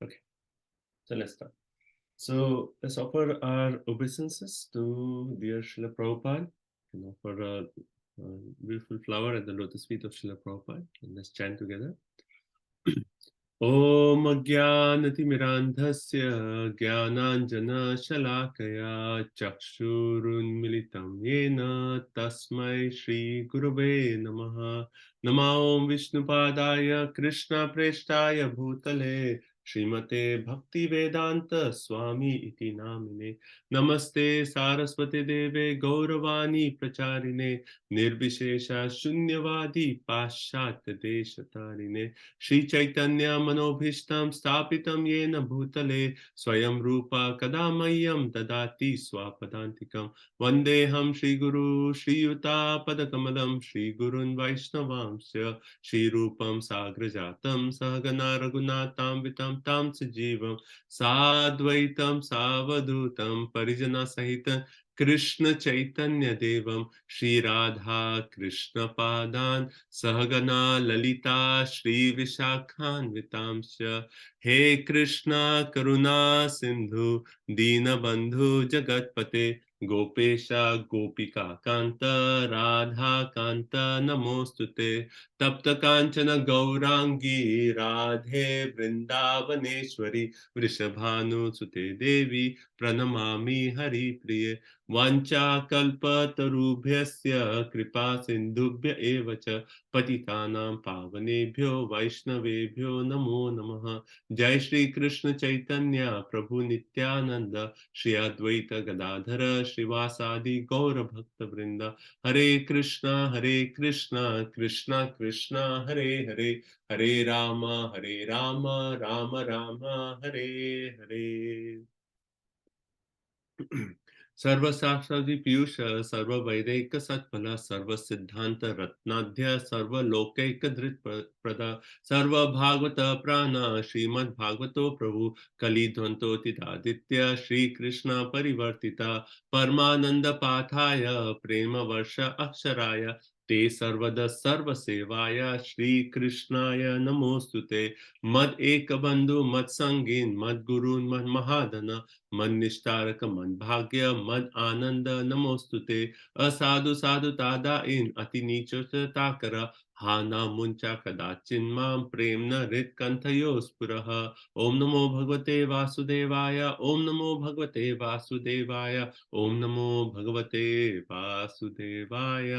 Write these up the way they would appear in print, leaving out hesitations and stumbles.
Okay, so let's start. So let's offer our obeisances to dear Srila Prabhupada and offer a beautiful flower at the lotus feet of Srila Prabhupada. And let's chant together. Om Ajnanatimirandhasya Jnananjana-shalakaya Chakshurunmilitam Yena Tasmai Shri Gurave Namaha. Namo Om Vishnupadaya Krishna Preshtaya Bhutale Srimate Bhakti Vedanta Swami Iti Namine. Namaste Saraswati Deve Gauravani Pracharine Nirvishesha Shunyavadi Paschatya Deshatarine Shri Chaitanya Manobhishtam Stapitam Yena Bhutale Swayam Rupa Kadamayyam Dadati Swapadantikam Vandeham Shri Guru Shri Yuta Padakamalam Shri Gurun Vaishnavamsya Shri Rupam Sagrajatam Sahagana Raghunatam Vitam Tam Sajivam Sadvaitam Savadutam Parijana Sahitam Krishna Chaitanya Devam Shri Radha Krishna Padan Sahagana Lalita Shri Vishakhan Vitamsya He Krishna Karuna Sindhu Dina Bandhu Jagatpate Gopesha Gopika Kanta Radha Kanta Namostute Tapta Kanchana Gaurangi Radhe Vrindavaneshwari Vrishabhanu Sute Devi Pranamami Hari Priye Vancha kalpatarubhyasya kripa sindhubhya eva cha patitanam pavanebhyo vaishnavebhyo namo namaha. Jai Shri Krishna Chaitanya Prabhu Nityananda Shri Advaita Gadadhara Srivasadi Gaura Bhakta Vrinda. Hare Krishna Krishna Krishna Hare Hare Hare Rama Rama Rama Hare Hare. सर्व शास्त्रादि पीयूष सर्व वैदिक सत्फल सर्व सिद्धांत रत्नाध्य सर्व लौकिक धृत प्रदा सर्व भागवत प्राण श्रीमद् भागवतो प्रभु कलिध्वंतोतिदादित्य श्री कृष्ण परिवर्तिता परमानंद पाठाय प्रेम वर्ष अक्षराय ते सर्वदा सर्व सेवाय श्री कृष्णाय नमोस्तुते मद एक बंधु मद संगीन मद गुरु मद महादन मन निष्ठारक मन भाग्य मन आनंद नमोस्तुते असाधु साधु तादा इन अति नीचता कर हा ना मुंचा कदाचिन माम प्रेम न हृत कंथयो स्पुरः ओम नमो भगवते वासुदेवाय ओम नमो भगवते वासुदेवाय ओम नमो भगवते वासुदेवाय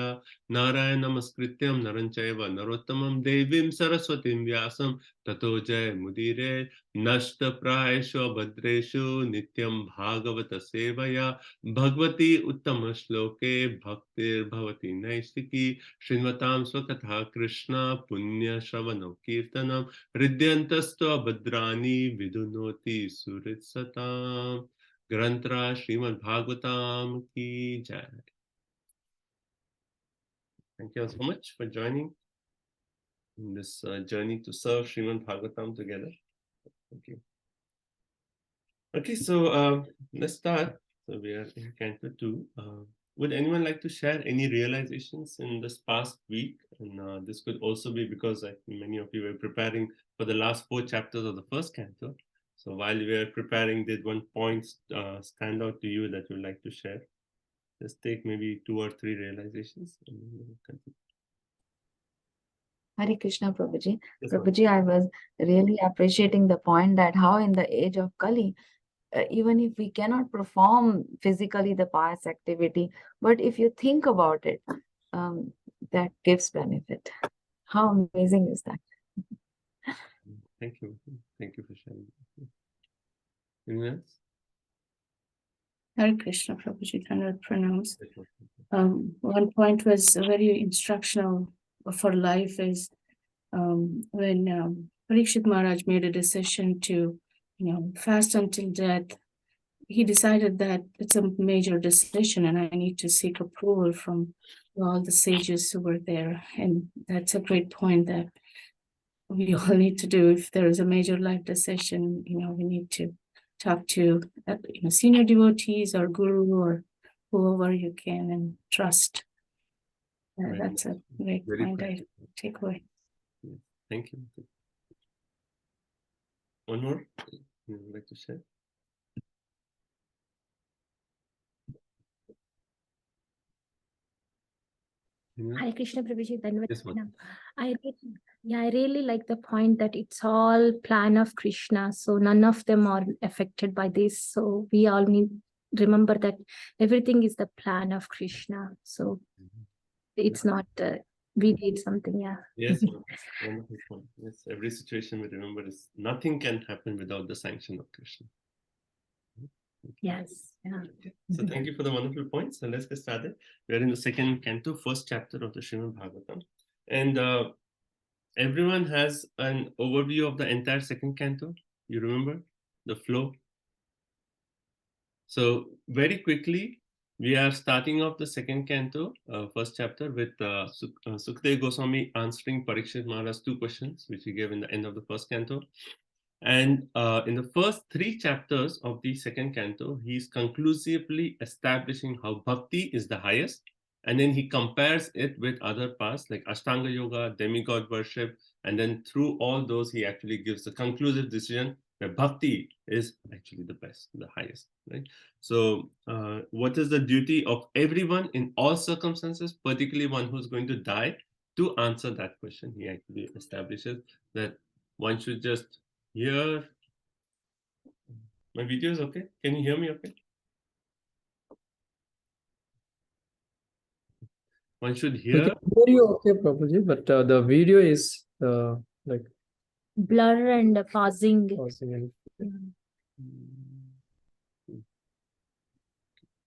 नारायण नमस्कृत्यं नरं चैव नरोत्तमं देवीं सरस्वतीं व्यासं ततो जय मुदीरे नष्टप्रायेषु भद्रेषु नित्यं भागवत सेवया भगवती उत्तम श्लोके भक्तिर्भवति नैष्टिकी शृण्वतां स्वकथा कृष्ण पुण्य श्रवणं कीर्तनं हृद्यन्तस्त्व भद्राणि विधुनोति सुहृत्सताम् ग्रंथराज श्रीमद् भागवतम की जय. Thank you all so much for joining in this journey to serve Srimad Bhagavatam together. Thank you. Okay, so let's start. So we are in Canto 2. Would anyone like to share any realizations in this past week? And this could also be because many of you were preparing for the last 4 chapters of the first canto. So while we were preparing, did one point stand out to you that you'd like to share? Just take maybe 2 or 3 realizations. And we'll continue. Hare Krishna, Prabhuji. Yes, Prabhuji, I was really appreciating the point that how in the age of Kali, even if we cannot perform physically the pious activity, but if you think about it, that gives benefit. How amazing is that? Thank you. Thank you for sharing. Anyone else? Hare Krishna, Prabhuji, 100 pranams. One point was very instructional for life is when Parikshit Maharaj made a decision to, fast until death. He decided that it's a major decision and I need to seek approval from all the sages who were there. And that's a great point that we all need to do. If there is a major life decision, we need to talk to senior devotees or guru or whoever you can and trust. That's a great point I take away. Thank you. One more? You would like to share? Hare Krishna Prabhuji, Dhanavad Yes, ma'am. I really like the point that it's all plan of Krishna. So none of them are affected by this. So we all need remember that everything is the plan of Krishna. So it's not we did something. Yeah. Yes, ma'am. Wonderful point. Yes, every situation we remember is nothing can happen without the sanction of Krishna. Yes. Yeah. So thank you for the wonderful points. So let's get started. We are in the second canto, first chapter of the Srimad Bhagavatam. And everyone has an overview of the entire second canto. You remember the flow? So very quickly, we are starting off the second canto, first chapter with Sukadeva Goswami answering Parikshit Maharaj's 2 questions, which he gave in the end of the first canto. And in the first 3 chapters of the second canto, he's conclusively establishing how bhakti is the highest. And then he compares it with other paths like Ashtanga Yoga, demigod worship. And then through all those, he actually gives the conclusive decision where bhakti is actually the best, the highest, right? So what is the duty of everyone in all circumstances, particularly one who's going to die? To answer that question, he actually establishes that one should just hear. My video is okay? Can you hear me okay? One should We hear. can hear you okay, Prabhuji, but the video is like Blur and pausing. pausing and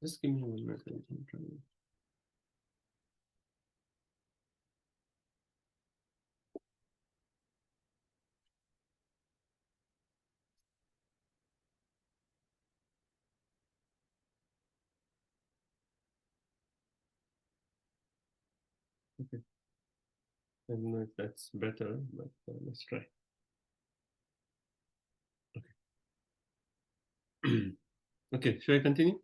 Just give me 1 minute. I'm trying. Okay. I don't know if that's better, but let's try. Okay. Okay, should I continue?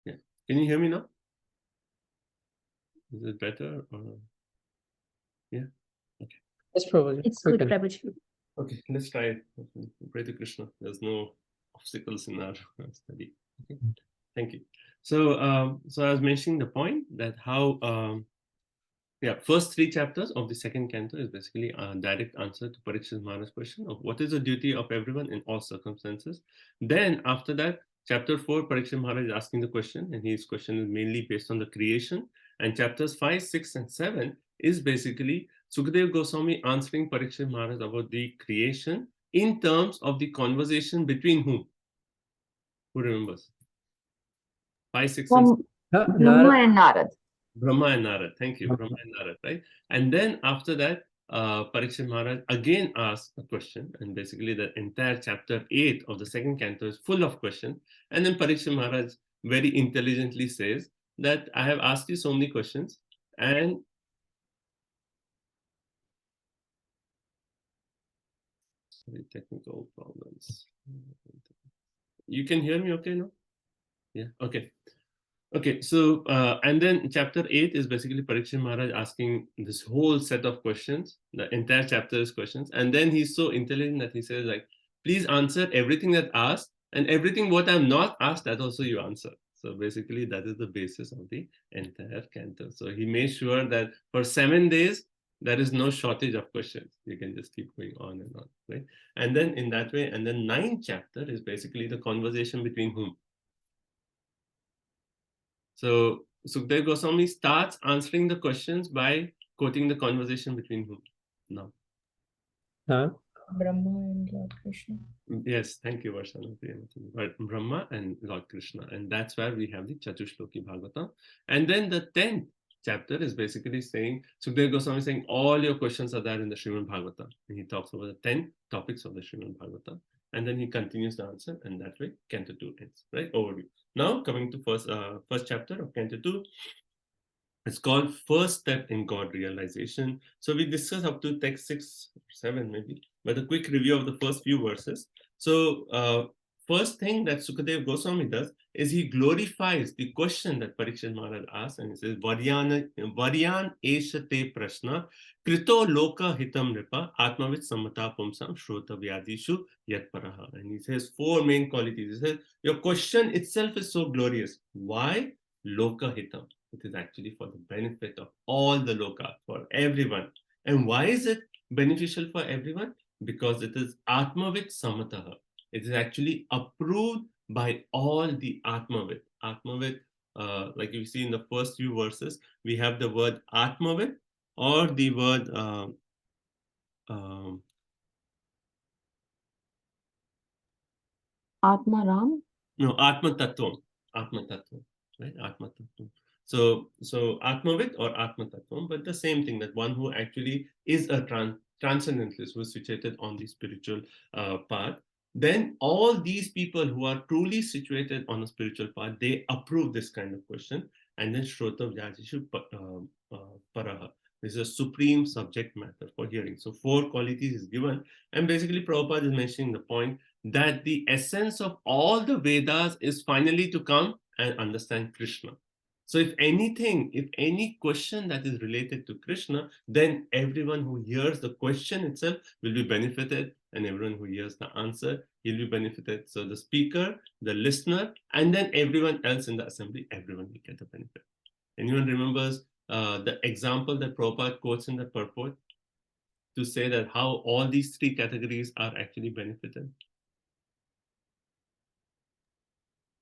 Yeah. Can you hear me now? Is it better or? Yeah. Okay. yes, Prabhuji. It's we good, can. Prabhuji. Okay, let's try it. Pray to Krishna. There's no obstacles in our study. Okay. Thank you. So, so I was mentioning the point that how, first 3 chapters of the second canto is basically a direct answer to Parikshit Maharaj's question of what is the duty of everyone in all circumstances. Then after that, chapter 4, Parikshit Maharaj is asking the question, and his question is mainly based on the creation. And chapters 5, 6, and 7 is basically Sukadeva Goswami answering Parikshit Maharaj about the creation in terms of the conversation between whom? Who remembers? 5, 6, and 7. Brahma and Narad. Brahma and Narad. Thank you. Brahma and Narad, right? And then after that, Parikshit Maharaj again asks a question, and basically the entire chapter 8 of the second canto is full of questions. And then Parikshit Maharaj very intelligently says that I have asked you so many questions, and technical problems. You can hear me okay now? Yeah, okay. Okay, so and then chapter 8 is basically Parikshit Maharaj asking this whole set of questions. The entire chapter is questions, and then he's so intelligent that he says like, please answer everything that asked, and everything what I'm not asked, that also you answer. So basically that is the basis of the entire canto. So he made sure that for 7 days there is no shortage of questions. You can just keep going on and on, right? And then in that way, and then 9th chapter is basically the conversation between whom? So Sukadeva Goswami starts answering the questions by quoting the conversation between whom? No. Brahma and Lord Krishna. Yes, thank you, Varshana. Brahma and Lord Krishna. And that's where we have the Chatushloki Bhagavatam. And then the 10th chapter is basically saying, Sukadeva Goswami is saying, all your questions are there in the Srimad Bhagavatam. And he talks about the 10 topics of the Srimad Bhagavatam. And then he continues the answer, and that way, Canto 2 ends, right? Overview. Now coming to first chapter of Canto 2. It's called First Step in God Realization. So we discussed up to text 6 or 7 maybe, but a quick review of the first few verses. So first thing that Sukadev Goswami does is he glorifies the question that Parikshit Maharaj asks, and he says, Varyan eshate prashna krito loka hitam ripa atmavit sammata pumsam shrota vyadishu yat paraha. And he says 4 main qualities. He says, your question itself is so glorious. Why? Loka hitam. It is actually for the benefit of all the loka, for everyone. And why is it beneficial for everyone? Because it is Atmavit Samataha. It is actually approved by all the Atmavit. Atmavit, like you see in the first few verses, we have the word Atmavit or the word Atmaram? no, Atma Tattvam. Atma Tattvam, right? Atma Tattvam. So Atmavit or Atma Tattvam, but the same thing, that one who actually is a transcendentalist, who is situated on the spiritual path. Then all these people who are truly situated on a spiritual path, they approve this kind of question. And then Shrota Vyajishu Paraha. This is a supreme subject matter for hearing. So 4 qualities is given. And basically Prabhupada is mentioning the point that the essence of all the Vedas is finally to come and understand Krishna. So if anything, if any question that is related to Krishna, then everyone who hears the question itself will be benefited, and everyone who hears the answer will be benefited. So the speaker, the listener, and then everyone else in the assembly, everyone will get the benefit. Anyone remembers the example that Prabhupada quotes in the purport to say that how all these 3 categories are actually benefited?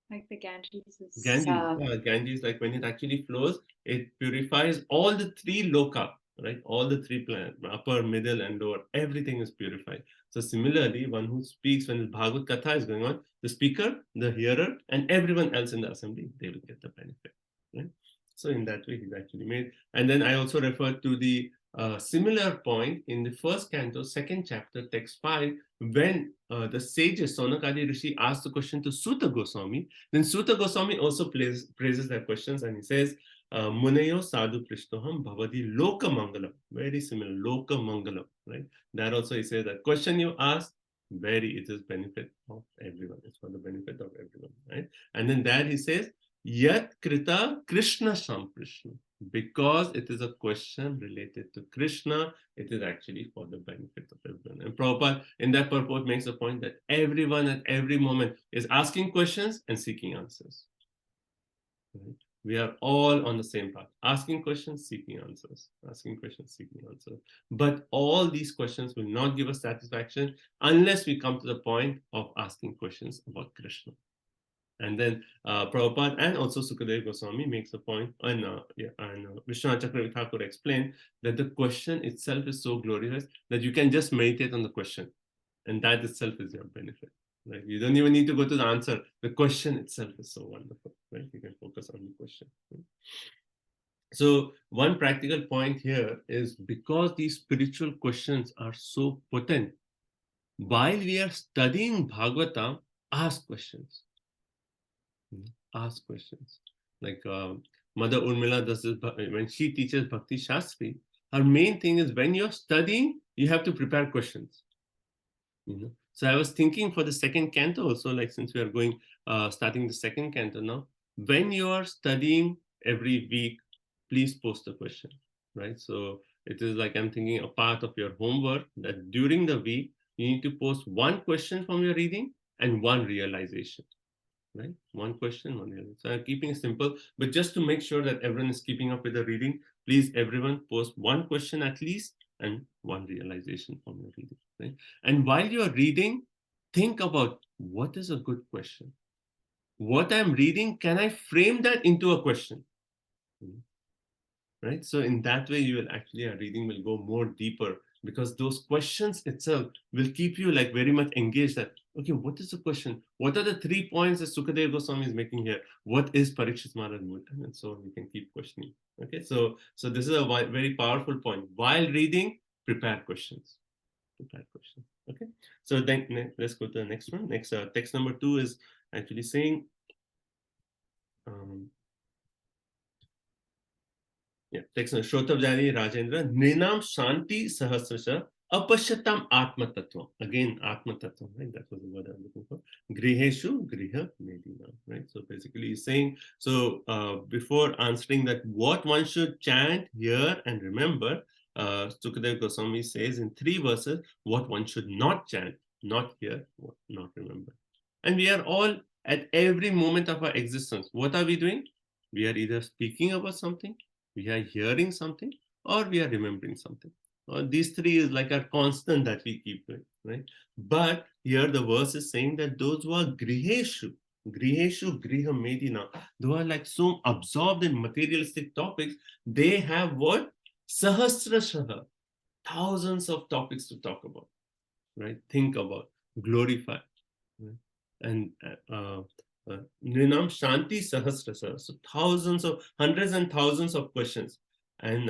Like the Ganges is Ganges, like when it actually flows, it purifies all the 3 loka, right? All the 3 planets, upper, middle, and lower. Everything is purified. So similarly, one who speaks when the Bhagavad Katha is going on, the speaker, the hearer, and everyone else in the assembly, they will get the benefit, right? So in that way, he's actually made. And then I also referred to the similar point in the first canto, 2nd chapter, text 5, when the sages, Sonakadi Rishi, asked the question to Suta Goswami, then Suta Goswami also praises their questions, and he says, Munayo sadhu prishtoham bhavadi loka mangalam. Very similar, loka mangalam, right? That also he says that question you ask, it is benefit of everyone. It's for the benefit of everyone, right? And then there he says, Yat krita Krishna Samprishna. Because it is a question related to Krishna, it is actually for the benefit of everyone. And Prabhupada in that purport makes a point that everyone at every moment is asking questions and seeking answers. Right? We are all on the same path, asking questions, seeking answers, asking questions, seeking answers. But all these questions will not give us satisfaction unless we come to the point of asking questions about Krishna. And then Prabhupada and also Sukadeva Goswami makes a point, and Vishwanath Chakravarti Thakur explained that the question itself is so glorious that you can just meditate on the question, and that itself is your benefit. Right? You don't even need to go to the answer. The question itself is so wonderful. Right? You can focus on the question. Right? So one practical point here is, because these spiritual questions are so potent, while we are studying Bhagavatam, ask questions. Ask questions. Like Mother Urmila does this when she teaches Bhakti Shastri. Her main thing is, when you're studying, you have to prepare questions. So I was thinking for the 2nd canto also, like since we are going starting the 2nd canto now, when you are studying every week, please post a question, right? So it is like, I'm thinking a part of your homework that during the week you need to post 1 question from your reading and 1 realization. Right? 1 question, 1 realization. So I'm keeping it simple, but just to make sure that everyone is keeping up with the reading, please everyone post 1 question at least and 1 realization from your reading. Right? And while you're reading, think about, what is a good question? What I'm reading, can I frame that into a question? Right? So in that way, you will actually, our reading will go more deeper, because those questions itself will keep you like very much engaged that, okay, what is the question? What are the 3 points that Sukadeva Goswami is making here? What is Parikshit Maharaj Multan? And so you can keep questioning. Okay, so this is a very powerful point. While reading, prepare questions. Prepare questions. Okay, so then let's go to the next one. Next text number 2 is actually saying, Yeah, text Shrotabjani Rajendra, Nrinam Shanti Sahasrasha, Apashyatam Atma Tattva. Again, Atma Tattva, right? That was the word I'm looking for. Griheshu Griha Medina, right? So basically he's saying, so before answering that what one should chant, hear, and remember, Sukadeva Goswami says in 3 verses, what one should not chant, not hear, not remember. And we are all at every moment of our existence. What are we doing? We are either speaking about something, we are hearing something, or we are remembering something. These 3 is like a constant that we keep doing, right? But here the verse is saying that those who are griheshu griha medina, those are like so absorbed in materialistic topics, they have what? Sahasrashaha, thousands of topics to talk about, right? Think about, glorify, right? And Nrinam Shanti Sahasrasa, so thousands of, hundreds and thousands of questions. And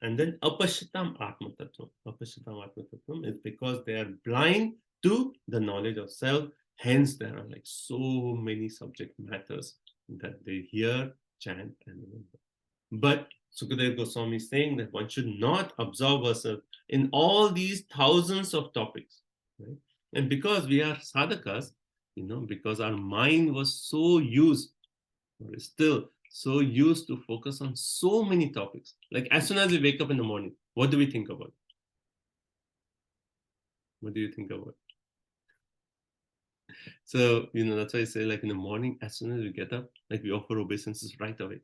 then Apashyatam Atma Tattvam. Apashyatam Atma Tattvam is because they are blind to the knowledge of self. Hence, there are like so many subject matters that they hear, chant, and remember. But Sukadeva Goswami is saying that one should not absorb ourselves in all these thousands of topics, right? And because we are sadhakas, because our mind was so used, or is still so used to focus on so many topics. Like as soon as we wake up in the morning, what do we think about? What do you think about? So, that's why I say, like in the morning, as soon as we get up, like we offer obeisances right away.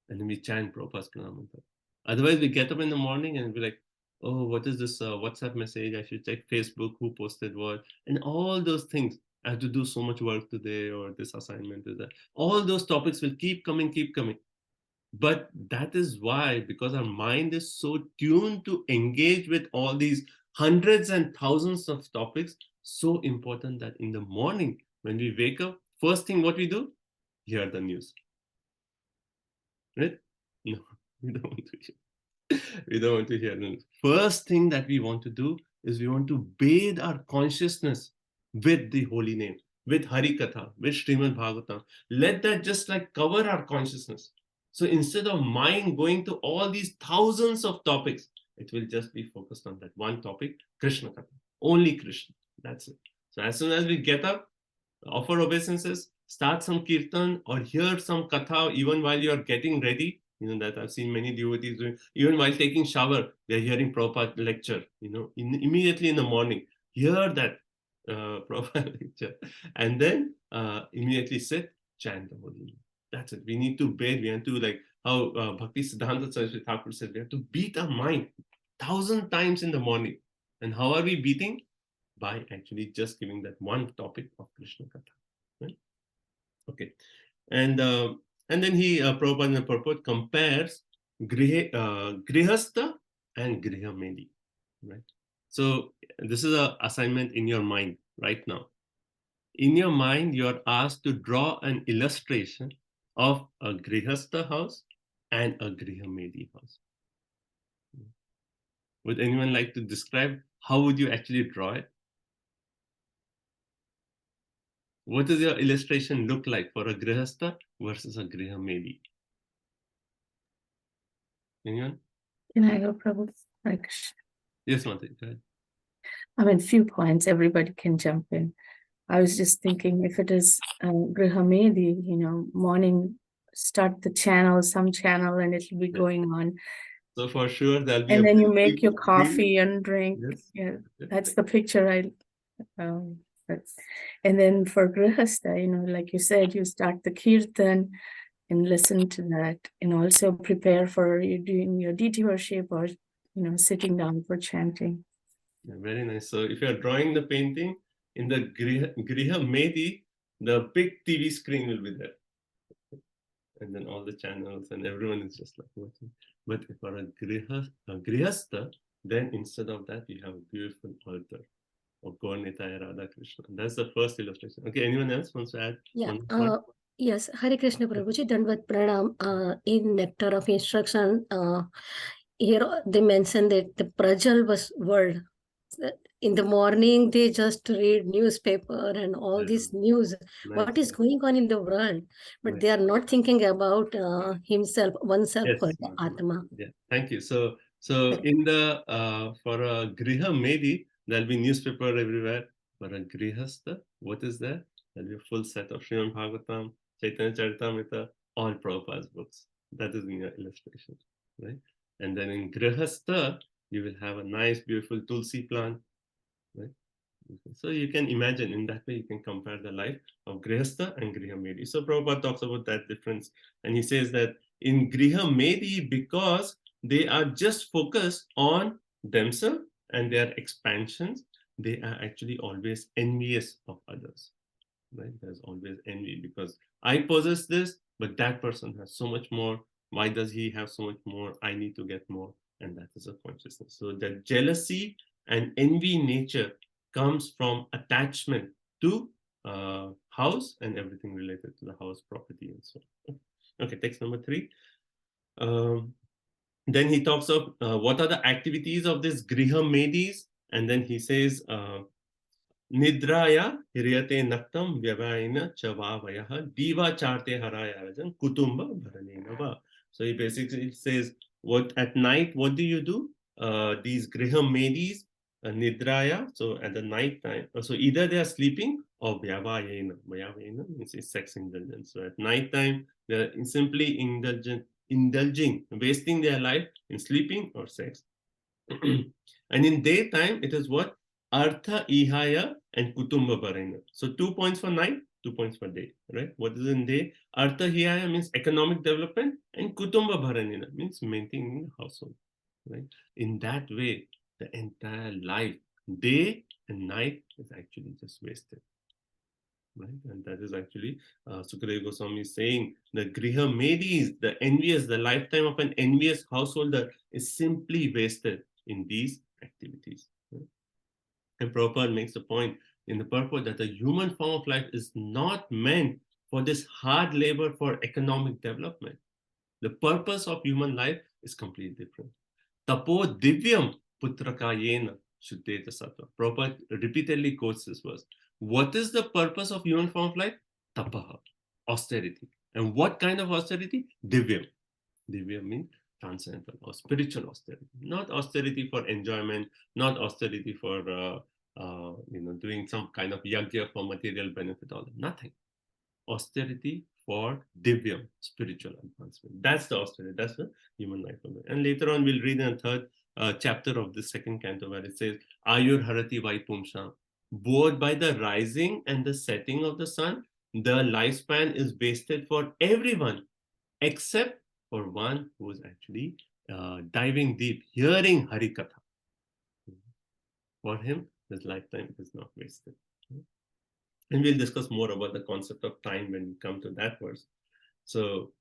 And then we chant Prabhupada's Pranamanta. Otherwise, we get up in the morning and be like, oh, what is this WhatsApp message? I should check Facebook, who posted what, and all those things. I have to do so much work today, or this assignment is that. All those topics will keep coming. But that is why, because our mind is so tuned to engage with all these hundreds and thousands of topics, so important that in the morning, when we wake up, first thing what we do? Hear the news. Right? No, we don't want to hear. We don't want to hear the news. First thing that we want to do is we want to bathe our consciousness with the holy name, with Hari Katha, with Srimad Bhagavatam. Let that just like cover our consciousness. So instead of mind going to all these thousands of topics, it will just be focused on that one topic, Krishna Katha. Only Krishna. That's it. So as soon as we get up, offer obeisances, start some kirtan or hear some katha even while you're getting ready. That I've seen many devotees doing. Even while taking shower, they're hearing Prabhupada lecture. Immediately in the morning, hear that Prabhupada lecture. And then immediately sit, chant the holy name. That's it. We need to bathe. We have to, like how Bhakti Siddhanta Saraswati Thakur said, we have to beat our mind 1,000 times in the morning. And how are we beating? By actually just giving that one topic of Krishna Katha. Right? Okay. And then he, Prabhupada in the purport, compares Grihastha and Griha Medi. Right? So this is an assignment in your mind right now. In your mind, you are asked to draw an illustration of a Grihastha house and a Griha Medi house. Would anyone like to describe how would you actually draw it? What does your illustration look like for a Grihastha versus a Griha Medi? Anyone? Can I go, Prabhu? Yes, Mataji, go ahead. I mean, few points, everybody can jump in. I was just thinking if it is Griha Medi, morning, start the channel, some channel, and it'll be going on. So for sure, there'll be and then you make your coffee and drink. Yes. Yeah, that's the picture and then for Grihastha, like you said, you start the kirtan and listen to that, and also prepare for you doing your deity worship or sitting down for chanting. Yeah, very nice. So if you're drawing the painting in the Griha Medi, the big TV screen will be there. And then all the channels and everyone is just like watching. But if for a Grihastha, then instead of that, you have a beautiful altar of Gaur-Nitaya Radha Krishna. That's the first illustration. Okay, anyone else wants to add? Yeah. Yes, Hare Krishna Prabhuji, Dandvat Pranam. In Nectar of Instruction, here they mentioned that the Prajal was word. in the morning they just read newspaper and all this news, what Nice. is going on in the world, but Nice. they are not thinking about himself, oneself, Yes. for the Atma. Yeah, thank you. So in the for a Griha Medi, there'll be newspaper everywhere. For a Grihastha, what is there? There'll be a full set of Srimad Bhagavatam, Chaitanya Charitamrita, all Prabhupada's books. That is in your illustration, right? And then in Grihastha, you will have a nice, beautiful Tulsi plant, right? So you can imagine in that way, you can compare the life of Grihastha and Griha Medi. So Prabhupada talks about that difference. And he says that in Griha Medi, because they are just focused on themselves and their expansions, they are actually always envious of others, right? There's always envy because I possess this, but that person has so much more. Why does he have so much more? I need to get more. And that is a consciousness. So the jealousy and envy nature comes from attachment to house and everything related to the house, property, and so on. Okay, text number 3. Then he talks of what are the activities of this Griha Medis, and then he says, Nidraya hiryate naktam vyavaina chavavayah diva charte harayajan kutumba bharanenava. So he basically says, what at night, what do you do? These Griha Medis, Nidraya, so at the night time, so either they are sleeping or vyavayena. Vyavayena means sex indulgence. So at night time, they are simply indulging, wasting their life in sleeping or sex. And in daytime, it is what? Artha Ihaya and Kutumba Bharana. So 2 points for night, 2 points for day, right? What is in day? Artha Ihaya means economic development, and Kutumba Bharanina means maintaining the household, right? In that way, the entire life, day and night, is actually just wasted. Right? And that is actually Sukadeva Goswami is saying the Griha Medis, the envious, the lifetime of an envious householder is simply wasted in these activities. Right? And Prabhupada makes the point in the purport that the human form of life is not meant for this hard labor for economic development. The purpose of human life is completely different. Tapo divyam putrakayena shuddheta sattva. Prabhupada repeatedly quotes this verse. What is the purpose of human form of life? Tapaha, austerity. And what kind of austerity? Divyam. Divya means transcendental or spiritual austerity. Not austerity for enjoyment, not austerity for doing some kind of yagya for material benefit, all that. Nothing. Austerity for divyam, spiritual advancement. That's the austerity. That's the human life. And later on, we'll read in the third chapter of the second canto where it says, Ayur Harati Vaipumsha. Both by the rising and the setting of the sun, the lifespan is wasted for everyone except for one who is actually diving deep, hearing Harikatha. For him, his lifetime is not wasted. And we'll discuss more about the concept of time when we come to that verse. So,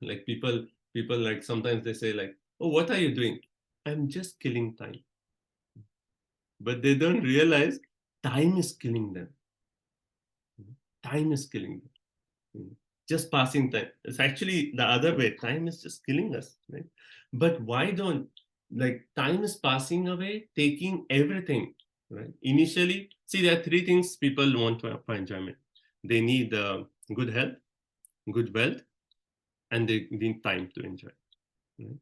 like people like sometimes they say like, oh, what are you doing? I'm just killing time. But they don't realize time is killing them. Time is killing them. Just passing time. It's actually the other way. Time is just killing us, right? But why don't, like, time is passing away, taking everything, right? Initially, see, there are 3 things people want for enjoyment. They need good health, good wealth, and they need time to enjoy, right?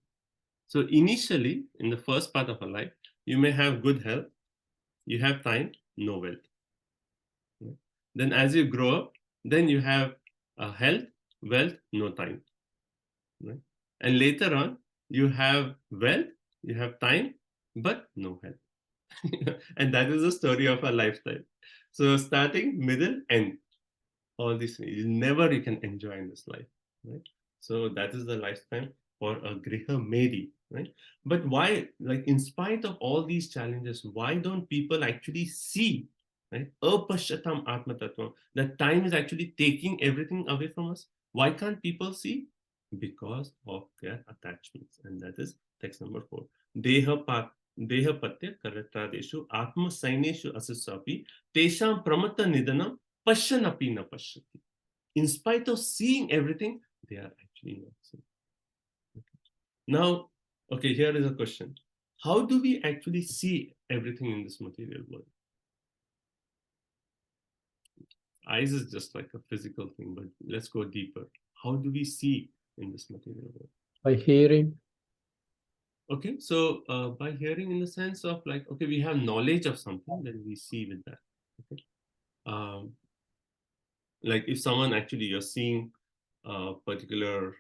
So initially, in the first part of a life, you may have good health, you have time, no wealth. Right? Then as you grow up, then you have health, wealth, no time. Right? And later on, you have wealth, you have time, but no health. And that is the story of a lifetime. So starting, middle, end. All these things. Never you can enjoy in this life. Right? So that is the lifetime for a Griha Medi. Right? But why, like in spite of all these challenges, why don't people actually see, right? Apashyatam Atma Tattvam, that time is actually taking everything away from us. Why can't people see? Because of their attachments. And that is text number 4. Deha patya karatradeshu atma saineshu asusapi tesham pramata nidanam pashyanapi na pashyati. In spite of seeing everything, they are actually not seeing. Okay. Now, okay, here is a question. how do we actually see everything in this material world? Eyes is just like a physical thing, but let's go deeper. How do we see in this material world? By hearing. Okay, so by hearing in the sense of like, okay, we have knowledge of something, then we see with that. Okay, like if someone actually you're seeing a particular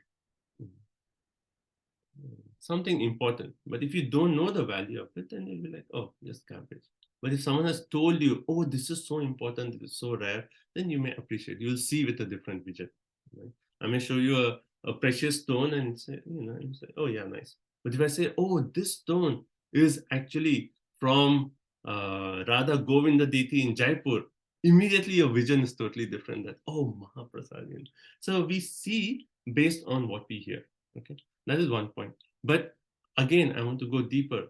something important, but if you don't know the value of it, then you'll be like, oh, just garbage. But if someone has told you, oh, this is so important, this is so rare, then you may appreciate. You'll see with a different vision. Right? I may show you a precious stone and say, you say, oh yeah, nice. But if I say, oh, this stone is actually from Radha Govinda Deity in Jaipur, immediately your vision is totally different. That, oh, Mahaprasad. So we see based on what we hear. Okay, that is one point. But again, I want to go deeper.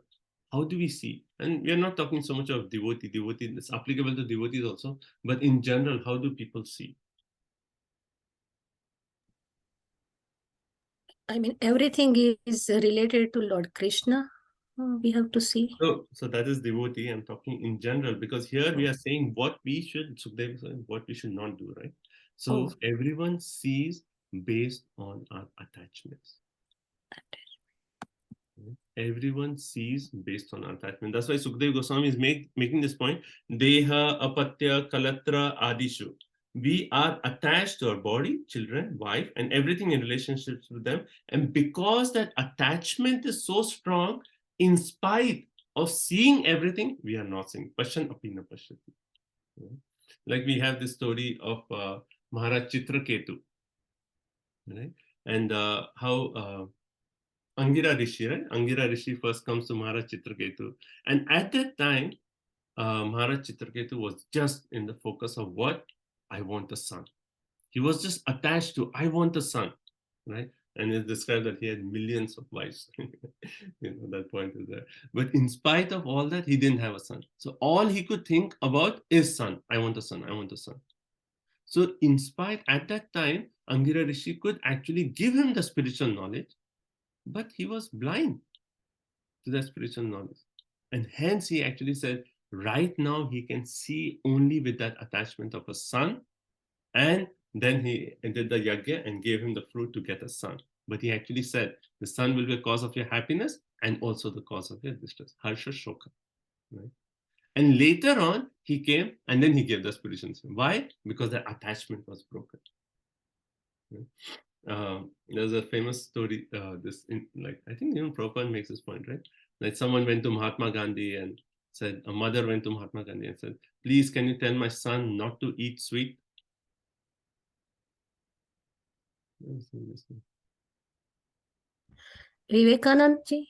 How do we see? And we are not talking so much of devotee. Devotee is applicable to devotees also. But in general, how do people see? I mean, everything is related to Lord Krishna. We have to see. So that is devotee. I'm talking in general because here we are saying what we should, what we should not do, right? So everyone sees based on our attachments. Everyone sees based on attachment. That's why Sukadeva Goswami is making this point. Deha, apatya, kalatra, adishu. We are attached to our body, children, wife, and everything in relationships with them. And because that attachment is so strong, in spite of seeing everything, we are not seeing. Pashan apina pashyati. Like we have this story of Maharaj Chitraketu, right? And how Angira Rishi, right? Angira Rishi first comes to Maharaj Chitraketu. And at that time, Maharaj Chitraketu was just in the focus of what? I want a son. He was just attached to, I want a son, right? And it's described that he had millions of wives. That point is there. But in spite of all that, he didn't have a son. So all he could think about is son. I want a son. I want a son. So in spite, at that time, Angira Rishi could actually give him the spiritual knowledge, but he was blind to that spiritual knowledge. And hence he actually said, right now he can see only with that attachment of a son. And then he did the yajna and gave him the fruit to get a son. But he actually said, the son will be a cause of your happiness and also the cause of your distress. Harsha Shoka. Right? And later on, he came and then he gave the spiritual son. Why? Because the attachment was broken. Right? There's a famous story, I think even Prabhupada makes this point, right? Like someone went to Mahatma Gandhi and said, a mother went to Mahatma Gandhi and said, please, can you tell my son not to eat sweet? Vivekanand ji?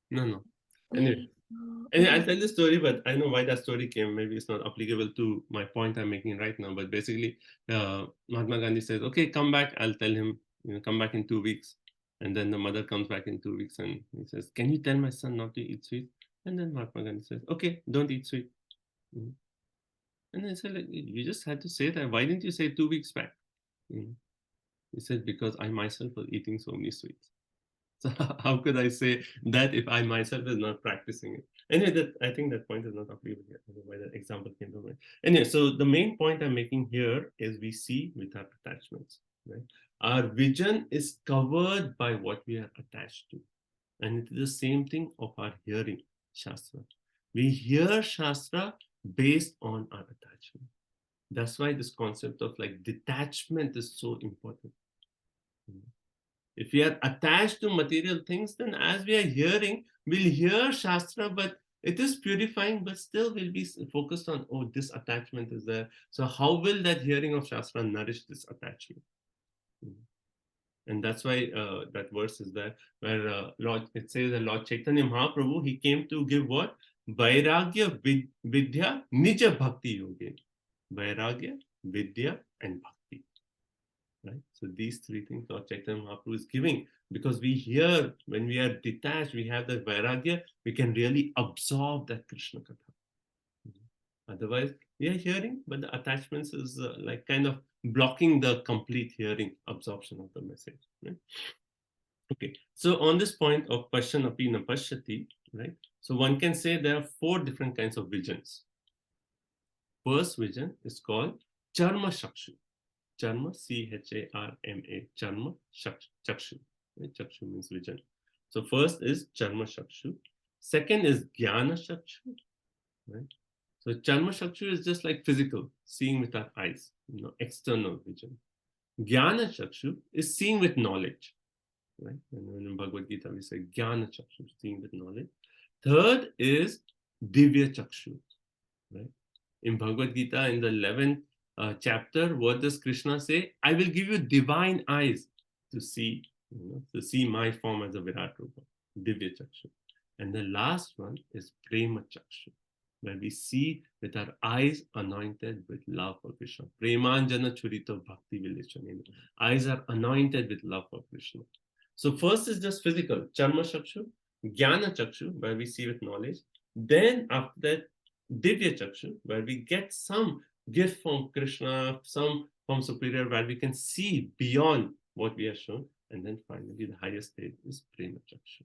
No. Anyway, I'll tell the story, but I know why that story came. Maybe it's not applicable to my point I'm making right now. But basically, Mahatma Gandhi says, okay, come back. I'll tell him, come back in 2 weeks. And then the mother comes back in 2 weeks and he says, can you tell my son not to eat sweet? And then Mahatma Gandhi says, okay, don't eat sweet. And then I said, like, you just had to say that. Why didn't you say 2 weeks back? He said, because I myself was eating so many sweets. So how could I say that if I myself is not practicing it? Anyway, I think that point is not applicable yet. I don't know why that example came to mind. Anyway, so the main point I'm making here is we see with our attachments. Right? Our vision is covered by what we are attached to. And it is the same thing of our hearing Shastra. We hear Shastra based on our attachment. That's why this concept of like detachment is so important. If we are attached to material things, then as we are hearing, we'll hear Shastra, but it is purifying, but still we'll be focused on, oh, this attachment is there. So how will that hearing of Shastra nourish this attachment? And that's why that verse is there, where it says that Lord Chaitanya Mahaprabhu, he came to give what? Vairagya, Vidya, Nija Bhakti Yoga. Vairagya, Vidya, and Bhakti. Right? So these three things Lord Chaitanya Mahaprabhu is giving, because we hear, when we are detached, we have that Vairagya, we can really absorb that Krishna Katha. Otherwise, we are hearing, but the attachments is like kind of blocking the complete hearing, absorption of the message. Right? Okay, so on this point of Pashan api na pashyati, right? So one can say there are 4 different kinds of visions. First vision is called Charma Chakshu. Charma, C-H-A-R-M-A, Charma Chakshu. Right? Chakshu means vision. So first is Charma Chakshu. Second is Jnana Chakshu. Right? So Charma Chakshu is just like physical, seeing with our eyes, external vision. Jnana Chakshu is seeing with knowledge. Right? And in Bhagavad Gita we say Jnana Chakshu, seeing with knowledge. Third is Divya Chakshu. Right? In Bhagavad Gita, in the 11th chapter, what does Krishna say? I will give you divine eyes to see my form as a Virat Rupa, Divya Chakshu. And the last one is Prema Chakshu, where we see with our eyes anointed with love for Krishna. Premanjana Churito Bhakti Vilechana. Eyes are anointed with love for Krishna. So first is just physical, Charma Chakshu, Jnana Chakshu, where we see with knowledge. Then after that, Divya Chakshu, where we get some gift from Krishna, some from superior, where we can see beyond what we are shown. And then finally, the highest stage is Prema Chakshu.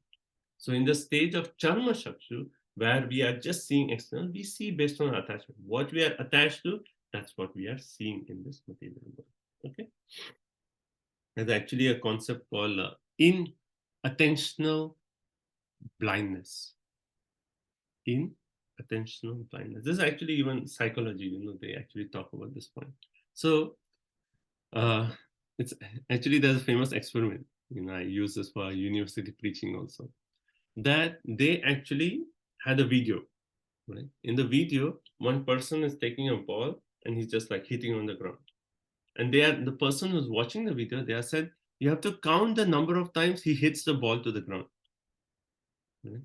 So in the stage of Charma Chakshu, where we are just seeing external, we see based on attachment. What we are attached to, that's what we are seeing in this material world. Okay? There's actually a concept called inattentional blindness. Inattentional blindness. This is actually even psychology, they actually talk about this point. So it's actually, there's a famous experiment, I use this for university preaching also, that they actually had a video, right? In the video, one person is taking a ball and he's just like hitting on the ground. And the person who's watching the video, they are said, you have to count the number of times he hits the ball to the ground. Right?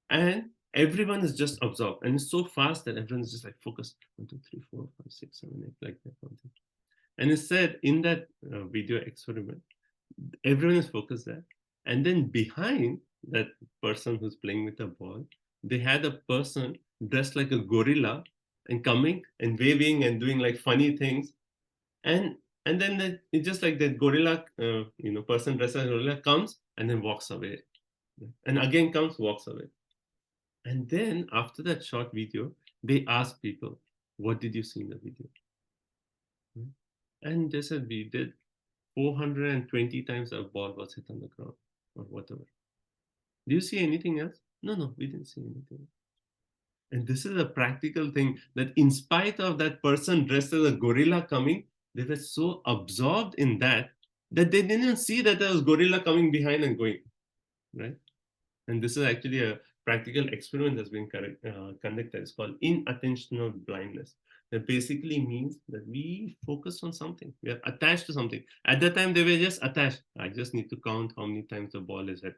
And everyone is just absorbed. And it's so fast that everyone is just like focused. 1, 2, 3, 4, 5, 6, 7, 8, like that. And it's said in that video experiment, everyone is focused there. And then behind that person who's playing with the ball, they had a person dressed like a gorilla and coming and waving and doing like funny things. And then it's just like that gorilla, person dressed as a gorilla comes and then walks away. And again comes, walks away. And then after that short video, they ask people, what did you see in the video? And they said, we did 420 times a ball was hit on the ground or whatever. Do you see anything else? No, we didn't see anything. And this is a practical thing, that in spite of that person dressed as a gorilla coming, they were so absorbed in that they didn't even see that there was gorilla coming behind and going, right? And this is actually a practical experiment that's been conducted. It's called inattentional blindness. That basically means that we focus on something. We are attached to something. At that time, they were just attached. I just need to count how many times the ball is hit.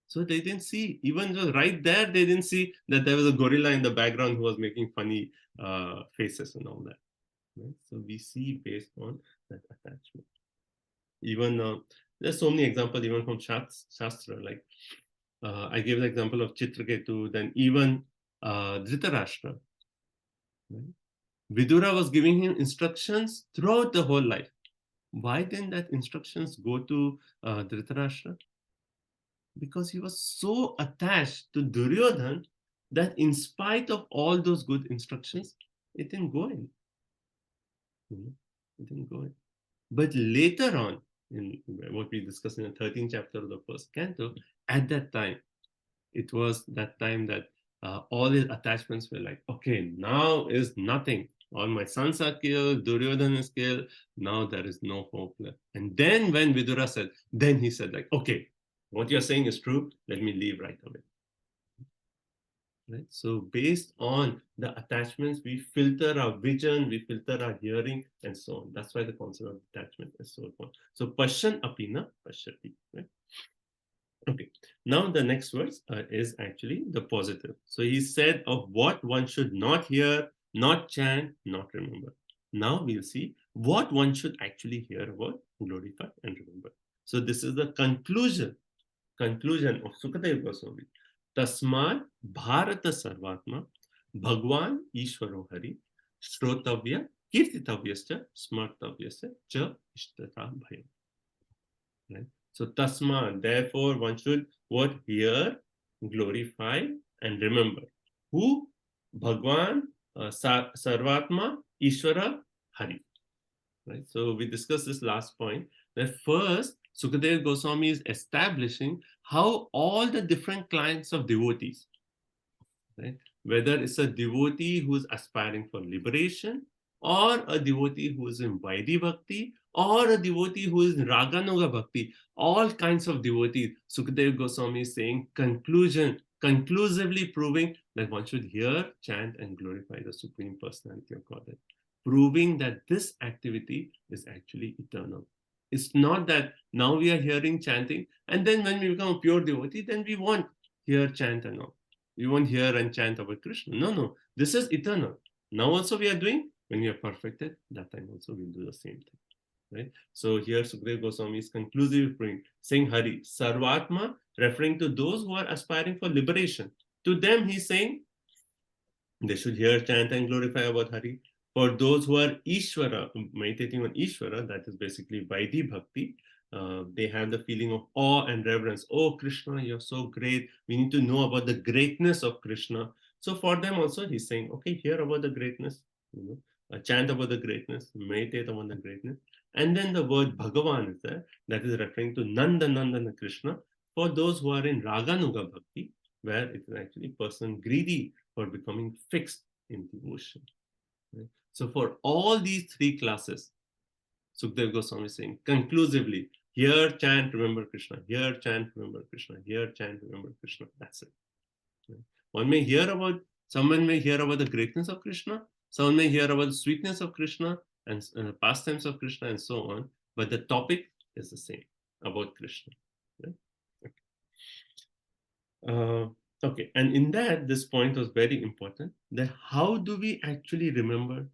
So they didn't see, even just right there, they didn't see that there was a gorilla in the background who was making funny faces and all that. Right? So we see based on that attachment. Even there's so many examples, even from Shastra, like I gave the example of Chitraketu, then even Dhritarashtra. Right? Vidura was giving him instructions throughout the whole life. Why didn't that instructions go to Dhritarashtra? Because he was so attached to Duryodhan that in spite of all those good instructions, it didn't go in. It didn't go in. But later on, in what we discussed in the 13th chapter of the first canto, at that time, it was that time that all his attachments were like, okay, now is nothing. All my sons are killed, Duryodhana is killed, now there is no hope left. And then when Vidura said, then he said like, okay, what you're saying is true, let me leave right away. Right? So based on the attachments, we filter our vision, we filter our hearing, and so on. That's why the concept of detachment is so important. So pashan apina pashyati. Right? Okay, now the next verse is actually the positive. So he said of what one should not hear, not chant, not remember. Now we'll see what one should actually hear about, glorify, and remember. So this is the conclusion of Sukadeva Goswami. Tasmad Bharata Sarvatma Bhagwan Ishvaro Hari Shrotavya Kirtitavyascha Smartavyascha Cha Ishtata Bhayam. Right? So Tasma, therefore one should what? Hear, glorify, and remember. Who? Bhagwan, Sarvatma, Ishvara, Hari. Right? So we discussed this last point, that first Sukadeva Goswami is establishing how all the different kinds of devotees, right? Whether it's a devotee who is aspiring for liberation, or a devotee who is in Vaidhi Bhakti, or a devotee who is in Raganuga Bhakti, all kinds of devotees, Sukadeva Goswami is saying conclusively proving that one should hear, chant, and glorify the Supreme Personality of Godhead, proving that this activity is actually eternal. It's not that now we are hearing, chanting, and then when we become a pure devotee, then we won't hear, chant, and all. We won't hear and chant about Krishna. No. This is eternal. Now also we are doing, when we are perfected, that time also we'll do the same thing. Right? So here Sukadeva Goswami is conclusively saying Hari, Sarvatma, referring to those who are aspiring for liberation. To them he's saying they should hear, chant, and glorify about Hari. For those who are Ishvara, meditating on Ishvara, that is basically Vaidhi Bhakti, they have the feeling of awe and reverence. Oh, Krishna, you're so great. We need to know about the greatness of Krishna. So for them also, he's saying, okay, hear about the greatness, chant about the greatness, meditate on the greatness. And then the word Bhagavan is there, that is referring to Nanda Krishna, for those who are in Raganuga Bhakti, where it is actually person greedy for becoming fixed in devotion. Right? So for all these three classes, Sukadeva Goswami is saying conclusively, hear, chant, remember Krishna, hear, chant, remember Krishna, hear, chant, remember Krishna. That's it. Right? Someone may hear about the greatness of Krishna, someone may hear about the sweetness of Krishna and pastimes of Krishna and so on, but the topic is the same, about Krishna. Right? Okay. Okay, and in that, this point was very important, that how do we actually remember?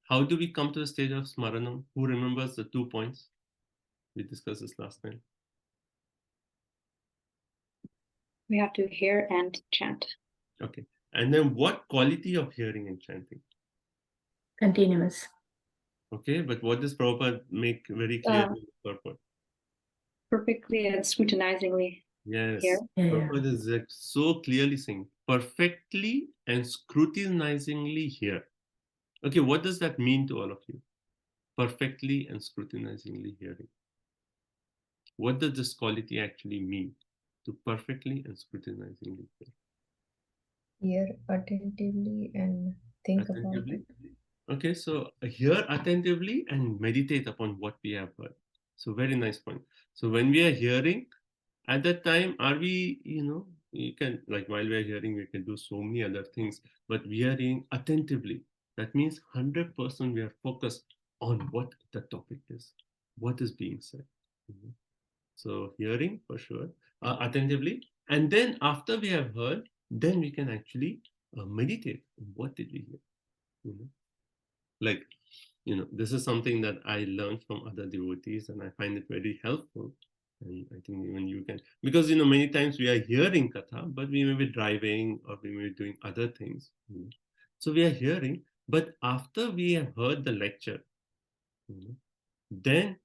How do we come to the stage of Smaranam? Who remembers the 2 points? We discussed this last time. We have to hear and chant. Okay, and then what quality of hearing and chanting? Continuous. Okay, but what does Prabhupada make very clear in the purport? Perfectly and scrutinizingly Yes, hear. Prabhupada is like so clearly saying, perfectly and scrutinizingly hear. Okay, what does that mean to all of you? Perfectly and scrutinizingly hearing. What does this quality actually mean? To perfectly and scrutinizingly hear. Hear attentively and think Attentively. about it. Okay, so hear attentively and meditate upon what we have heard. So very nice point. So when we are hearing, at that time, are we, you can, like while we are hearing, we can do so many other things, but we are hearing attentively. That means 100% we are focused on what the topic is, what is being said. So hearing for sure, attentively. And then after we have heard, then we can actually meditate. What did we hear? Like, this is something that I learned from other devotees, and I find it very helpful. And I think even you can, because many times we are hearing katha, but we may be driving or we may be doing other things. So we are hearing, but after we have heard the lecture, then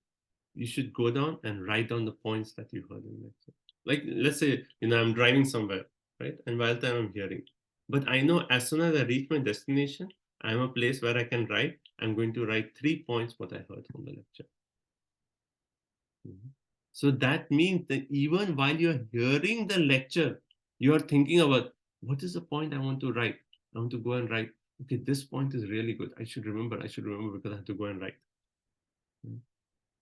you should go down and write down the points that you heard in the lecture. Like, let's say, I'm driving somewhere, right? And while time I'm hearing, but I know as soon as I reach my destination, I'm a place where I can write. I'm going to write 3 points what I heard from the lecture. So that means that even while you're hearing the lecture, you are thinking about what is the point I want to write. I want to go and write. Okay, this point is really good. I should remember because I have to go and write.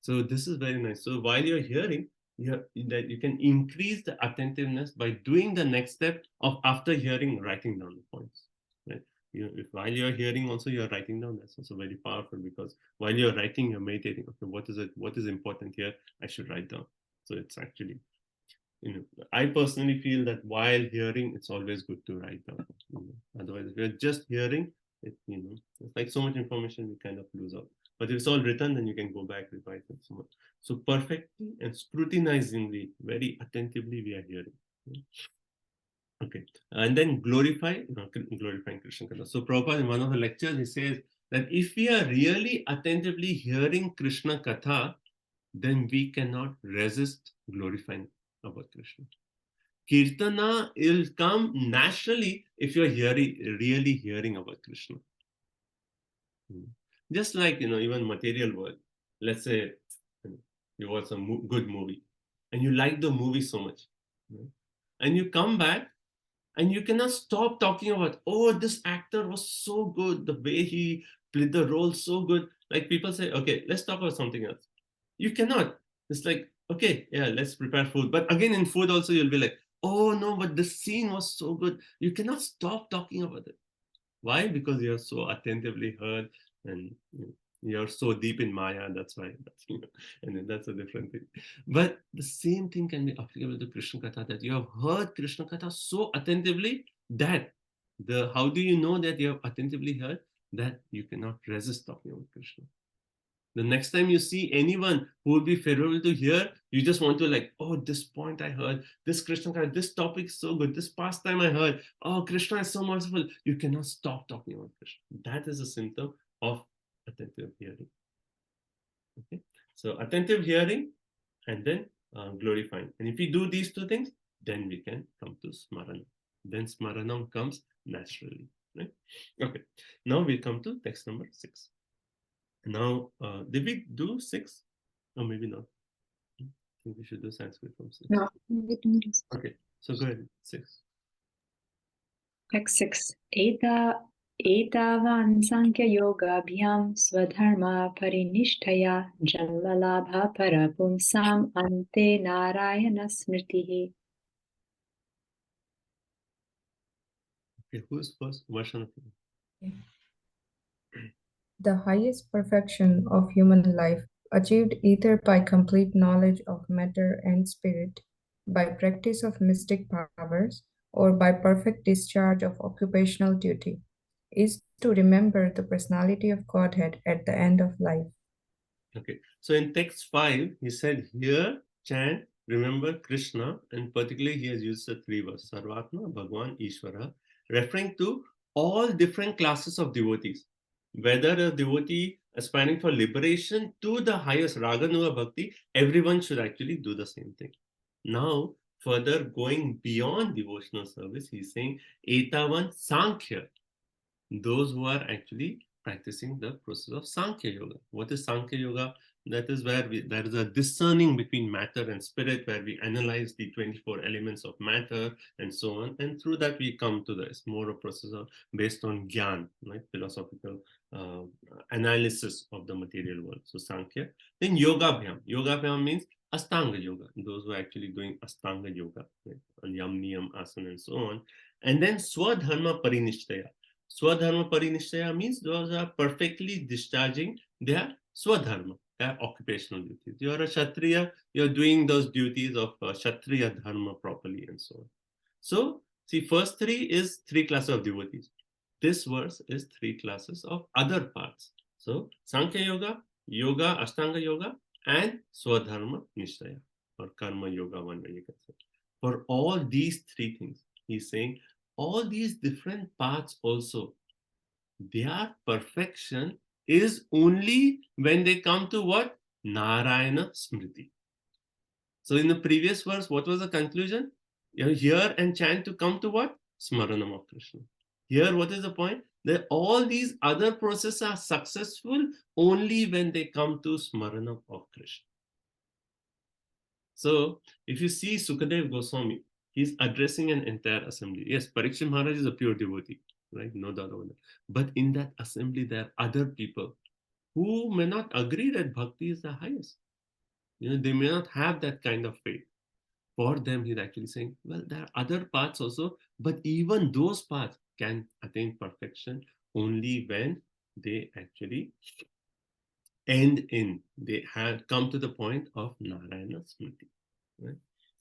So this is very nice. So while you're hearing, that you can increase the attentiveness by doing the next step of after hearing, writing down the points. Right? If while you're hearing also you're writing down, that's also very powerful, because while you're writing, you're meditating. Okay, what is important here? I should write down. So it's actually, I personally feel that while hearing, it's always good to write down. Otherwise, if you're just hearing, it's like so much information we kind of lose out. But if it's all written, then you can go back, revise it so much. So perfectly and scrutinizingly, very attentively, we are hearing. Okay, and then glorifying Krishna Katha. So Prabhupada, in one of the lectures, he says that if we are really attentively hearing Krishna Katha, then we cannot resist glorifying about Krishna. Kirtana will come naturally if you're really hearing about Krishna. Just like, even material world. Let's say you watch a good movie and you like the movie so much. And you come back and you cannot stop talking about, oh, this actor was so good, the way he played the role so good. Like people say, okay, let's talk about something else. You cannot. It's like, okay, yeah, let's prepare food. But again, in food also, you'll be like, oh no, but the scene was so good. You cannot stop talking about it. Why? Because you're so attentively heard and you're so deep in Maya. That's why. And then that's a different thing. But the same thing can be applicable to Krishna Katha, that you have heard Krishna Katha so attentively that how do you know that you have attentively heard? That you cannot resist talking about Krishna. The next time you see anyone who would be favorable to hear, you just want to like, oh, this point I heard, this Krishna, this topic is so good, this pastime I heard, oh, Krishna is so merciful. You cannot stop talking about Krishna. That is a symptom of attentive hearing. Okay, so attentive hearing and then glorifying. And if we do these two things, then we can come to Smarana. Then Smaranam comes naturally. Right? Okay, now we come to text number 6. Now, did we do 6? Or maybe not. I think we should do Sanskrit from 6. No. Okay, so go ahead. 6. Text 6. Etavan Sankhya Yogabhyam Swadharma Parinishthaya Janmalabha Parapumsam Ante Narayana Smritihi. Okay, who's first? Varshana. The highest perfection of human life, achieved either by complete knowledge of matter and spirit, by practice of mystic powers, or by perfect discharge of occupational duty, is to remember the personality of Godhead at the end of life. Okay, so in text 5, he said, here, chant, remember Krishna, and particularly he has used the 3 words, Sarvatma, Bhagwan, Ishvara, referring to all different classes of devotees. Whether a devotee aspiring for liberation to the highest Raganuga Bhakti, everyone should actually do the same thing. Now, further going beyond devotional service, he's saying, Etavan Sankhya, those who are actually practicing the process of Sankhya Yoga. What is Sankhya Yoga? That is where there is a discerning between matter and spirit, where we analyze the 24 elements of matter and so on. And through that, we come to this more a process based on Gyan, like philosophical analysis of the material world. So Sankhya. Then Yoga Bhyam. Yoga Bhyam means Astanga Yoga. Those who are actually doing Astanga Yoga, right? Yam, Niyam, Asana, and so on. And then Swadharma Parinishtaya. Swadharma Parinishaya means those are perfectly discharging their Swadharma, their occupational duties. You are a Kshatriya, you are doing those duties of Kshatriya Dharma properly and so on. So, see, first 3 is 3 classes of devotees. This verse is 3 classes of other parts. So, Sankhya Yoga, Yoga, Ashtanga Yoga, and Swadharma Nishtaya, or Karma Yoga, one way you can say. For all these 3 things, he's saying, all these different paths also, their perfection is only when they come to what? Narayana Smriti. So in the previous verse, what was the conclusion? You hear and chant to come to what? Smaranam of Krishna. Here, what is the point? That all these other processes are successful only when they come to Smaranam of Krishna. So if you see Sukadev Goswami, he's addressing an entire assembly. Yes, Parikshit Maharaj is a pure devotee, right? No doubt about it. But in that assembly, there are other people who may not agree that bhakti is the highest. They may not have that kind of faith. For them, he's actually saying, well, there are other paths also, but even those paths can attain perfection only when they actually end in, they have come to the point of Narayana Smriti. Right?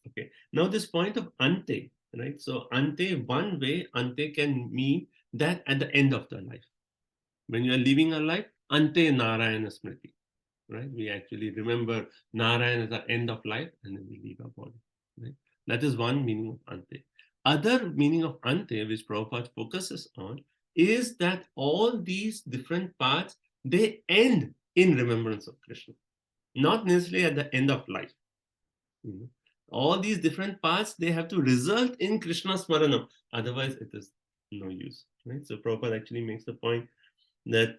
Okay. Now this point of Ante, right? So Ante, one way Ante can mean that at the end of the life. When you are living a life, Ante Narayana Smriti. Right? We actually remember Narayana at the end of life and then we leave our body. Right? That is one meaning of Ante. Other meaning of Ante, which Prabhupada focuses on, is that all these different paths, they end in remembrance of Krishna. Not necessarily at the end of life. All these different paths, they have to result in Krishna Smaranam. Otherwise, it is no use. Right? So Prabhupada actually makes the point that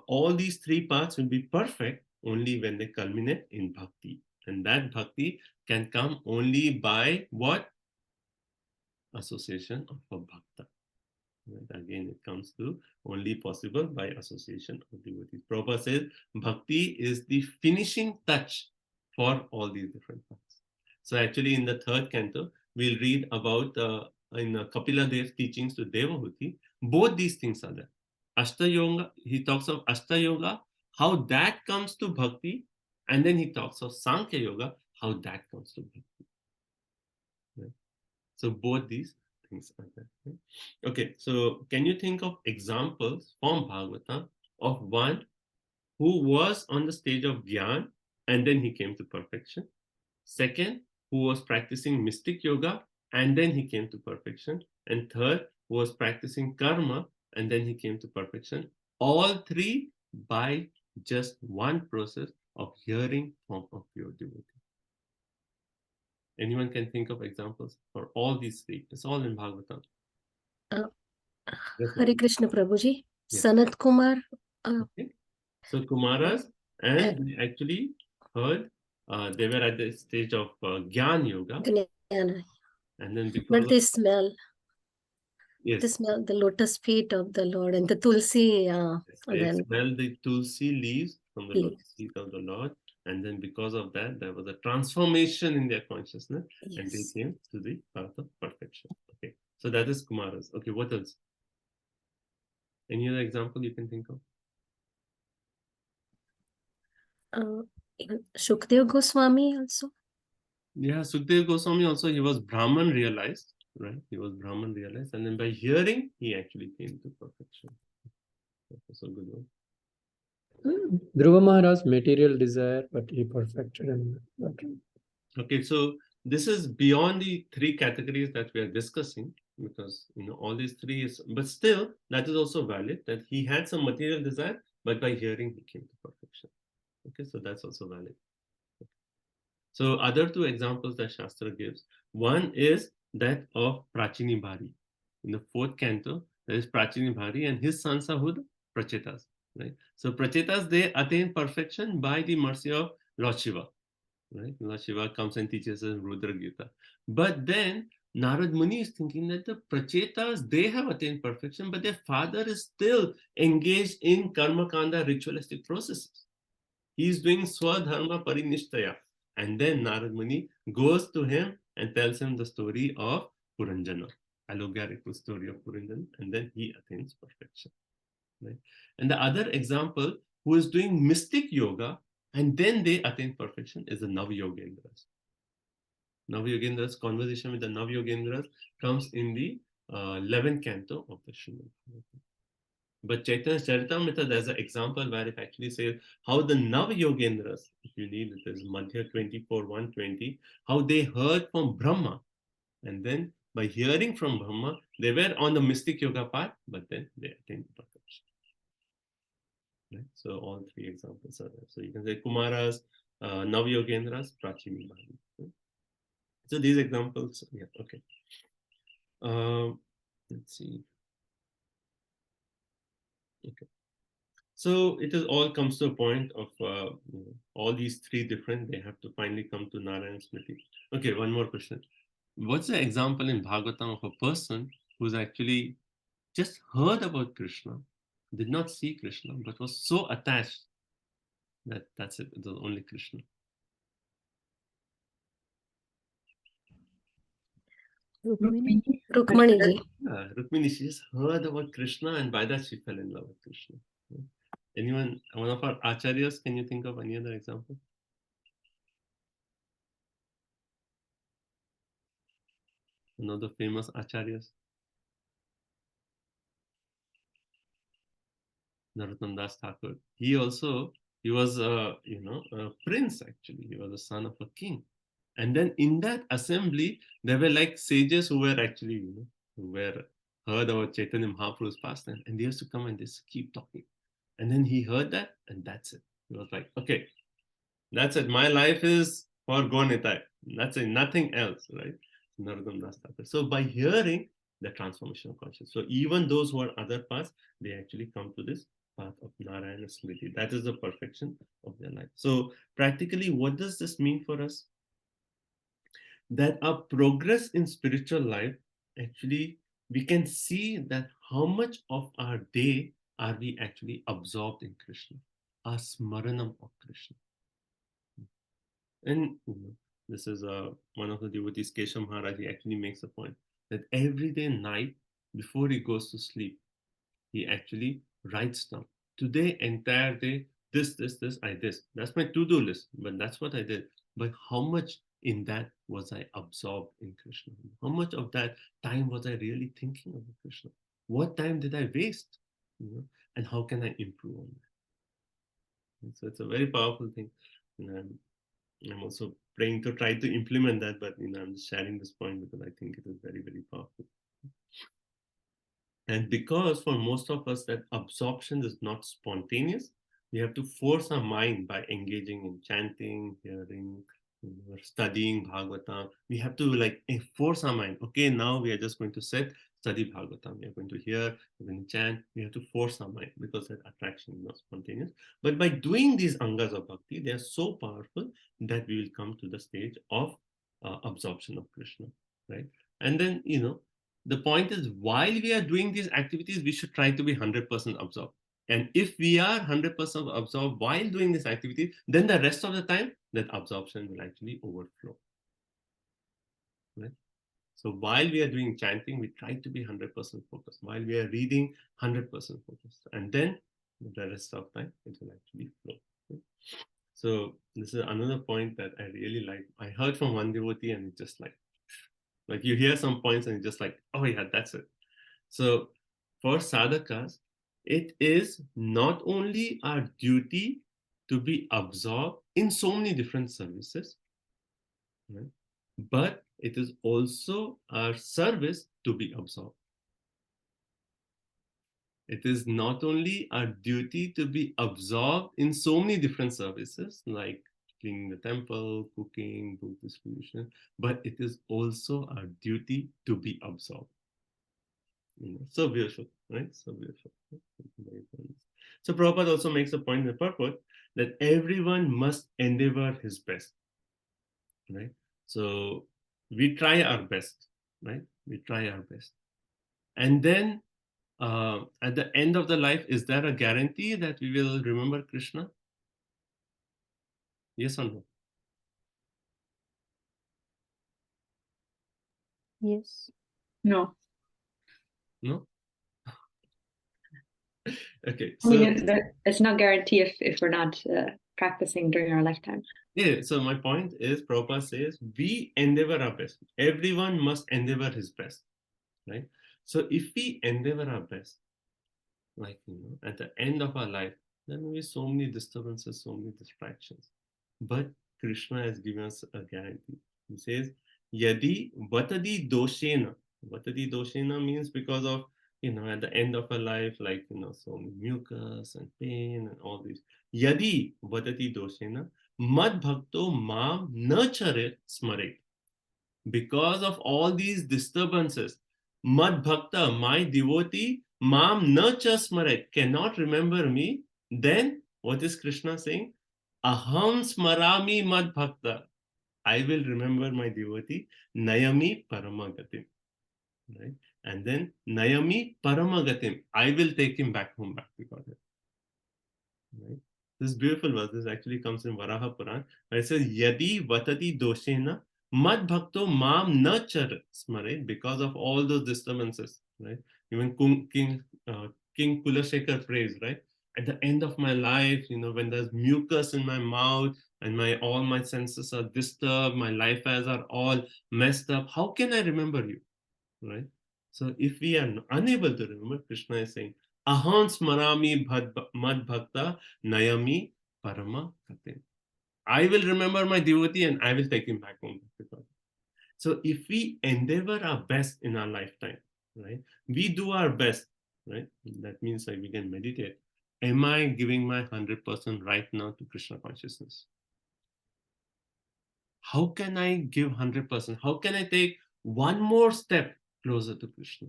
all these three paths will be perfect only when they culminate in bhakti. And that bhakti can come only by what? Association of a bhakta. Right? Again, it comes to only possible by association of devotees. Prabhupada says bhakti is the finishing touch for all these different paths. So actually in the third canto, we'll read about in Kapila Dev's teachings to Devahuti, both these things are there. Ashta Yoga, he talks of Ashta Yoga, how that comes to bhakti, and then he talks of Sankhya Yoga, how that comes to bhakti. Right? So both these things are there. Right? Okay, so can you think of examples from Bhagavatam of one who was on the stage of Gyan and then he came to perfection? Second, who was practicing mystic yoga and then he came to perfection? And third, who was practicing karma and then he came to perfection? All three by just one process of hearing from a pure devotee. Anyone can think of examples for all these three. It's all in Bhagavatam. Hare Krishna Prabhuji. Yes. Sanat Kumar. Okay. So Kumaras, and they actually heard, they were at the stage of Gyan Yoga. Jnana. And then because But of, they smell. yes, They smell the lotus feet of the Lord and the tulsi. they Then smelled the tulsi leaves from the Leaves. lotus feet of the Lord. And then because of that, there was a transformation in their consciousness and they yes. came to the path of perfection. Okay. So that is Kumaras. Okay, what else? Any other example you can think of? Even Shukdev Goswami also. Yeah, Sukdev Goswami also, he was Brahman realized, right? He was Brahman realized, and then by hearing, he actually came to perfection. That was a good one. Dhruva Maharaj material desire, but he perfected and Okay, so this is beyond the three categories that we are discussing, because all these three is, but still that is also valid, that he had some material desire, but by hearing he came to perfection. Okay, so that's also valid. So other two examples that Shastra gives, one is that of Prachini Bhari. In the fourth canto, there is Prachini Bhari and his sons are who? The Prachetas. Right? So Prachetas, they attain perfection by the mercy of Lord Shiva. Right? Lord Shiva comes and teaches us Rudra Gita. But then Narad Muni is thinking that the Prachetas, they have attained perfection, but their father is still engaged in Karma Kanda ritualistic processes. He is doing Swadharma Parinishtaya. And then Narad Muni goes to him and tells him the story of Puranjana, allegorical story of Puranjana, and then he attains perfection. Right? And the other example, who is doing mystic yoga, and then they attain perfection, is the Navyogendras. Navyogendras, conversation with the Navyogendras comes in the 11th canto of the Srimad Bhagavatam. But Chaitanya Charitamrita, there's an example where it actually says how the Navyogendras, if you need it, is Madhya 24, 120, how they heard from Brahma. And then by hearing from Brahma, they were on the mystic yoga path, but then they attained perfection. Right? So all three examples are there. So you can say Kumaras, Navyogendras, Prachini Bhari. Right? So these examples, yeah, okay. Let's see. Okay. So it is all comes to a point of all these three different, they have to finally come to Narayan Smriti. Okay, one more question. What's the example in Bhagavatam of a person who's actually just heard about Krishna, did not see Krishna, but was so attached that that's it, it's only Krishna? Rukmani ji. Yeah, Rukmini, she just heard about Krishna and by that she fell in love with Krishna. Anyone, one of our acharyas, can you think of any other example? One of the famous acharyas? Narottam Das Thakur. He was a prince actually. He was a son of a king. And then in that assembly, there were like sages who were actually, who were heard about Chaitanya Mahaprabhu's pastime, and they used to come and just keep talking. And then he heard that, and that's it. He was like, okay, that's it. My life is forgo nitai. That's it, nothing else, right? Narodam Das Thakur. So by hearing the transformation of consciousness, so even those who are other paths, they actually come to this path of Narayana Smriti. That is the perfection of their life. So practically, what does this mean for us? That our progress in spiritual life, actually, we can see that how much of our day are we actually absorbed in Krishna, our smaranam of Krishna. And this is one of the devotees, Keshav Maharaj, he actually makes a point that every day night before he goes to sleep, he actually writes down, today, entire day, this, I this. That's my to-do list, but that's what I did. But how much in that was I absorbed in Krishna? How much of that time was I really thinking of Krishna? What time did I waste? And how can I improve on that? And so it's a very powerful thing. And I'm also praying to try to implement that, but I'm just sharing this point because I think it is very, very powerful. And because for most of us that absorption is not spontaneous, we have to force our mind by engaging in chanting, hearing, studying Bhagavatam. We have to force our mind. Okay, now we are just going to sit, study Bhagavatam. We are going to hear, we're going to chant. We have to force our mind because that attraction is not spontaneous. But by doing these angas of bhakti, they are so powerful that we will come to the stage of absorption of Krishna, right? And then, the point is, while we are doing these activities, we should try to be 100% absorbed. And if we are 100% absorbed while doing this activity, then the rest of the time, that absorption will actually overflow. Right? So while we are doing chanting, we try to be 100% focused. While we are reading, 100% focused. And then the rest of the time, it will actually flow. Right? So this is another point that I really like. I heard from one devotee and it's just like you hear some points and it's just like, oh yeah, that's it. So for sadhakas, it is not only our duty to be absorbed in so many different services, right? But it is also our service to be absorbed. It is not only our duty to be absorbed in so many different services, like cleaning the temple, cooking, book distribution, but it is also our duty to be absorbed. So beautiful, right? So beautiful. So Prabhupada also makes a point in the purport that everyone must endeavor his best, right? So we try our best, right? We try our best. And then at the end of the life, is there a guarantee that we will remember Krishna? Yes or no? Yes. No. No? Okay. I mean, it's not guarantee if we're not practicing during our lifetime. Yeah, so my point is, Prabhupada says, we endeavor our best. Everyone must endeavor his best, right? So if we endeavor our best, at the end of our life, there will be so many disturbances, so many distractions. But Krishna has given us a guarantee. He says, Yadi vatadi doshena. Vatadi doshena means because of, at the end of our life, so many mucus and pain and all these. Yadi vatadi doshena, mad bhakto mam na charit smarit. Because of all these disturbances, mad bhakta, my devotee, mam na cha smarit, cannot remember me, then what is Krishna saying? Aham smarami mad bhakta. I will remember my devotee, Nayami Paramagatim. Right? And then Nayami Paramagatim. I will take him back home, back to Godhead. Right? This beautiful verse. This actually comes in Varaha Puran. It says, Yadi vatati doshena mad bhakto mam na char smare, because of all those disturbances. Right? Even King Kulashekar prays, right? At the end of my life, when there's mucus in my mouth and all my senses are disturbed, my life as are all messed up, how can I remember you? Right? So if we are unable to remember, Krishna is saying, Aham smarami mad bhakta nayami parama katim. I will remember my devotee and I will take him back home. So if we endeavor our best in our lifetime, right? We do our best, right? That means we can meditate. Am I giving my 100% right now to Krishna consciousness? How can I give 100%? How can I take one more step closer to Krishna?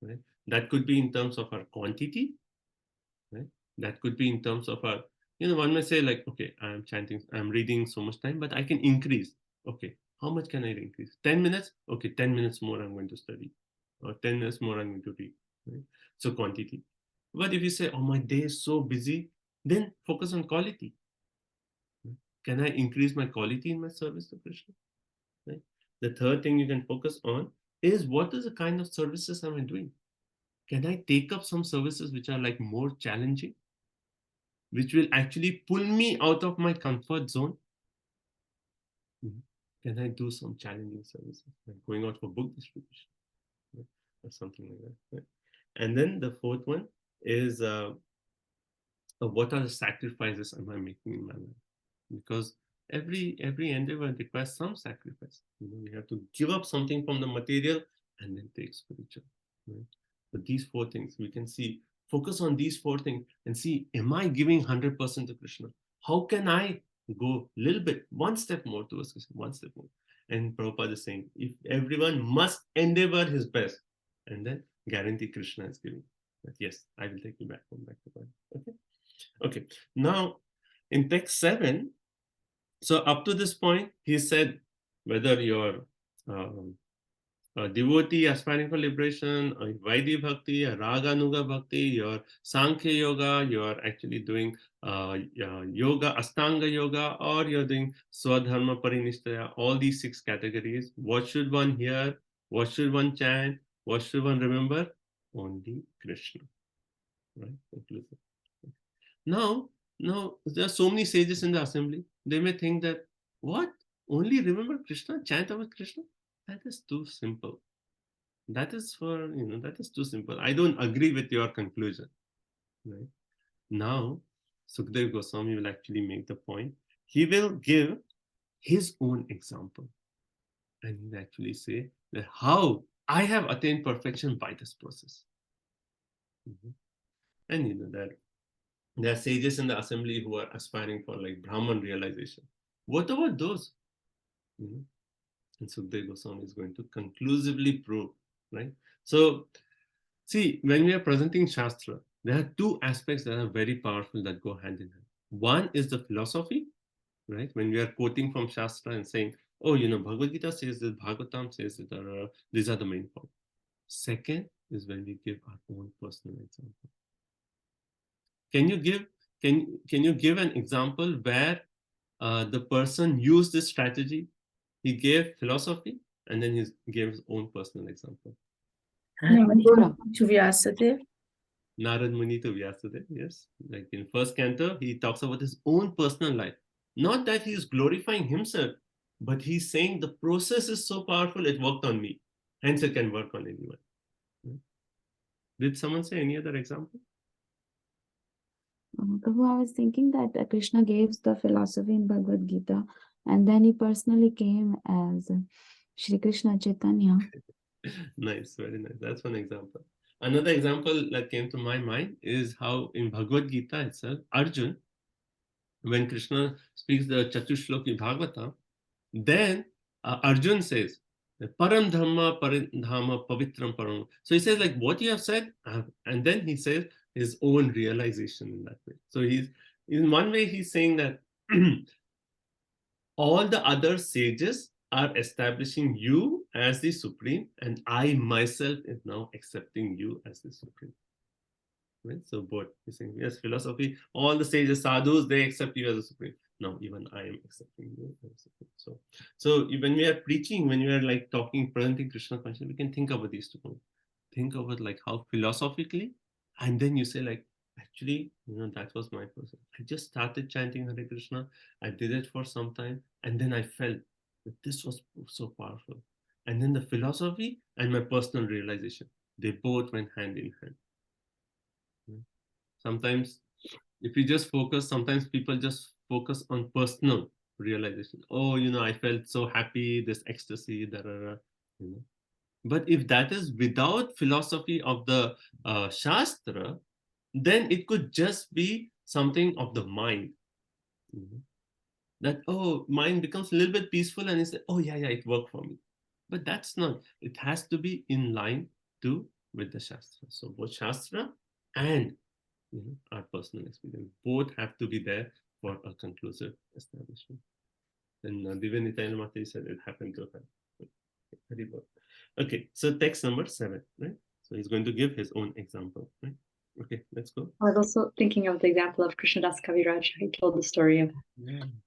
Right? That could be in terms of our quantity, right? That could be in terms of our, one may say like, okay, I'm chanting, I'm reading so much time, but I can increase. Okay, how much can I increase? 10 minutes? Okay, 10 minutes more I'm going to study, or 10 minutes more I'm going to read, right? So quantity. But if you say, oh, my day is so busy, then focus on quality. Can I increase my quality in my service to Krishna? Right? The third thing you can focus on is, what is the kind of services am I doing? Can I take up some services which are like more challenging, which will actually pull me out of my comfort zone? Can I do some challenging services, like going out for book distribution, right? Or something like that? Right? And then the fourth one is, what are the sacrifices am I making in my life? Because every endeavor requires some sacrifice. You have to give up something from the material and then take spiritual. Right? But these four things we can see. Focus on these four things and see, am I giving 100% to Krishna? How can I go a little bit, one step more towards Krishna, one step more? And Prabhupada is saying, if everyone must endeavor his best, and then guarantee Krishna is giving. But yes, I will take you back to point. Okay. Okay. Now, in text 7, so up to this point, he said, whether you're a devotee aspiring for liberation, or Vaidhi Bhakti, a Raga Nuga Bhakti, your Sankhya Yoga, you're actually doing yoga, Astanga Yoga, or you're doing Swadharma Parinishthaya, all these 6 categories. What should one hear? What should one chant? What should one remember? Only Krishna. Right? Now, there are so many sages in the assembly. They may think that, what? Only remember Krishna, chant about Krishna? That is too simple. That is too simple. I don't agree with your conclusion. Right? Now, Sukadeva Goswami will actually make the point. He will give his own example. And he'll actually say that how I have attained perfection by this process. And that there are sages in the assembly who are aspiring for like Brahman realization. What about those? And Sukadeva Goswami is going to conclusively prove, right? So, see, when we are presenting Shastra, there are 2 aspects that are very powerful that go hand in hand. One is the philosophy, right? When we are quoting from Shastra and saying, oh, Bhagavad Gita says this, Bhagavatam says that, these are the main points. Second is when we give our own personal example. Can you give an example where the person used this strategy? He gave philosophy and then he gave his own personal example. To Vyasadeva. Narad Muni to Vyasadeva, yes. Like in first canto, he talks about his own personal life. Not that he's glorifying himself, but he's saying the process is so powerful, it worked on me. Hence it can work on anyone. Did someone say any other example? Prabhu, I was thinking that Krishna gave the philosophy in Bhagavad Gita, and then he personally came as Shri Krishna Chaitanya. Nice, very nice. That's one example. Another example that came to my mind is how in Bhagavad Gita itself, Arjun, when Krishna speaks the Chatushloki Bhagavatam, then Arjun says, Param Dhamma Parindhama Pavitram Param. So he says, like, what you have said, and then he says his own realization in that way. So he's, in one way, he's saying that all the other sages are establishing you as the supreme, and I myself is now accepting you as the supreme. Right? So both, he's saying, yes, philosophy, all the sages, sadhus, they accept you as the supreme. Now even I am accepting you as the supreme. So when we are preaching, when we are like talking, presenting Krishna consciousness, we can think about these 2 points. Think about like how philosophically, and then you say like, actually, that was my process. I just started chanting Hare Krishna. I did it for some time, and then I felt that this was so powerful. And then the philosophy and my personal realization, they both went hand in hand. Sometimes, if we just focus, sometimes people just focus on personal realization. Oh, I felt so happy, this ecstasy, But if that is without philosophy of the that, oh, mind becomes a little bit peaceful and you say, oh, yeah, it worked for me. But that's not. It has to be in line with the Shastra. So both Shastra and our personal experience, both have to be there for a conclusive establishment. And Divya Nityananda Mataji said it happened to her. Very good. Okay, so text number 7, right? So he's going to give his own example, right? Okay, let's go. I was also thinking of the example of Krishnadas Kaviraj. He told the story of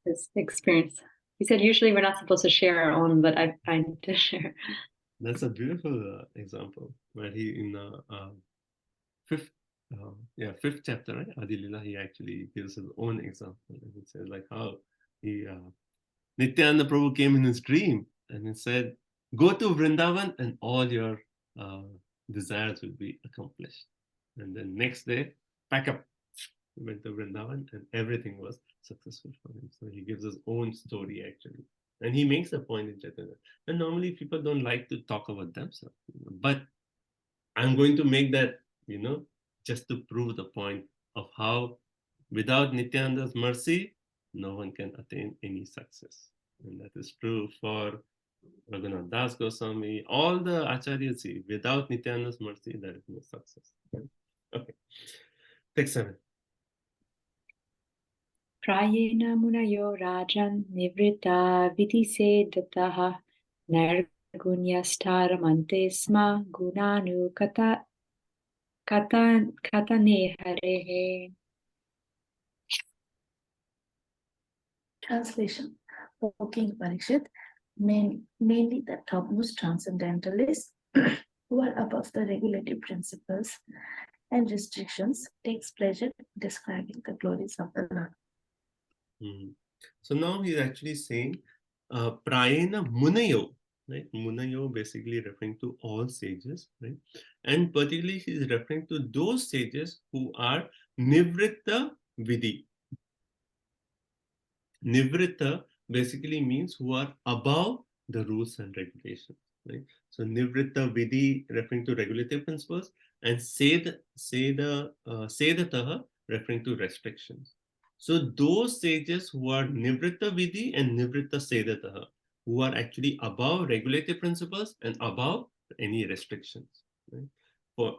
his experience. He said, usually we're not supposed to share our own, but I need to share. That's a beautiful example where he in fifth chapter, right? Adi Lila, he actually gives his own example. And he says like how he Nityananda Prabhu came in his dream and he said, go to Vrindavan and all your desires will be accomplished. And then next day, pack up. He went to Vrindavan and everything was successful for him. So he gives his own story actually. And he makes a point in Chaitanya. And normally people don't like to talk about themselves. But I'm going to make that, just to prove the point of how without Nityananda's mercy, no one can attain any success. And that is true for Raghunath Das Goswami, all the Acharyas. Without Nityananda's mercy, there is no success. Okay, text 7. Prayena munayo rajan nivrita vidise dataha nargunyastaramante sma gunanu katane harehe. Translation. O King Parikshit, mainly the topmost transcendentalists who are above the regulative principles and restrictions takes pleasure in describing the glories of the Lord. So now he's actually saying Prayena Munayo, right? Munayo basically referring to all sages, right? And particularly he's referring to those sages who are Nivritta Vidhi. Nivritta basically means who are above the rules and regulations, right? So Nivritta Vidhi referring to regulative principles and Sedataha referring to restrictions. So those sages who are Nivritta Vidhi and Nivritta Sedataha, who are actually above regulative principles and above any restrictions, right?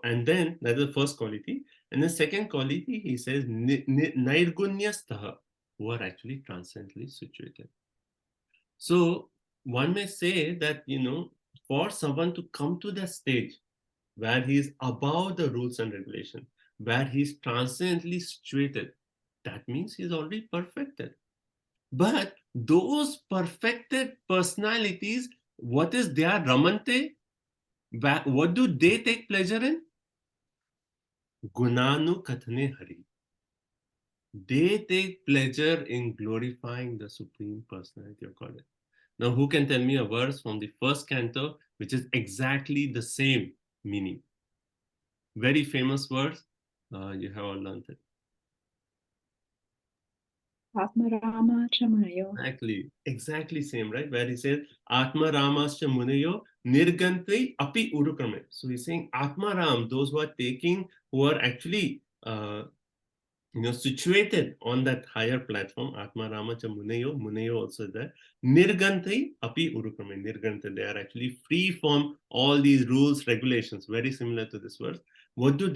And then that's the first quality. And the second quality, he says Nairgunyastaha, who are actually transcendently situated. So one may say that, for someone to come to that stage where he is above the rules and regulations, where he is transcendently situated, that means he's already perfected. But those perfected personalities, what is their Ramante? What do they take pleasure in? Gunanu Kathane Hari. They take pleasure in glorifying the Supreme Personality of Godhead. Now, who can tell me a verse from the first canto which is exactly the same meaning? Very famous verse. You have all learned it. Atma Ramascha Munayo. Exactly same, right? Where he says, Atma Ramascha Munayo Nirgantai Api Urukrame. So he's saying Atma Ram, those who are actually situated on that higher platform, Atma Ramacha Munayo also there. Nirgantai Api Urukrame. Nirgantai, they are actually free from all these rules, regulations, very similar to this verse. What do?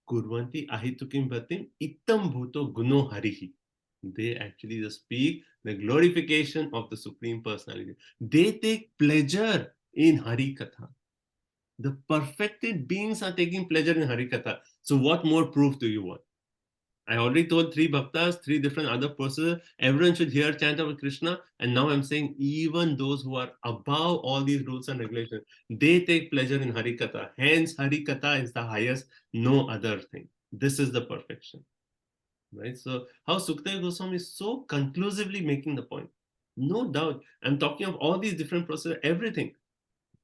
Kurvanti Ahitukim Bhatim Ittam Bhuto Guno Harihi. They actually just speak the glorification of the Supreme Personality. They take pleasure in Hari Katha. The perfected beings are taking pleasure in Hari Katha. So what more proof do you want? I already told 3 bhaktas, 3 different other persons. Everyone should hear chant of Krishna. And now I'm saying even those who are above all these rules and regulations, they take pleasure in Hari Katha. Hence, Hari Katha is the highest, no other thing. This is the perfection. Right? So how Sukadeva Goswami is so conclusively making the point. No doubt. I'm talking of all these different processes, everything.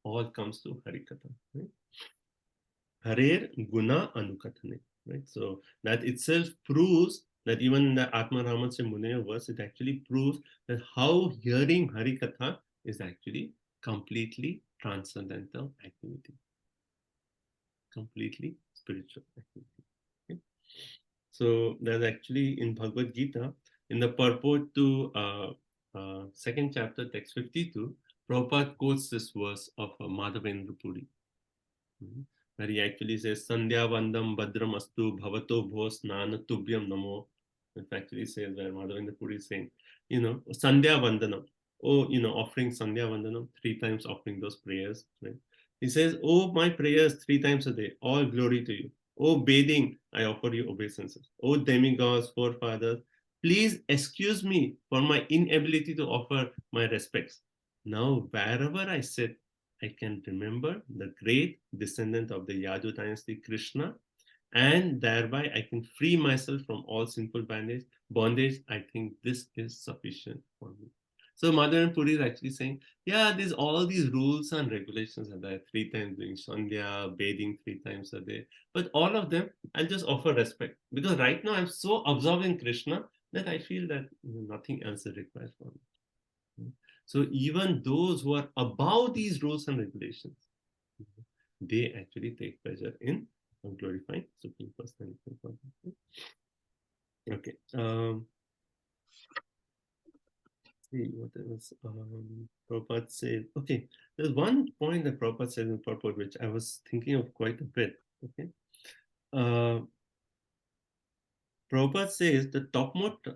All comes to Hari Katha. Right? Harer Guna Anukathane. Right? So that itself proves that even in the Atma Ramacha Muneya verse, it actually proves that how hearing Hari Katha is actually completely transcendental activity. Completely spiritual activity. Okay? So there's actually in Bhagavad Gita, In the purport to second chapter, text 52, Prabhupada quotes this verse of Madhavendra Puri, where he actually says, Sandhya Vandam Badram Astu Bhavato Bhos Nana Tubhyam Namo. It actually says where Madhavendra Puri is saying, Sandhya Vandanam. Oh, offering Sandhya Vandanam, 3 times offering those prayers. Right? He says, oh, my prayers 3 times a day, all glory to you. Oh, bathing, I offer you obeisances. Oh, demigods, forefathers, please excuse me for my inability to offer my respects. Now, wherever I sit, I can remember the great descendant of the Yadu dynasty, Krishna, and thereby I can free myself from all sinful bondage. I think this is sufficient for me. So Madhavendra Puri is actually saying, yeah, there's all these rules and regulations are there, 3 times doing Sandhya, bathing 3 times a day. But all of them, I'll just offer respect. Because right now I'm so absorbed in Krishna that I feel that nothing else is required from me. So even those who are above these rules and regulations, they actually take pleasure in glorifying Supreme Personality of Godhead. Okay. See what else Prabhupada said. Okay, there's one point that Prabhupada said in purport which I was thinking of quite a bit. Okay. Prabhupada says the topmost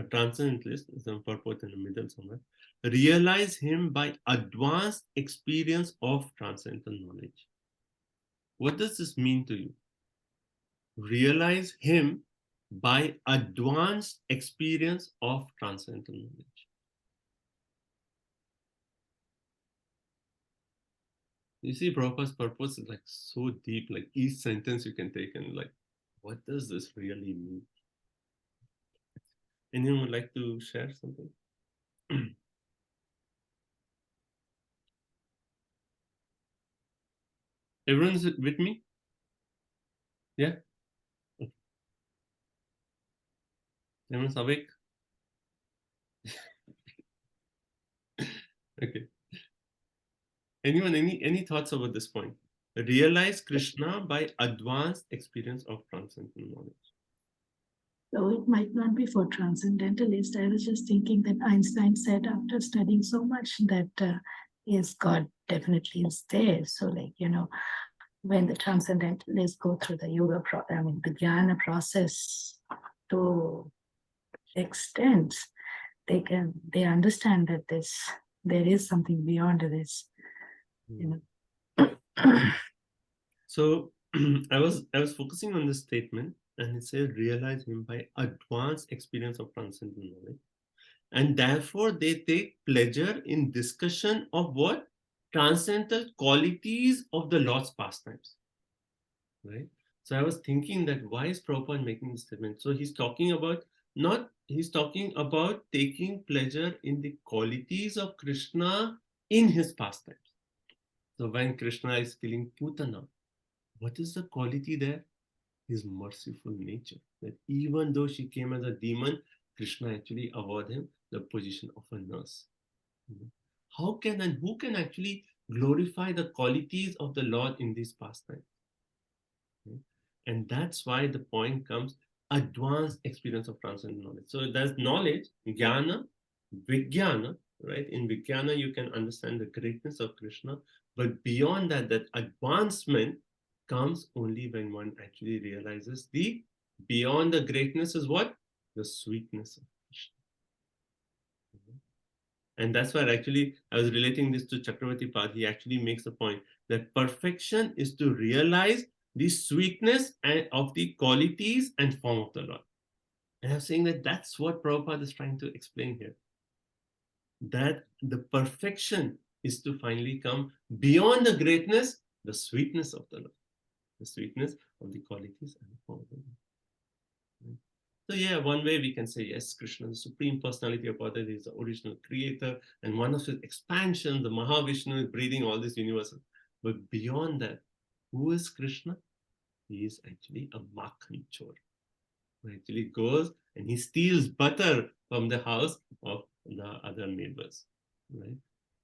transcendentalist is in purport in the middle somewhere. Realize him by advanced experience of transcendental knowledge. What does this mean to you? Realize him by advanced experience of transcendental knowledge. You see, Prabhupada's purpose is like so deep, like each sentence you can take and like, what does this really mean? Anyone would like to share something? Everyone's with me? Yeah? Okay. Everyone's awake? Okay. Anyone, any thoughts about this point? Realize Krishna by advanced experience of transcendental knowledge. So it might not be for transcendentalists. I was just thinking that Einstein said after studying so much that yes, God definitely is there. So like, when the transcendentalists go through the the jnana process to extent, they understand that there is something beyond this. So I was focusing on this statement, and it says realize him by advanced experience of transcendental knowledge, and therefore they take pleasure in discussion of what? Transcendental qualities of the Lord's pastimes. Right? So I was thinking that why is Prabhupada making this statement? So he's talking about taking pleasure in the qualities of Krishna in his pastimes. So when Krishna is killing Putana, what is the quality there? His merciful nature. That even though she came as a demon, Krishna actually awarded him the position of a nurse. How can and who can actually glorify the qualities of the Lord in these pastimes? And that's why the point comes, advanced experience of transcendental knowledge. So there's knowledge, jnana, vijnana, right? In vijnana, you can understand the greatness of Krishna, but beyond that, that advancement comes only when one actually realizes beyond the greatness is what? The sweetness of Krishna. And that's why actually I was relating this to Chakravarti Pad. He actually makes the point that perfection is to realize the sweetness of the qualities and form of the Lord. And I'm saying that that's what Prabhupada is trying to explain here. That the perfection is to finally come beyond the greatness, the sweetness of the Lord. The sweetness of the qualities and the form of the Lord. So yeah, one way we can say, yes, Krishna, the Supreme Personality of Godhead, is the original creator, and one of his expansions, the Mahavishnu, is breathing all this universe. But beyond that, who is Krishna? He is actually a Makhan Chor, who actually goes and he steals butter from the house of the other neighbors, right?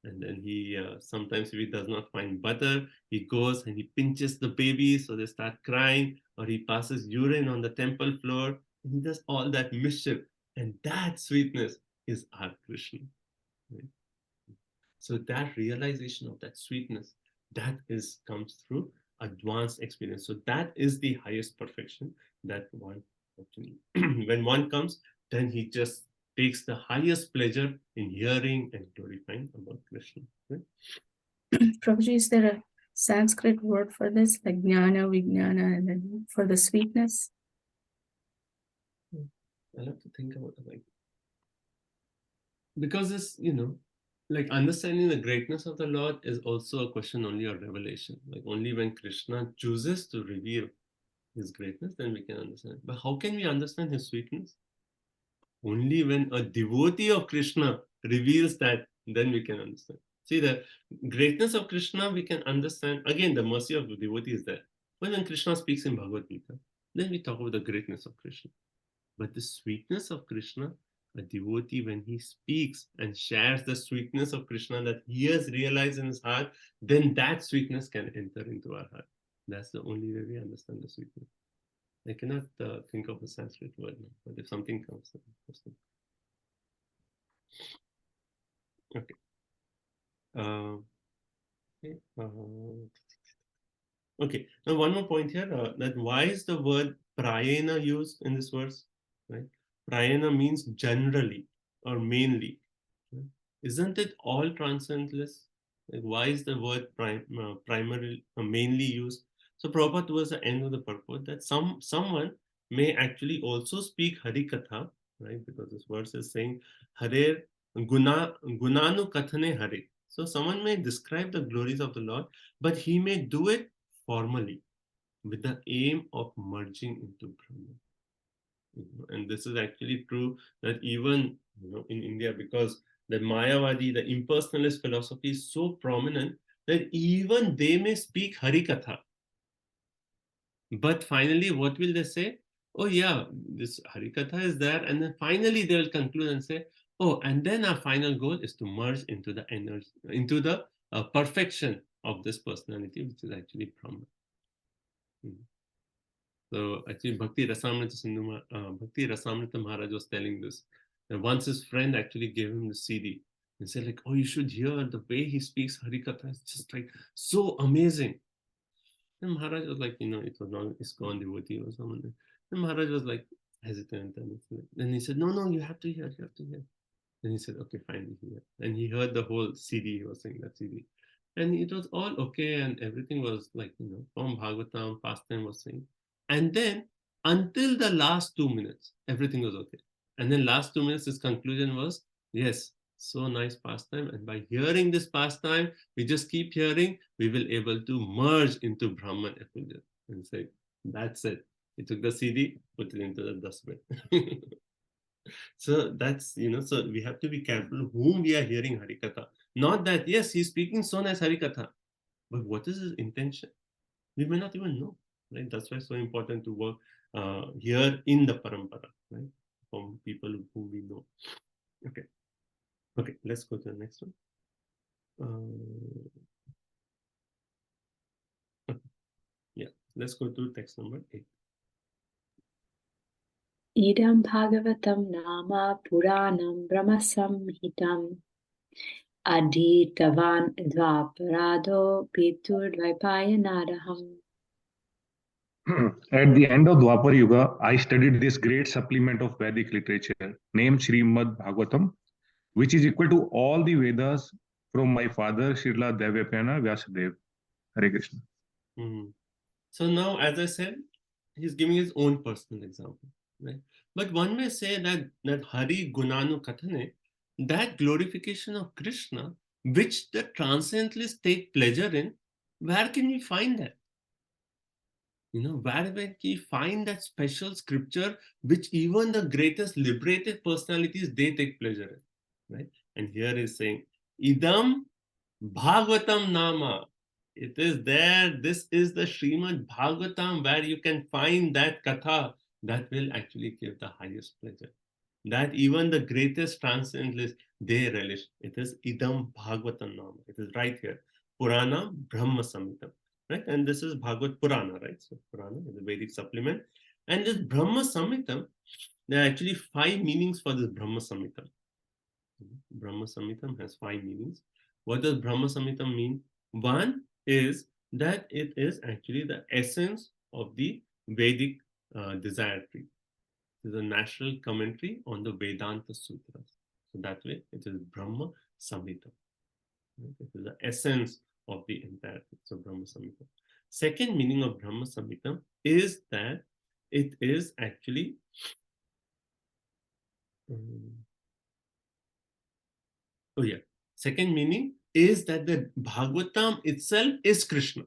And then he, sometimes if he does not find butter, he goes and he pinches the babies so they start crying, or he passes urine on the temple floor. And he does all that mischief. And that sweetness is our Krishna. Right? So that realization of that sweetness, that comes through advanced experience. So that is the highest perfection that one actually, when one comes, then he just takes the highest pleasure in hearing and glorifying about Krishna. Right? Prabhuji, is there a Sanskrit word for this, like jnana, vijnana, and then for the sweetness? I'll have to think about it, like, because this, like understanding the greatness of the Lord is also a question only of revelation. Like only when Krishna chooses to reveal his greatness, then we can understand. But how can we understand his sweetness? Only when a devotee of Krishna reveals that, then we can understand. See, the greatness of Krishna we can understand. Again, the mercy of the devotee is there. When Krishna speaks in Bhagavad Gita, then we talk about the greatness of Krishna. But the sweetness of Krishna, a devotee, when he speaks and shares the sweetness of Krishna that he has realized in his heart, then that sweetness can enter into our heart. That's the only way we understand the sweetness. I cannot think of a Sanskrit word now, but if something comes, then okay. Okay. Now one more point here. That why is the word prayena used in this verse? Right? Prayena means generally or mainly. Right? Isn't it all transcendentalist? Like why is the word primarily mainly used? So Prabhupada towards the end of the purport that someone may actually also speak Harikatha, right? Because this verse is saying Hare Gunanu Kathane Hare. So someone may describe the glories of the Lord, but he may do it formally with the aim of merging into Brahman. And this is actually true that even in India, because the Mayavadi, the impersonalist philosophy is so prominent that even they may speak Harikatha. But finally, what will they say? Oh yeah, this Harikatha is there. And then finally they will conclude and say, oh, and then our final goal is to merge into the energy, into the perfection of this personality, which is actually Brahman. So actually Bhakti Rasamrita Maharaj was telling this. And once his friend actually gave him the CD and said like, oh, you should hear the way he speaks Harikatha. It's just like so amazing. And Maharaj was like, it was not ISKCON devotee or someone. And Maharaj was like hesitant. And then he said, no, you have to hear, you have to hear. And he said, okay, fine, hear. And he heard the whole CD, he was saying that CD. And it was all okay, and everything was like, from Bhagavatam, pastime was saying. And then, until the last 2 minutes, everything was okay. And then last 2 minutes, his conclusion was, yes, so nice pastime. And by hearing this pastime, we just keep hearing, we will able to merge into Brahman effulgence. And say, that's it. He took the CD, put it into the dustbin. So that's, so we have to be careful whom we are hearing Harikatha. Not that, yes, he's speaking so nice Harikatha, but what is his intention? We may not even know, right? That's why it's so important to work here in the parampara, right? From people whom we know. Okay, let's go to the next one. Yeah, let's go to text number 8. Idam Bhagavatam Nama Puranam Brahmasamhitam Adhitavan Dvaparado Pitur Dvaipayanadaham. At the end of Dwapar Yuga, I studied this great supplement of Vedic literature named Srimad Bhagavatam, which is equal to all the Vedas from my father, Srila Devyapayana Vyasadeva. Hare Krishna. So now, as I said, he's giving his own personal example, right? But one may say that Hari Gunanu Kathane, that glorification of Krishna, which the transcendentalists take pleasure in, where can we find that? Where can we find that special scripture which even the greatest liberated personalities, they take pleasure in, right? And here is saying, Idam Bhagavatam Nama. It is there. This is the Srimad Bhagavatam where you can find that katha that will actually give the highest pleasure. That even the greatest transcendentalists, they relish. It is Idam Bhagavatam Nama. It is right here. Purana Brahma Samhitam. Right? And this is Bhagavad Purana, right? So Purana is a Vedic supplement. And this Brahma Samhitam, there are actually 5 meanings for this Brahma Samhitam. Brahma Samhitam has 5 meanings. What does Brahma Samhitam mean? One is that it is actually the essence of the Vedic desire tree. It is a natural commentary on the Vedanta Sutras. So that way, it is Brahma Samhitam. It is the essence of the entire thing. So Brahma Samhitam. Second meaning of Brahma Samhitam is that it is actually second meaning is that the Bhagavatam itself is Krishna.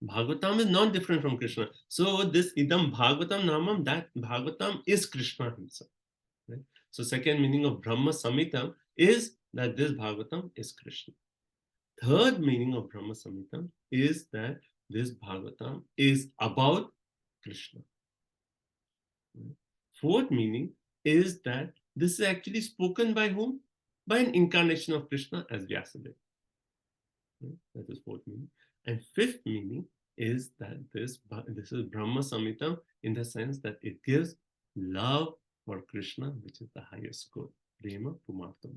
Bhagavatam is not different from Krishna. So this idam Bhagavatam namam, that Bhagavatam is Krishna himself. Right? So second meaning of Brahma Samhitam is that this Bhagavatam is Krishna. Third meaning of Brahma Samhitam is that this Bhagavatam is about Krishna. Fourth meaning is that this is actually spoken by whom? By an incarnation of Krishna as Vyasadeva. That is fourth meaning. And fifth meaning is that this is Brahma Samhitam in the sense that it gives love for Krishna, which is the highest good. Prema Pumartam.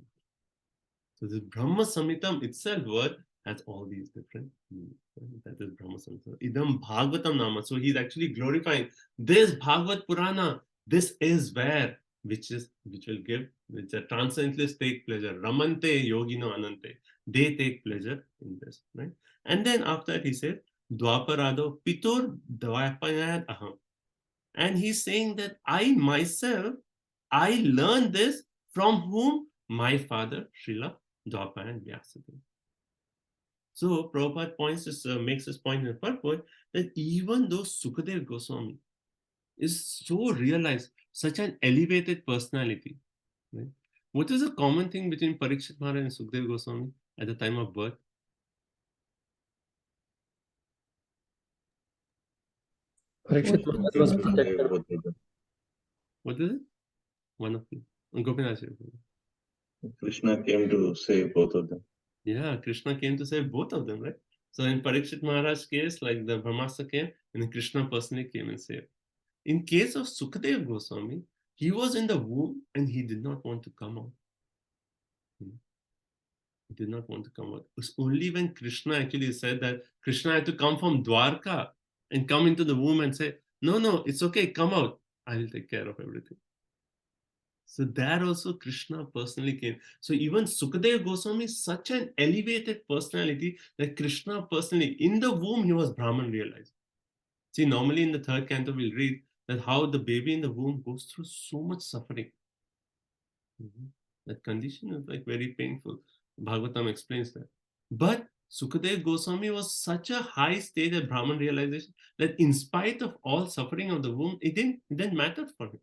So this Brahma Samhitam itself word has all these different meanings. That is Brahma Samhitam. Idam Bhagavatam Nama. So he's actually glorifying this Bhagavad Purana. This is where which the transcendentalists take pleasure. Ramante yogino anante. They take pleasure in this, right? And then after that he said, Dwaparado Pitur Dvapayad Aham. And he's saying that I myself, I learned this from whom? My father, Srila Dwapaya Vyasadeva. So Prabhupada makes this point in the purport that even though Sukadeva Goswami is so realized, such an elevated personality, right? What is the common thing between Parikshit Maharaj and Sukadeva Goswami at the time of birth? Parikshit Maharaj was protected. What is it? One of you. Gopinath. Krishna came to save both of them. Yeah, Krishna came to save both of them, right? So in Parikshit Maharaj's case, like the Brahmasta came, and then Krishna personally came and saved. In case of Sukadeva Goswami, he was in the womb and he did not want to come out. He did not want to come out. It was only when Krishna actually said that Krishna had to come from Dwarka and come into the womb and say, no, it's okay, come out. I will take care of everything. So there also Krishna personally came. So even Sukadeva Goswami is such an elevated personality that Krishna personally, in the womb, he was Brahman realized. See, normally in the third canto, we'll read that how the baby in the womb goes through so much suffering. That condition is like very painful. Bhagavatam explains that. But Sukadeva Goswami was such a high stage of Brahman realization that in spite of all suffering of the womb, it didn't matter for him.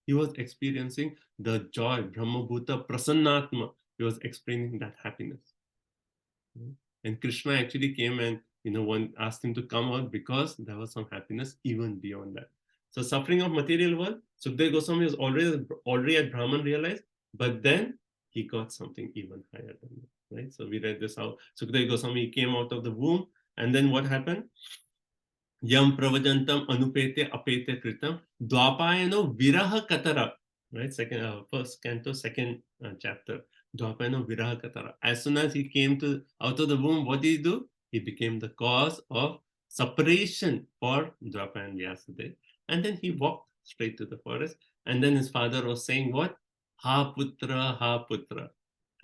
He was experiencing the joy, Brahmabhuta Prasannatma. He was experiencing that happiness. And Krishna actually came and one asked him to come out because there was some happiness even beyond that. So suffering of material world, Sukadeva Goswami was already at Brahman realized, but then he got something even higher than that, right? So we read this how Sukadeva Goswami came out of the womb, and then what happened? Yam pravajantam anupete apete kritam dwapayano viraha katara, right? First canto, second chapter. Dwapayano viraha katara. As soon as he came out of the womb, what did he do? He became the cause of separation for Dwapaya and Vyasadeva. And then he walked straight to the forest. And then his father was saying what? Ha putra, ha putra.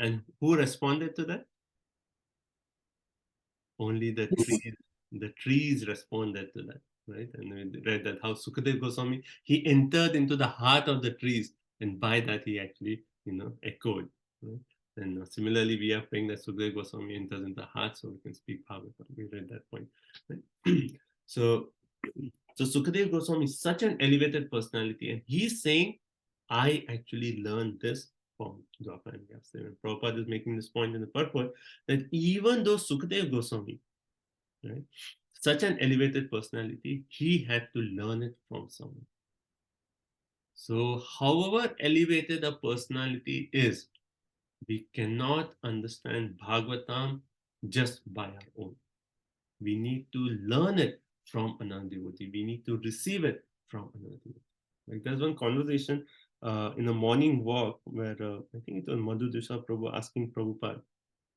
And who responded to that? Only the trees. The trees responded to that, right? And we read that how Sukadeva Goswami, he entered into the heart of the trees, and by that he actually, echoed. Right? And similarly, we are praying that Sukadeva Goswami enters into the heart so we can speak Bhagavatam. We read that point. Right? So Sukadeva Goswami is such an elevated personality, and he's saying, I actually learned this from Dwapaya and Vyasadeva. And Prabhupada is making this point in the purport that even though Sukadeva Goswami, right, such an elevated personality, he had to learn it from someone. So however elevated a personality is, we cannot understand Bhagavatam just by our own. We need to learn it from another devotee. We need to receive it from another devotee. Like there's one conversation in a morning walk where I think it was Madhu Disha Prabhu asking Prabhupada,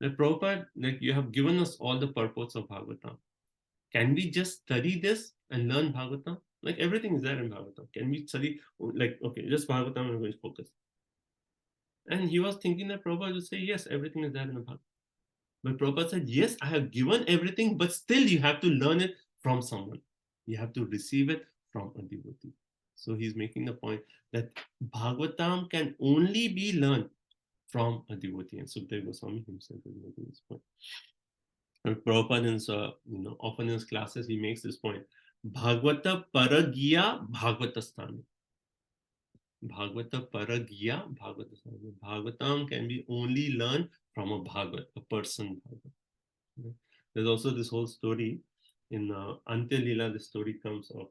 that Prabhupada, like you have given us all the purports of Bhagavatam. Can we just study this and learn Bhagavatam? Like everything is there in Bhagavatam. Can we study, like, okay, just Bhagavatam, we're going to focus. And he was thinking that Prabhupada would say, yes, everything is there in the Bhagavatam. But Prabhupada said, yes, I have given everything, but still you have to learn it from someone. You have to receive it from a devotee. So he's making the point that Bhagavatam can only be learned from a devotee. And Sukadeva Goswami himself is making this point. And Prabhupada is, often in his classes, he makes this point. Bhagavata Paragiya Bhagavatastana. Bhagavata Paragiya Bhagavatastana. Bhagavatam can be only learned from a Bhagavat, a person. Bhagavat. There's also this whole story in Antya Leela. The story comes of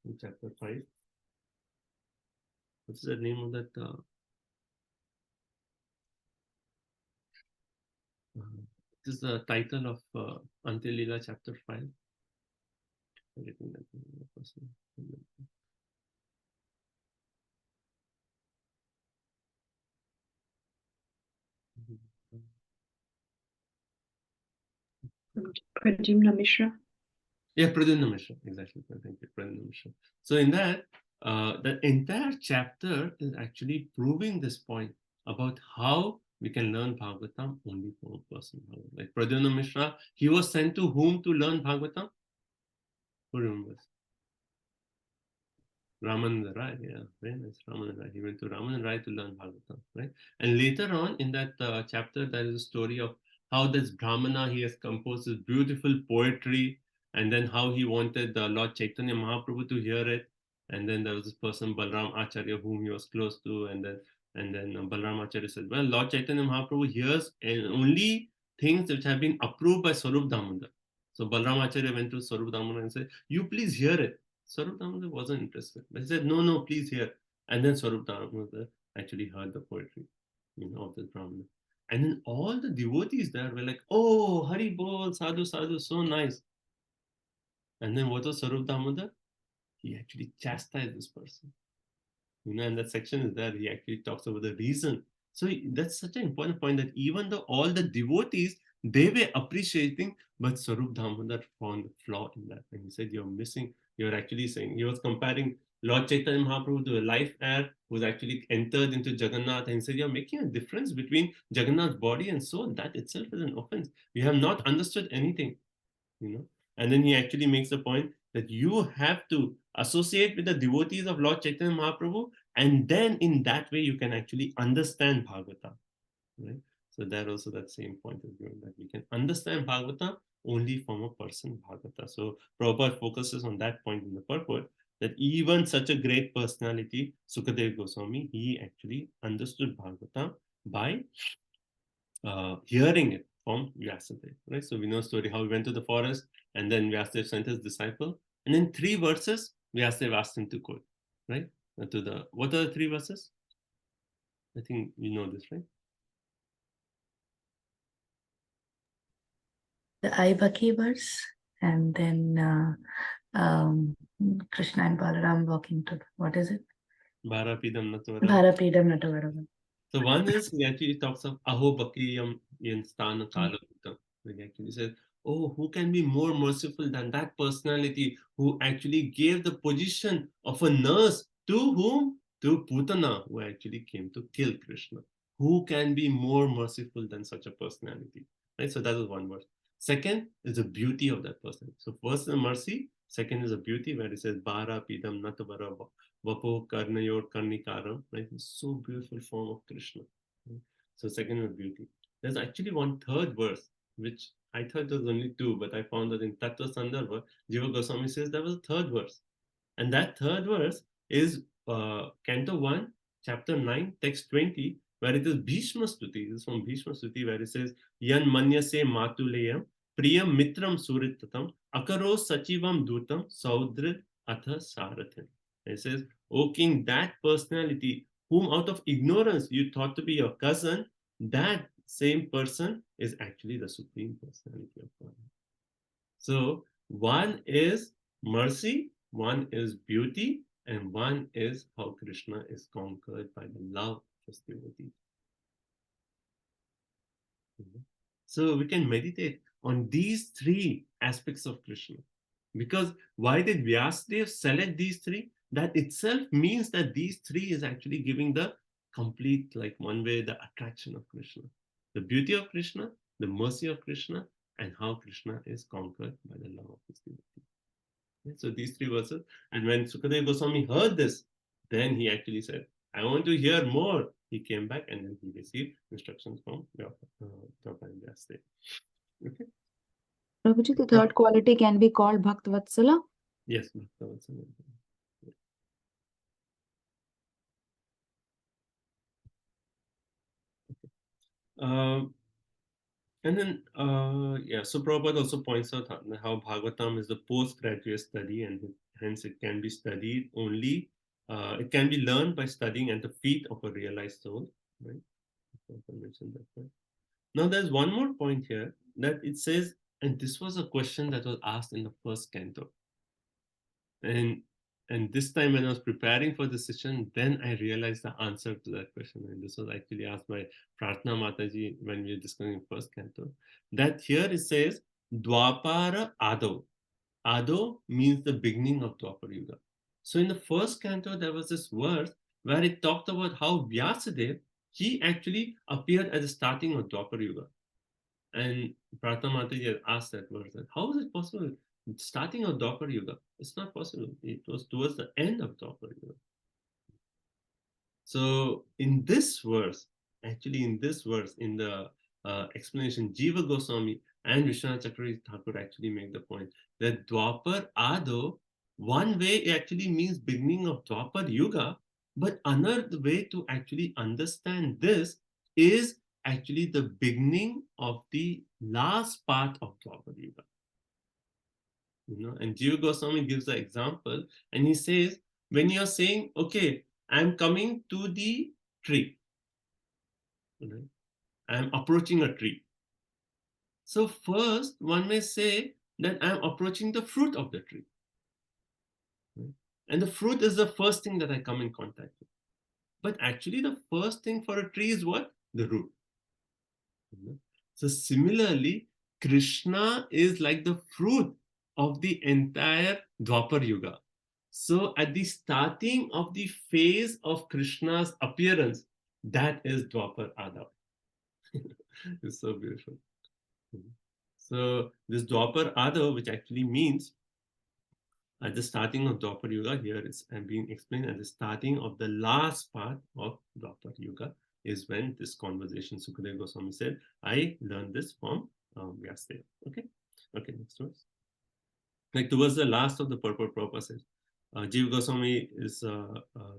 in chapter 5. What's the name of that? This is the title of Antya Leela chapter 5. Pradyumna Mishra. Yeah, Pradyumna Mishra, exactly. Thank you, Pradyumna Mishra. So in that, the entire chapter is actually proving this point about how we can learn Bhagavatam only from a person. Like Pradyumna Mishra, he was sent to whom to learn Bhagavatam? Who remembers? Ramananda Rai, yeah, very nice. Ramananda Rai. He went to Ramananda Rai to learn Bhagavatam, right? And later on in that chapter, there is a story of how this Brahmana, he has composed this beautiful poetry, and then how he wanted Lord Chaitanya Mahaprabhu to hear it. And then there was this person, Balram Acharya, whom he was close to, and then Balram Acharya said, well, Lord Chaitanya Mahaprabhu hears only things which have been approved by Swarup Damodar. So Balram Acharya went to Swarup Damodar and said, you please hear it. Swarup Damodar wasn't interested. But he said, no, please hear. And then Swarup Damodar actually heard the poetry, of this Brahmana. And then all the devotees there were like, oh, Hari Bol, Sadhu, Sadhu, so nice. And then what was Swarup Damodar? He actually chastised this person. And that section is there. He actually talks about the reason. So that's such an important point that even though all the devotees, they were appreciating, but Swarup Damodar found a flaw in that. And he said, you're missing. You're actually saying, he was comparing Lord Chaitanya Mahaprabhu to a life heir who's actually entered into Jagannath, and he said, you're making a difference between Jagannath's body and soul. That itself is an offense. You have not understood anything, And then he actually makes the point that you have to associate with the devotees of Lord Chaitanya Mahaprabhu, and then in that way you can actually understand Bhagavatam, right? So there also that same point is given, that we can understand Bhagavatam only from a person Bhagavata. So Prabhupada focuses on that point in the purport, that even such a great personality, Sukadeva Goswami, he actually understood Bhagavatam by hearing it from Vyasadeva, right? So we know the story how he went to the forest, and then Vyasadeva sent his disciple, and in 3 verses, Vyasadeva asked him to quote, right? What are the 3 verses? I think you know this, right? The Aibaki verse, and then Krishna and Balaram walking to, what is it? Bharapidam Natavara. Bharapidam Natavara. So one is, he actually talks of Aho Bakiyam Yanstana Kalavitam. He actually says, oh, who can be more merciful than that personality who actually gave the position of a nurse to whom? To Putana, who actually came to kill Krishna. Who can be more merciful than such a personality? Right? So that is one verse. Second is the beauty of that person. So first is the mercy, second is the beauty, where it says Bara Pidam Natavara Vapo Karnayor Karnikaram, right? It's so beautiful form of Krishna. Right? So second is beauty. There's actually one third verse, which I thought there was only 2, but I found that in Tattva Sandarbha, Jiva Goswami says there was a third verse. And that third verse is Canto 1, Chapter 9, Text 20, where it is Bhishma Stuti. This is from Bhishma Stuti, where it says, Yan Manyase Matuleyam, Priyam Mitram Suritatam, Akaro Sachivam Dutam, Saudra Atha Sarathan. It says, O king, that personality whom out of ignorance you thought to be your cousin, that same person is actually the supreme personality of God. So one is mercy, one is beauty, and one is how Krishna is conquered by the love of his devotees. So we can meditate on these three aspects of Krishna. Because why did Vyasadeva select these three? That itself means that these three is actually giving the complete, like one way, the attraction of Krishna. The beauty of Krishna, the mercy of Krishna, and how Krishna is conquered by the love of his devotee. So these three verses. And when Sukadeva Goswami heard this, then he actually said, I want to hear more. He came back and then he received instructions from Vyasadeva. Okay. Prabhuji, the third quality can be called Bhakt Vatsala? Yes, Bhakta Vatsala. And then, so Prabhupada also points out how Bhagavatam is the postgraduate study, and hence it can be studied only, it can be learned by studying at the feet of a realized soul, right? Now, there's one more point here that it says, and this was a question that was asked in the first canto. And this time when I was preparing for the session, then I realized the answer to that question. And this was actually asked by Pratna Mataji when we were discussing first canto. That here it says, Dwapara Ado. Ado means the beginning of Dwapara Yuga. So in the first canto, there was this verse where it talked about how Vyasadeva, he actually appeared at the starting of Dwapara Yuga. And Pratna Mataji had asked that verse, how is it possible? Starting of Dwapara Yuga, it's not possible. It was towards the end of Dwapara Yuga. So in this verse, actually in this verse, in the explanation, Jiva Goswami and Vishwanath Chakravarti Thakur actually make the point that Dwapar Ado, one way it actually means beginning of Dwapar Yuga, but another way to actually understand this is actually the beginning of the last part of Dwapar Yuga. And Jiva Goswami gives the example, and he says, when you're saying, okay, I'm coming to the tree, right? I'm approaching a tree. So first, one may say that I'm approaching the fruit of the tree. Right? And the fruit is the first thing that I come in contact with. But actually, the first thing for a tree is what? The root. So similarly, Krishna is like the fruit of the entire Dwapar Yuga. So at the starting of the phase of Krishna's appearance, that is Dwapar Ada. It's so beautiful. So this Dwapar Ada, which actually means at the starting of Dwapar Yuga, here it's being explained at the starting of the last part of Dwapar Yuga is when this conversation, Sukadeva Goswami said, I learned this from Vyasadeva. Okay, next verse. Like towards the last of the purport, Prabhupada says, Jiva Goswami is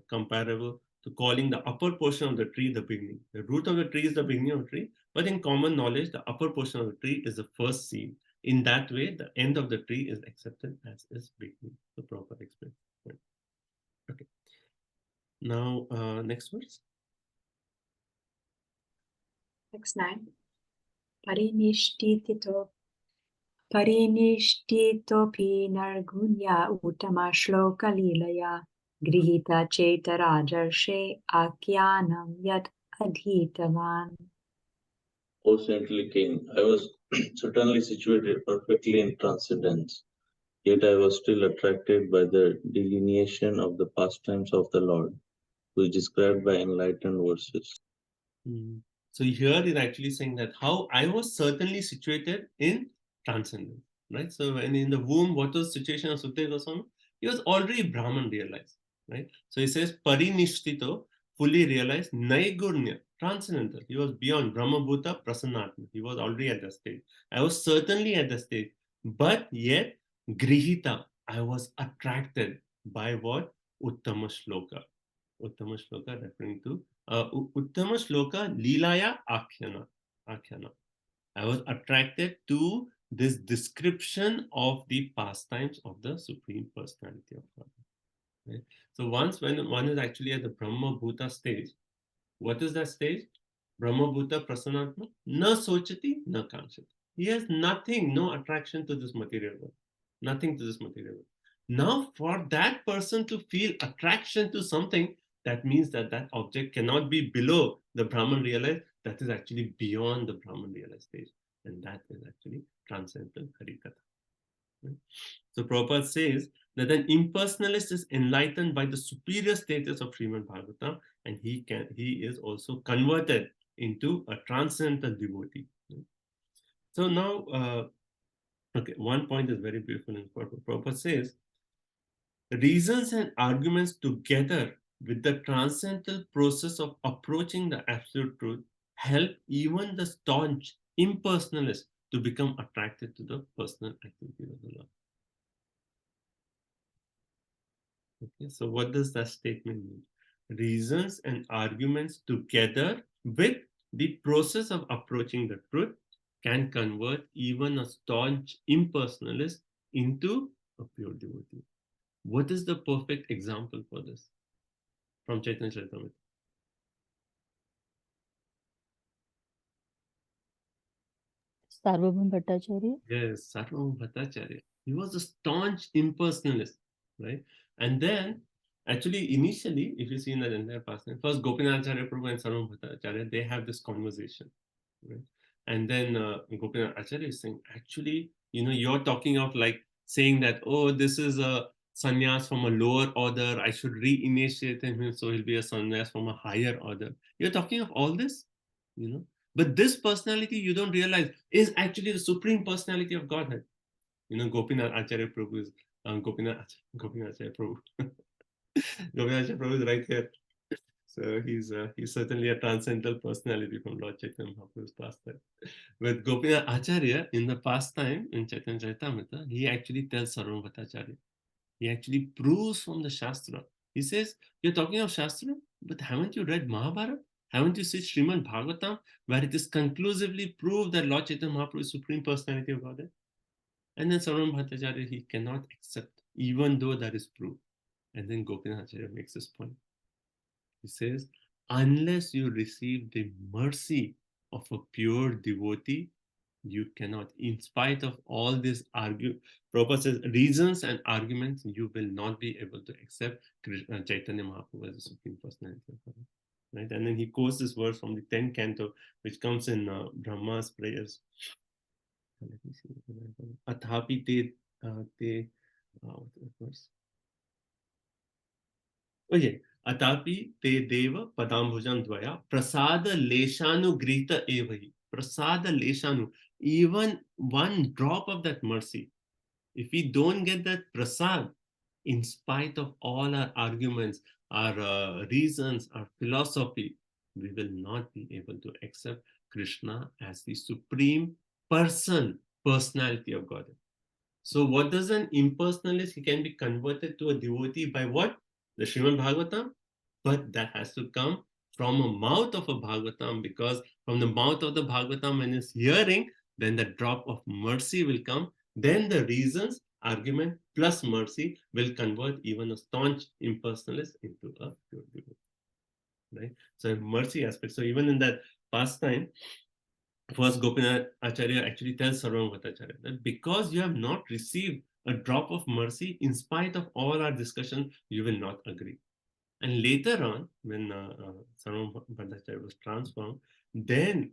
comparable to calling the upper portion of the tree the beginning. The root of the tree is the beginning of the tree, but in common knowledge, the upper portion of the tree is the first seed. In that way, the end of the tree is accepted as its beginning. The Prabhupada explains. Okay. Now, next verse. Next 9. Parinishhtitopi nargunya uttama shloka lilaya grihita cheta rajarshe akyanam yat adhitavan. O saintly king, I was certainly situated perfectly in transcendence, yet I was still attracted by the delineation of the pastimes of the Lord, who is described by enlightened verses. So here is actually saying that how I was certainly situated in transcendence, right? So when in the womb, what was the situation of Sukadeva Goswami? He was already Brahman realized, right? So he says, Parinishtito, fully realized, Naigurnya, transcendental. He was beyond Brahma Bhuta Prasannatma. He was already at that stage. I was certainly at the stage, but yet Grihita, I was attracted by what? Uttama Shloka. Uttama Shloka referring to Uttama Shloka Leelaya Akhyana. I was attracted to this description of the pastimes of the Supreme Personality of God. Right? So once when one is actually at the Brahma Bhuta stage, what is that stage? Brahma Bhuta Prasannatma, na sochati, na kanchati. He has nothing, no attraction to this material world. Nothing to this material world. Now, for that person to feel attraction to something, that means that that object cannot be below the Brahman realized. That is actually beyond the Brahman realized stage. And that is actually transcendental Harikatha. Right? So Prabhupada says that an impersonalist is enlightened by the superior status of Srimad Bhagavatam, and he is also converted into a transcendental devotee. So now, okay, one point is very beautiful in Prabhupada says, reasons and arguments together with the transcendental process of approaching the absolute truth help even the staunch impersonalist to become attracted to the personal activity of the Lord. Okay, so what does that statement mean? Reasons and arguments together with the process of approaching the truth can convert even a staunch impersonalist into a pure devotee. What is the perfect example for this? From Chaitanya Charitamrita. Sarvabhauma Bhattacharya. Yes, Sarvabhauma Bhattacharya. He was a staunch impersonalist, right? And then, actually, initially, if you see in that entire past, first Gopinath Prabhu and Sarvabhauma Bhattacharya, they have this conversation, right? And then Gopinath Acharya is saying, actually, you're talking of like saying that, oh, this is a sannyas from a lower order, I should reinitiate him, so he'll be a sannyas from a higher order. You're talking of all this, But this personality, you don't realize, is actually the supreme personality of Godhead. Gopinath Acharya Prabhu is Gopinath Acharya Prabhu. Gopinath Acharya Prabhu is right here. So he's certainly a transcendental personality from Lord Chaitanya Mahaprabhu's pastime. With Gopinath Acharya, in the pastime, in Chaitanya Charitamrita, he actually tells Sarvabhauma Bhattacharya. He actually proves from the Shastra. He says, you're talking of Shastra, but haven't you read Mahabharata? Haven't you seen Srimad Bhagavatam, where it is conclusively proved that Lord Chaitanya Mahaprabhu is Supreme Personality of Godhead? And then Sarvabhauma Bhattacharya, he cannot accept, even though that is proved. And then Gopinath Acharya makes this point. He says, unless you receive the mercy of a pure devotee, you cannot, in spite of all these reasons and arguments, you will not be able to accept Chaitanya Mahaprabhu as the Supreme Personality of God. Right? And then he quotes this verse from the 10th canto, which comes in Brahma's prayers. Let me see. Athapi te verse. Okay. Atapi te deva padambhujam dvaya prasada leshanu grita evahi. Prasada leshanu. Even one drop of that mercy, if we don't get that prasad, in spite of all our arguments, our reasons, our philosophy, we will not be able to accept Krishna as the supreme personality of God. So what does an impersonalist? He can be converted to a devotee by what? The Srimad Bhagavatam, but that has to come from a mouth of a Bhagavatam, because from the mouth of the Bhagavatam, when it's hearing, then the drop of mercy will come. Then the reasons, argument plus mercy will convert even a staunch impersonalist into a pure devotee. Right? So mercy aspect. So even in that pastime, first Gopinath Acharya actually tells Sarvabhauma Bhattacharya that because you have not received a drop of mercy, in spite of all our discussion, you will not agree. And later on, when Sarvabhauma Bhattacharya was transformed, then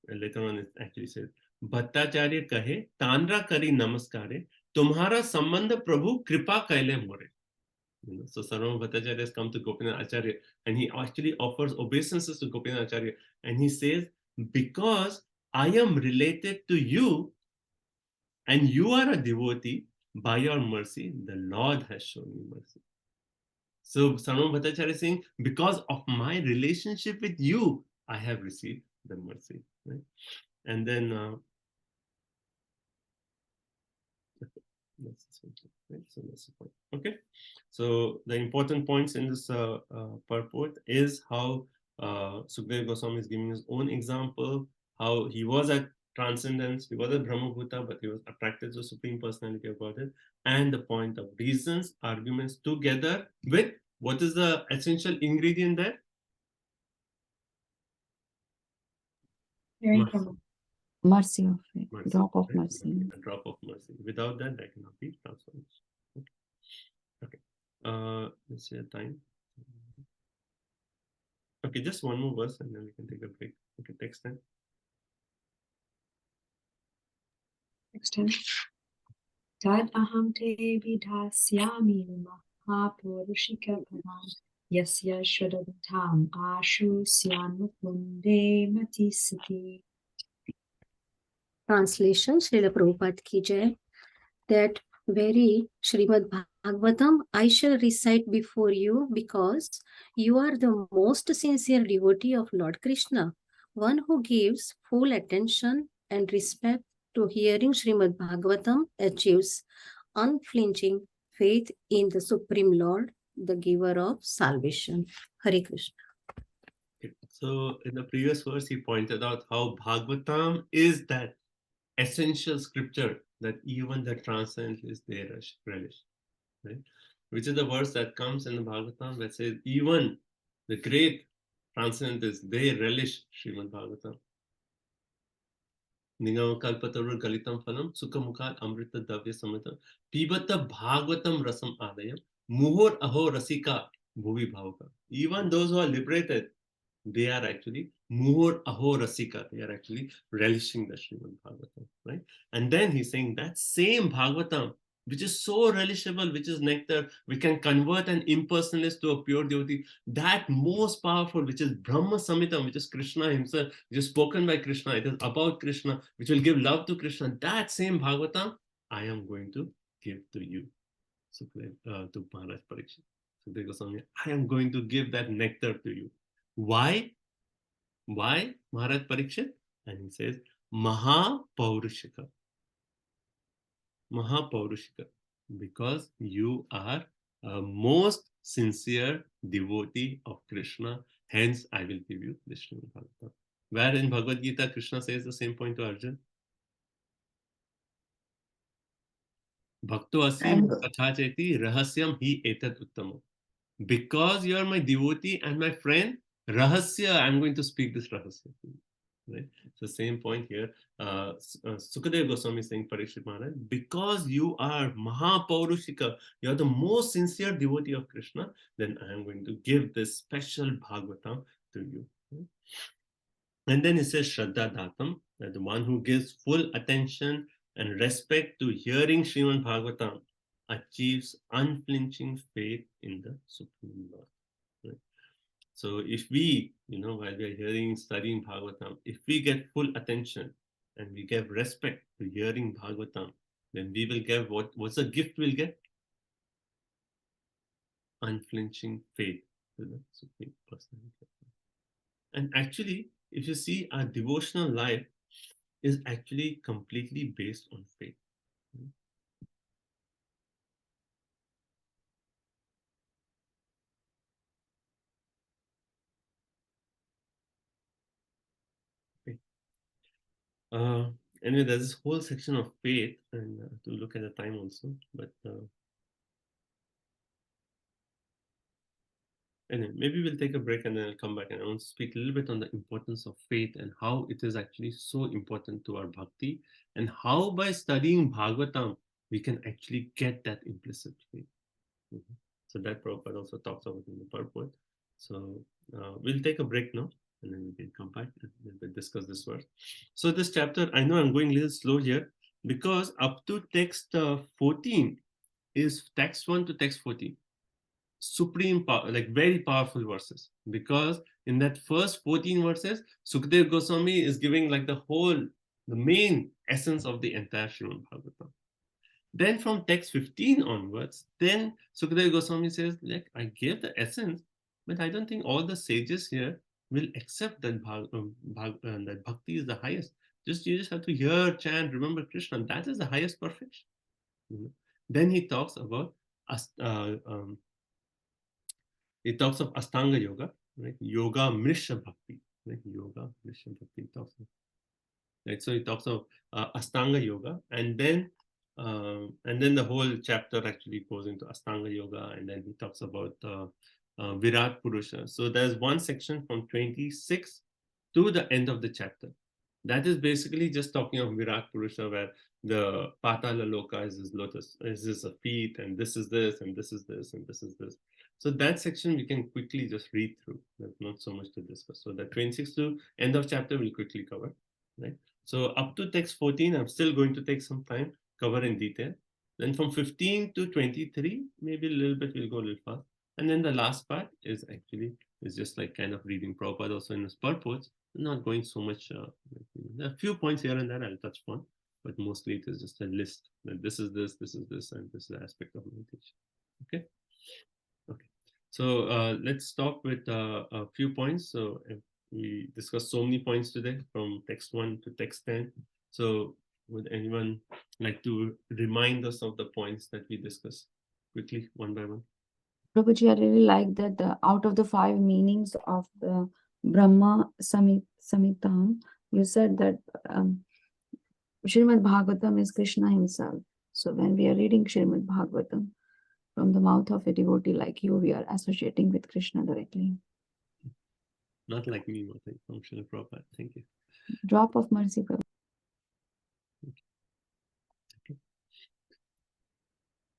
later on it actually says, Bhattacharya kahe, Tanra kari namaskare, tumhara sambandha Prabhu kripa kaile more. So Sarvabhauma Bhattacharya has come to Gopinath Acharya, and he actually offers obeisances to Gopinath Acharya, and he says, because I am related to you and you are a devotee, by your mercy, the Lord has shown me mercy. So Sarvabhauma Bhattacharya is saying, because of my relationship with you, I have received the mercy. Right? And then that's the point. Okay. So the important points in this purport is how Sukadeva Goswami is giving his own example, how he was at transcendence, he was at Brahmabhuta, but he was attracted to the Supreme Personality of Godhead, and the point of reasons, arguments together with what is the essential ingredient there? Mercy of it, Mercy. drop of mercy. A drop of mercy. Without that, there cannot be transformation. Okay. Let's see a time. Okay, just one more verse and then we can take a break. Okay, text time. Next time. Tad aham te vidhasyami mahapurushika param yasya shradatam ashu syanmukunde matisati. Translation, Srila Prabhupada ki jai. That very Srimad Bhagavatam I shall recite before you because you are the most sincere devotee of Lord Krishna, one who gives full attention and respect to hearing Srimad Bhagavatam achieves unflinching faith in the Supreme Lord, the giver of salvation. Hare Krishna. Okay. So in the previous verse, he pointed out how Bhagavatam is that essential scripture that even the transcendentalists they relish, right? Which is the verse that comes in the Bhagavatam that says even the great transcendentalists they relish Srimad Bhagavatam. Ningam kalpatarur galitam phalam sukhamukhat amrita davya samatam pibata bhagavatam rasam adayam muhur aho rasika bhuvi bhavaka. Even those who are liberated, they are actually muhur aho rasika. They are actually relishing the Srimad Bhagavatam, right? And then he's saying that same Bhagavatam, which is so relishable, which is nectar, we can convert an impersonalist to a pure devotee. That most powerful, which is Brahma Samhitam, which is Krishna himself, which is spoken by Krishna, it is about Krishna, which will give love to Krishna. That same Bhagavatam, I am going to give to you, to Maharaj Parikshit. Sukadeva Goswami, I am going to give that nectar to you. Why? Why, Maharaj Parikshit? And he says, Mahapaurushika. Mahapaurushika. Because you are a most sincere devotee of Krishna, hence I will give you the Srimad Bhagavatam. Where in Bhagavad Gita, Krishna says the same point to Arjuna. Bhakto asim kathacheti rahasyam hi etat uttamo. Because you are my devotee and my friend, rahasya, I'm going to speak this rahasya to you. Right? It's the same point here. Sukadeva Goswami is saying, Parikshit Maharaj, because you are Mahapaurushika, you are the most sincere devotee of Krishna, then I am going to give this special Bhagavatam to you. Right? And then it says Shraddha Datam, that the one who gives full attention and respect to hearing Srimad Bhagavatam achieves unflinching faith in the Supreme Lord. Right? So if we, while we are hearing, studying Bhagavatam, if we get full attention and we give respect to hearing Bhagavatam, then we will get what's the gift we'll get? Unflinching faith to the Supreme Personality. And actually, if you see, our devotional life is actually completely based on faith. Anyway, there's this whole section of faith, and to look at the time also. But anyway, maybe we'll take a break and then I'll come back and I want to speak a little bit on the importance of faith and how it is actually so important to our bhakti, and how by studying Bhagavatam we can actually get that implicit faith. So that Prabhupada also talks about in the purport. So we'll take a break now and then we can come back and we'll discuss this verse. So this chapter, I know I'm going a little slow here because up to text 14 is text 1 to text 14. Supreme power, like very powerful verses, because in that first 14 verses, Sukadeva Goswami is giving like the main essence of the entire Srimad Bhagavatam. Then from text 15 onwards, then Sukadeva Goswami says, like, I gave the essence, but I don't think all the sages here will accept that that bhakti is the highest. You just have to hear, chant, remember Krishna. That is the highest perfection. Then he talks about Astanga Yoga, right? Yoga Mrishya Bhakti, right? Yoga Mrishya Bhakti talks of, right? So he talks of Astanga Yoga, and then the whole chapter actually goes into Astanga Yoga, and then he talks about Virat Purusha. So there's one section from 26 to the end of the chapter. That is basically just talking of Virat Purusha, where the Patala Loka is his lotus, is this a feet, and this is this, and this is this, and this is this. So that section we can quickly just read through. There's not so much to discuss. So the 26 to end of chapter we'll quickly cover, right? So up to text 14, I'm still going to take some time, cover in detail. Then from 15 to 23, maybe a little bit we'll go a little fast. And then the last part is just like kind of reading Prabhupada also in his purports, not going so much, a few points here and there I'll touch upon, but mostly it is just a list that this is this, this is this, and this is the aspect of meditation. Okay. Okay. So let's start with a few points. So we discussed so many points today from text 1 to text 10. So would anyone like to remind us of the points that we discussed quickly, one by one? Prabhuji, I really like that out of the 5 meanings of the Brahma Samhitam, you said that Srimad Bhagavatam is Krishna himself. So when we are reading Srimad Bhagavatam from the mouth of a devotee like you, we are associating with Krishna directly. Not like me, Mata, from Srila Prabhupada. Thank you. Drop of mercy, Prabhupada.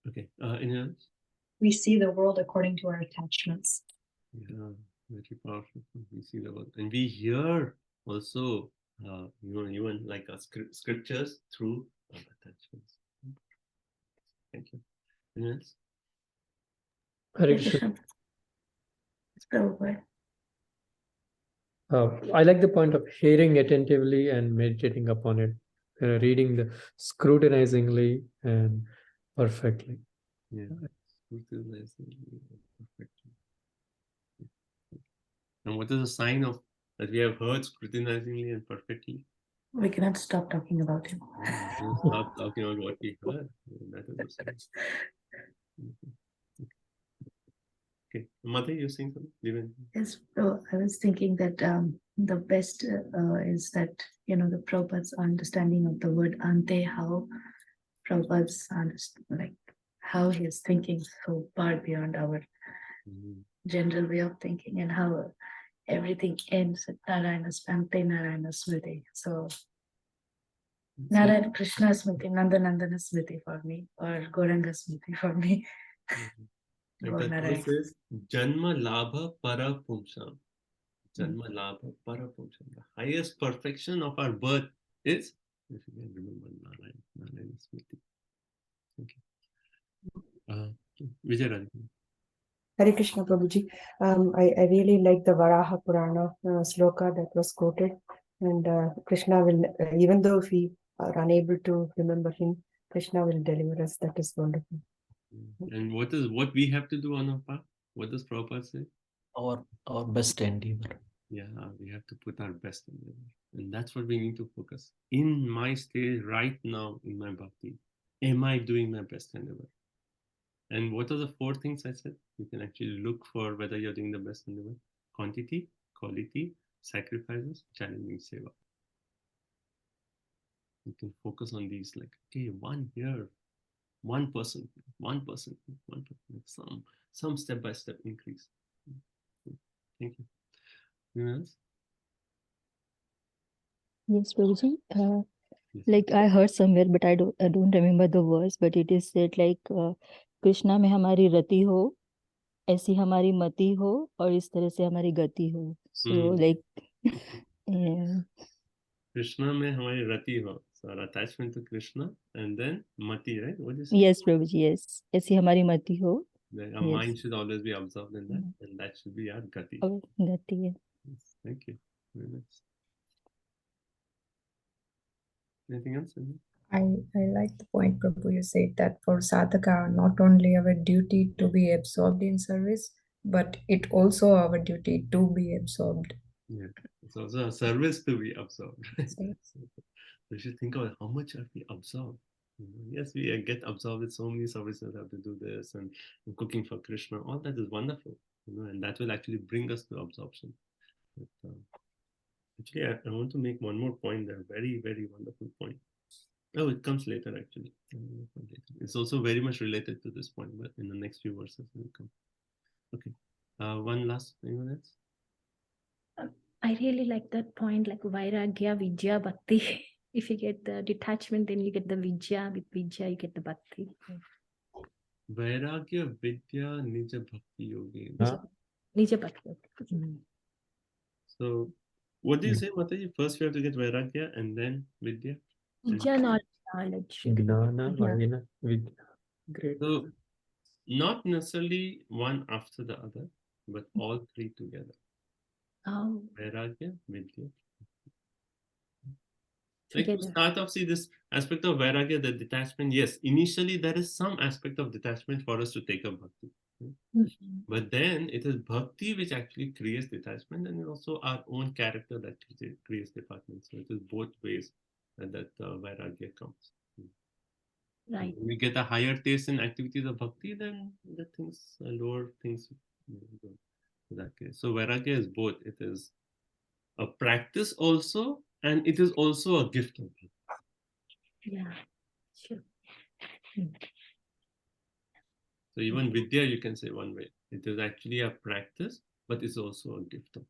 Okay. Anyone else? We see the world according to our attachments. Yeah, very powerful. We see the world, and we hear also, even like scriptures through attachments. Thank you. Anyone else? Hare Krishna. Prabhupada. I like the point of hearing attentively and meditating upon it, reading the scrutinizingly and perfectly. Yeah, scrutinizingly and perfectly. And what is a sign of that we have heard scrutinizingly and perfectly? We cannot stop talking about him. Stop talking about what we heard. That is a sign. Okay, Mother, you're saying something? Yes, I was thinking that the best is that, the Prabhupada's understanding of the word ante, how Prabhupada's like how he is thinking so far beyond our general way of thinking, and how everything ends at Narayana Ante Narayana Smriti. So Narayana Krishna Smriti, Nandana Smriti for me, or Gauranga Smriti for me. Like the verse says, Janma Labha Para Pumsam. Janma Labha Para Pumsam. The highest perfection of our birth is, if you can remember, Narayana Smriti. Okay. Vijay Radhika. Hare Krishna Prabhuji. I really like the Varaha Purana sloka that was quoted. And Krishna will, even though if we are unable to remember him, Krishna will deliver us. That is wonderful. And what we have to do on our part? What does Prabhupada say? Our best endeavor. Yeah, we have to put our best endeavor. And that's what we need to focus. In my stage right now in my bhakti, am I doing my best endeavor? And what are the 4 things I said? You can actually look for whether you're doing the best endeavor. Quantity, quality, sacrifices, challenging seva. You can focus on these, like, okay, 1 year, 1%, some step-by-step increase. Thank you. Anyone else? Yes, Prabhuji. Like I heard somewhere, but I don't remember the words, but it is said like Krishna में हमारी रति हो, ऐसी हमारी मति हो, और इस तरह से हमारी गति हो. So like Krishna में हमारी रति हो. So our attachment to Krishna, and then mati, right? What is it? Yes, Prabhuji, yes. ऐसी हमारी मति हो. Our mind should always be absorbed in that, and that should be our gati. Oh, gati, yeah. Yes, thank you. Very nice. Anything else? I like the point, Prabhu, you said that for sadhaka, not only our duty to be absorbed in service, but it also our duty to be absorbed. Yeah, it's also a service to be absorbed. So we should think about how much have we absorbed. Yes, we get absorbed with so many services, have to do this and cooking for Krishna. All that is wonderful, and that will actually bring us to absorption. But, actually, I want to make one more point there. Very, very wonderful point. Oh, it comes later actually. It's also very much related to this point, but in the next few verses it will come. Okay. One last, anyone else? I really like that point, like Vairagya, Vidya, Bhakti. If you get the detachment, then you get the vidya. With vidya, you get the bhakti. Vairagya Vidya Nija Bhakti Yogi. Nija bhakti. So, what do you say, Mataji? First, we have to get Vairagya and then Vidya. Vidya knowledge. Gnana, Yeah. Vajna, Vidya. Great. So, not necessarily one after the other, but all three together. Oh, Vairagya, Vidya. Like to together. start off, see this aspect of Vairagya, the detachment. Yes, initially there is some aspect of detachment for us to take up bhakti. But then it is bhakti which actually creates detachment, and also our own character that creates detachment. So it is both ways that Vairagya comes. Right. When we get a higher taste in activities of bhakti, then the things, lower things, go in that case. So Vairagya is both. It is a practice also, and it is also a gift of bhakti. Yeah, sure. So even Vidya, you can say one way. It is actually a practice, but it's also a gift of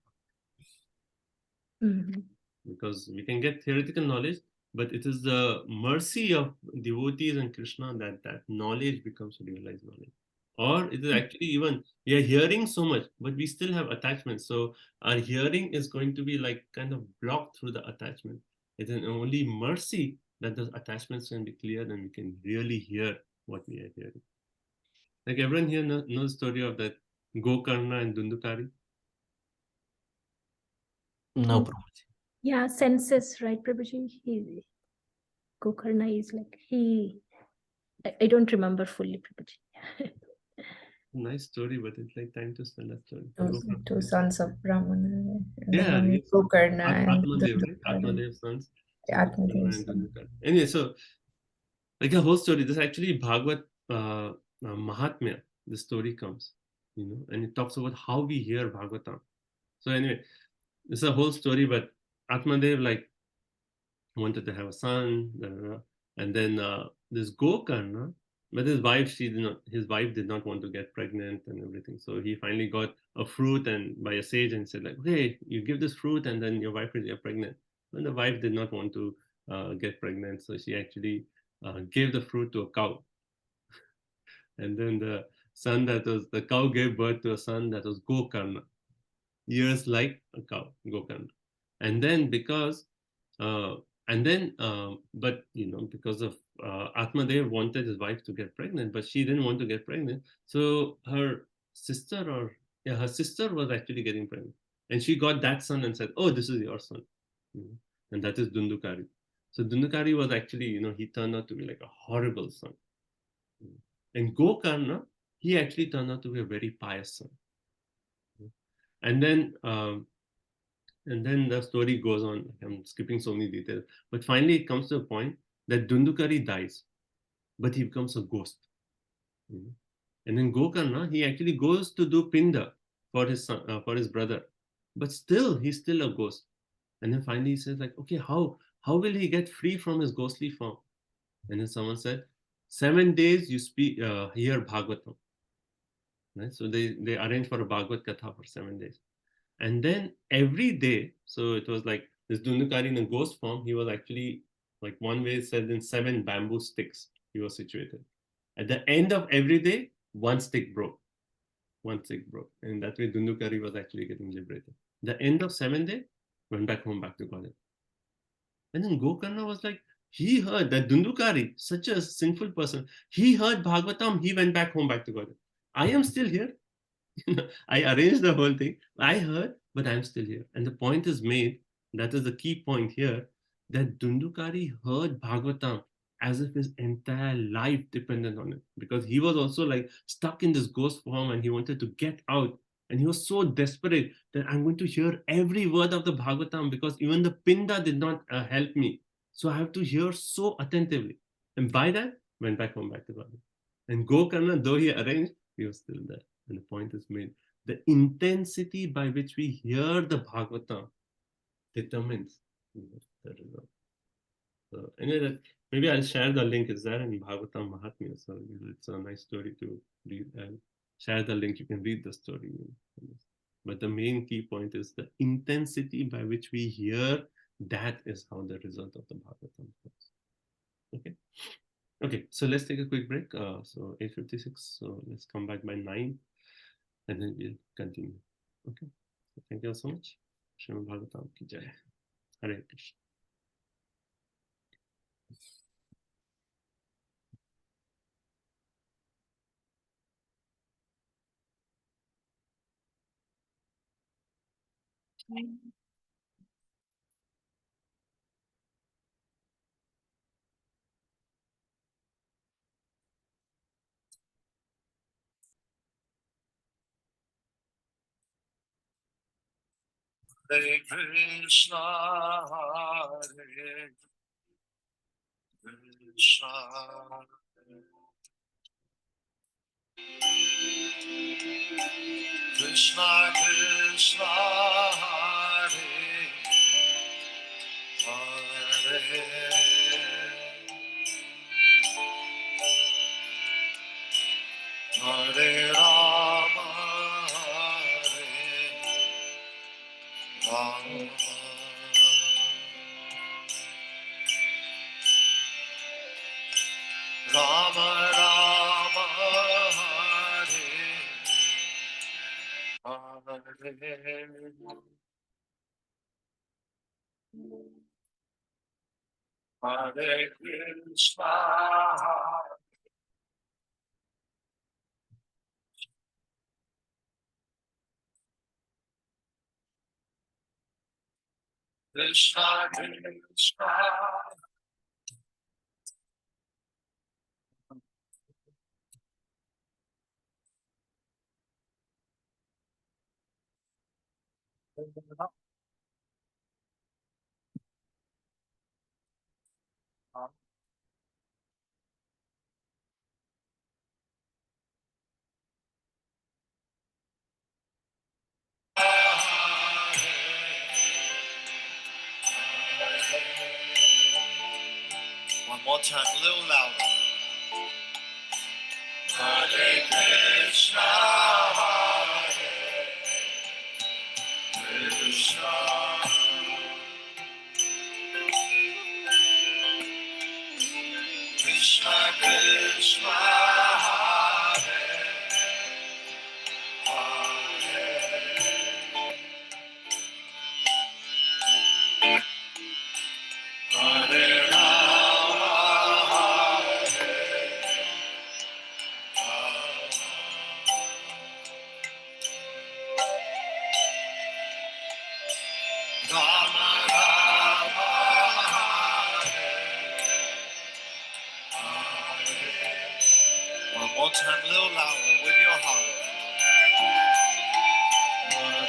bhakti. Because we can get theoretical knowledge, but it is the mercy of devotees and Krishna that knowledge becomes realized knowledge. Or it is actually even, we are hearing so much, but we still have attachments. So our hearing is going to be like kind of blocked through the attachment. It is only mercy that those attachments can be cleared and we can really hear what we are hearing. Like everyone here knows the story of that Gokarna and Dundukari? No, Prabhuji. Yeah, senses, right, Prabhuji? Gokarna is like, I don't remember fully, Prabhuji. Nice story, but it's like time to spend that story. Two sons of Brahmana. Yeah, yes. Gokarna and Atmadev, right? Dundukari. Atmadev's sons. Atmadev's and Dundukari. Anyway, so like a whole story. This actually Bhagavad Mahatmya. The story comes, and it talks about how we hear Bhagavatam. So anyway, this is a whole story, but Atmadev like wanted to have a son, and then this Gokarna, but his wife did not want to get pregnant and everything. So he finally got a fruit and by a sage and said like, hey, you give this fruit and then your wife will get pregnant. And the wife did not want to get pregnant, so she actually gave the fruit to a cow. And then the cow gave birth to a son that was Gokarna, ears like a cow, Gokarna. And then because because of Atmadev wanted his wife to get pregnant, but she didn't want to get pregnant. So her sister was actually getting pregnant. And she got that son and said, oh, this is your son. And that is Dundukari. So Dundukari was actually, he turned out to be like a horrible son. And Gokarna, he actually turned out to be a very pious son. And then the story goes on. I'm skipping so many details. But finally, it comes to a point that Dundukari dies, but he becomes a ghost. And then Gokarna, he actually goes to do Pinda for his son, for his brother. But still, he's still a ghost. And then finally he says like, okay, how will he get free from his ghostly form? And then someone said, 7 days you hear Bhagavatam. Right? So they arrange for a Bhagavad Katha for 7 days. And then every day, so it was like this Dundukari in a ghost form, he was actually, like one way it said, in 7 bamboo sticks he was situated. At the end of every day, one stick broke. And that way Dundukari was actually getting liberated. The end of 7th day, went back home, back to Godhead. And then Gokarna was like, he heard that Dundukari, such a sinful person, he heard Bhagavatam, he went back home, back to Godhead. I am still here. I arranged the whole thing. I heard, but I'm still here. And the point is made, that is the key point here, that Dundukari heard Bhagavatam as if his entire life depended on it. Because he was also like stuck in this ghost form and he wanted to get out. And he was so desperate that I'm going to hear every word of the Bhagavatam because even the Pinda did not help me. So I have to hear so attentively. And by that, went back home, back to Godhead. And Gokarna, though he arranged, he was still there. And the point is made. The intensity by which we hear the Bhagavatam determines the result. So anyway, maybe I'll share the link. It's there in Bhagavatam Mahatmya. So it's a nice story to read. I'll share the link. You can read the story. But the main key point is the intensity by which we hear That is how the result of the Bhagavatam goes. Okay. Okay, so let's take a quick break. So 8:56. So let's come back by 9, and then we'll continue. Okay. So thank you so much. Srimad Bhagavatam ki jai. Hare Krishna. Hare Krishna, Hare Krishna, Krishna Krishna, Hare Hare, Hare Rama, Hare Rama, Rama Rama, Hare Hare, Hare Krishna, Krishna Krishna, one more time, a little louder. Hare Krishna, Hare Krishna, Krishna Krishna, Hare Hare, Hare Rama, Hare Rama, Rama, Hare Hare. One more time, a little louder with your heart.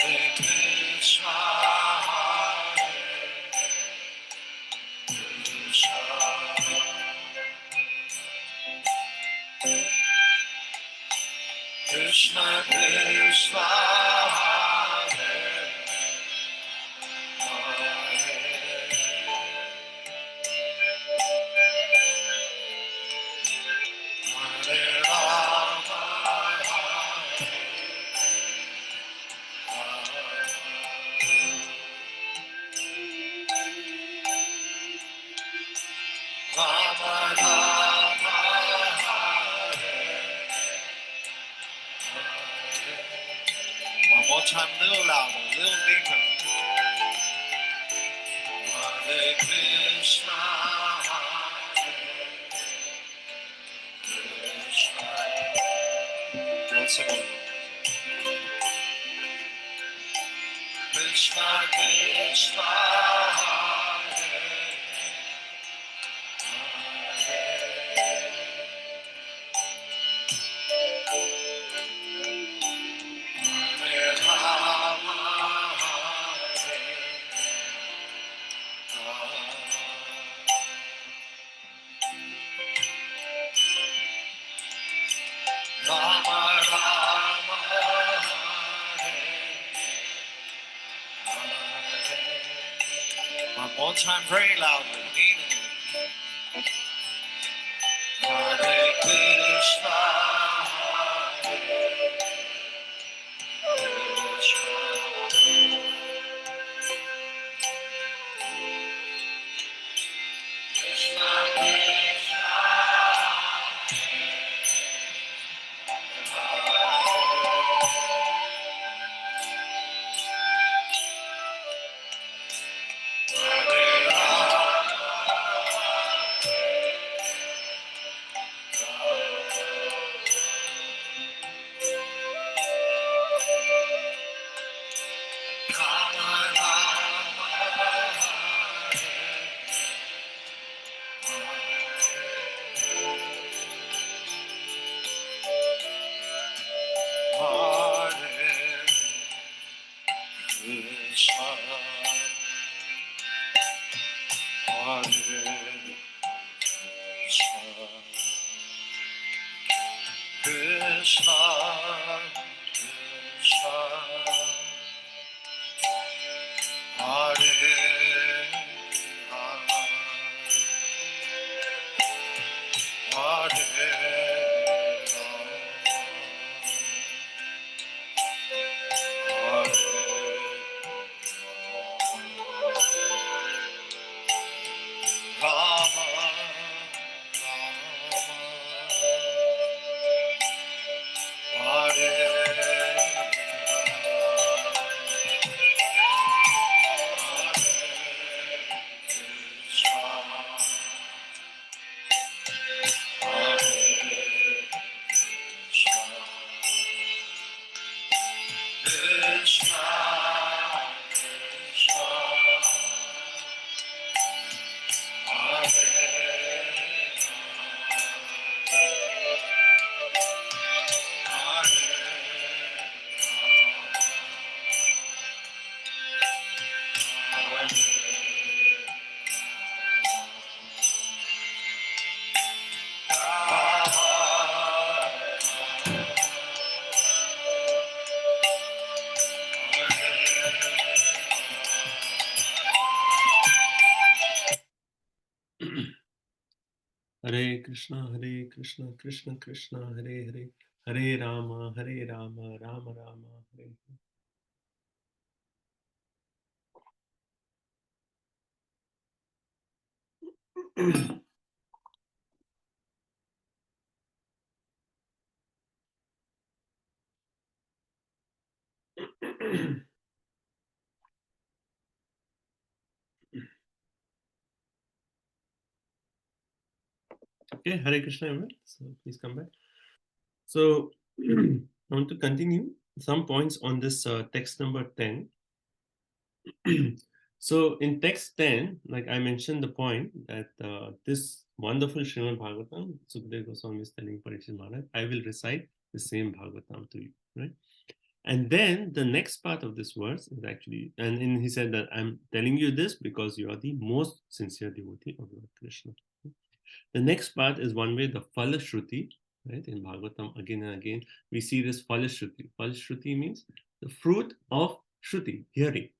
Hare Krishna, Hare Krishna, Krishna Krishna, Hare Hare, Hare Rama, Hare Rama, Rama, Hare Hare. One more time, a little louder, a little deeper. Hare Krishna, Hare Krishna. Once again. Krishna Krishna, Hare Hare Rama, Hare Rama, Rama, Hare Hare. One more time, very loudly, meaning it. Hare Krishna, Hare Krishna, Krishna, Krishna, Hare Hare, Rama, Hare Krishna, Krishna, Hare Hare Krishna, Krishna Krishna, Hare Hare, Hare Rama, Rama Rama, Hare Hare. Okay, Hare Krishna, everyone. So please come back. So I want to continue some points on this text number 10. So in text 10, like I mentioned the point that this wonderful Srimad Bhagavatam, Sukadeva Goswami is telling Parikshit Maharaj, I will recite the same Bhagavatam to you, right? And then the next part of this verse is actually, and he said that I'm telling you this because you are the most sincere devotee of Lord Krishna. The next part is one way the Phala Shruti, right? In Bhagavatam, again and again, we see this Phala Shruti. Phala Shruti means the fruit of Shruti, hearing,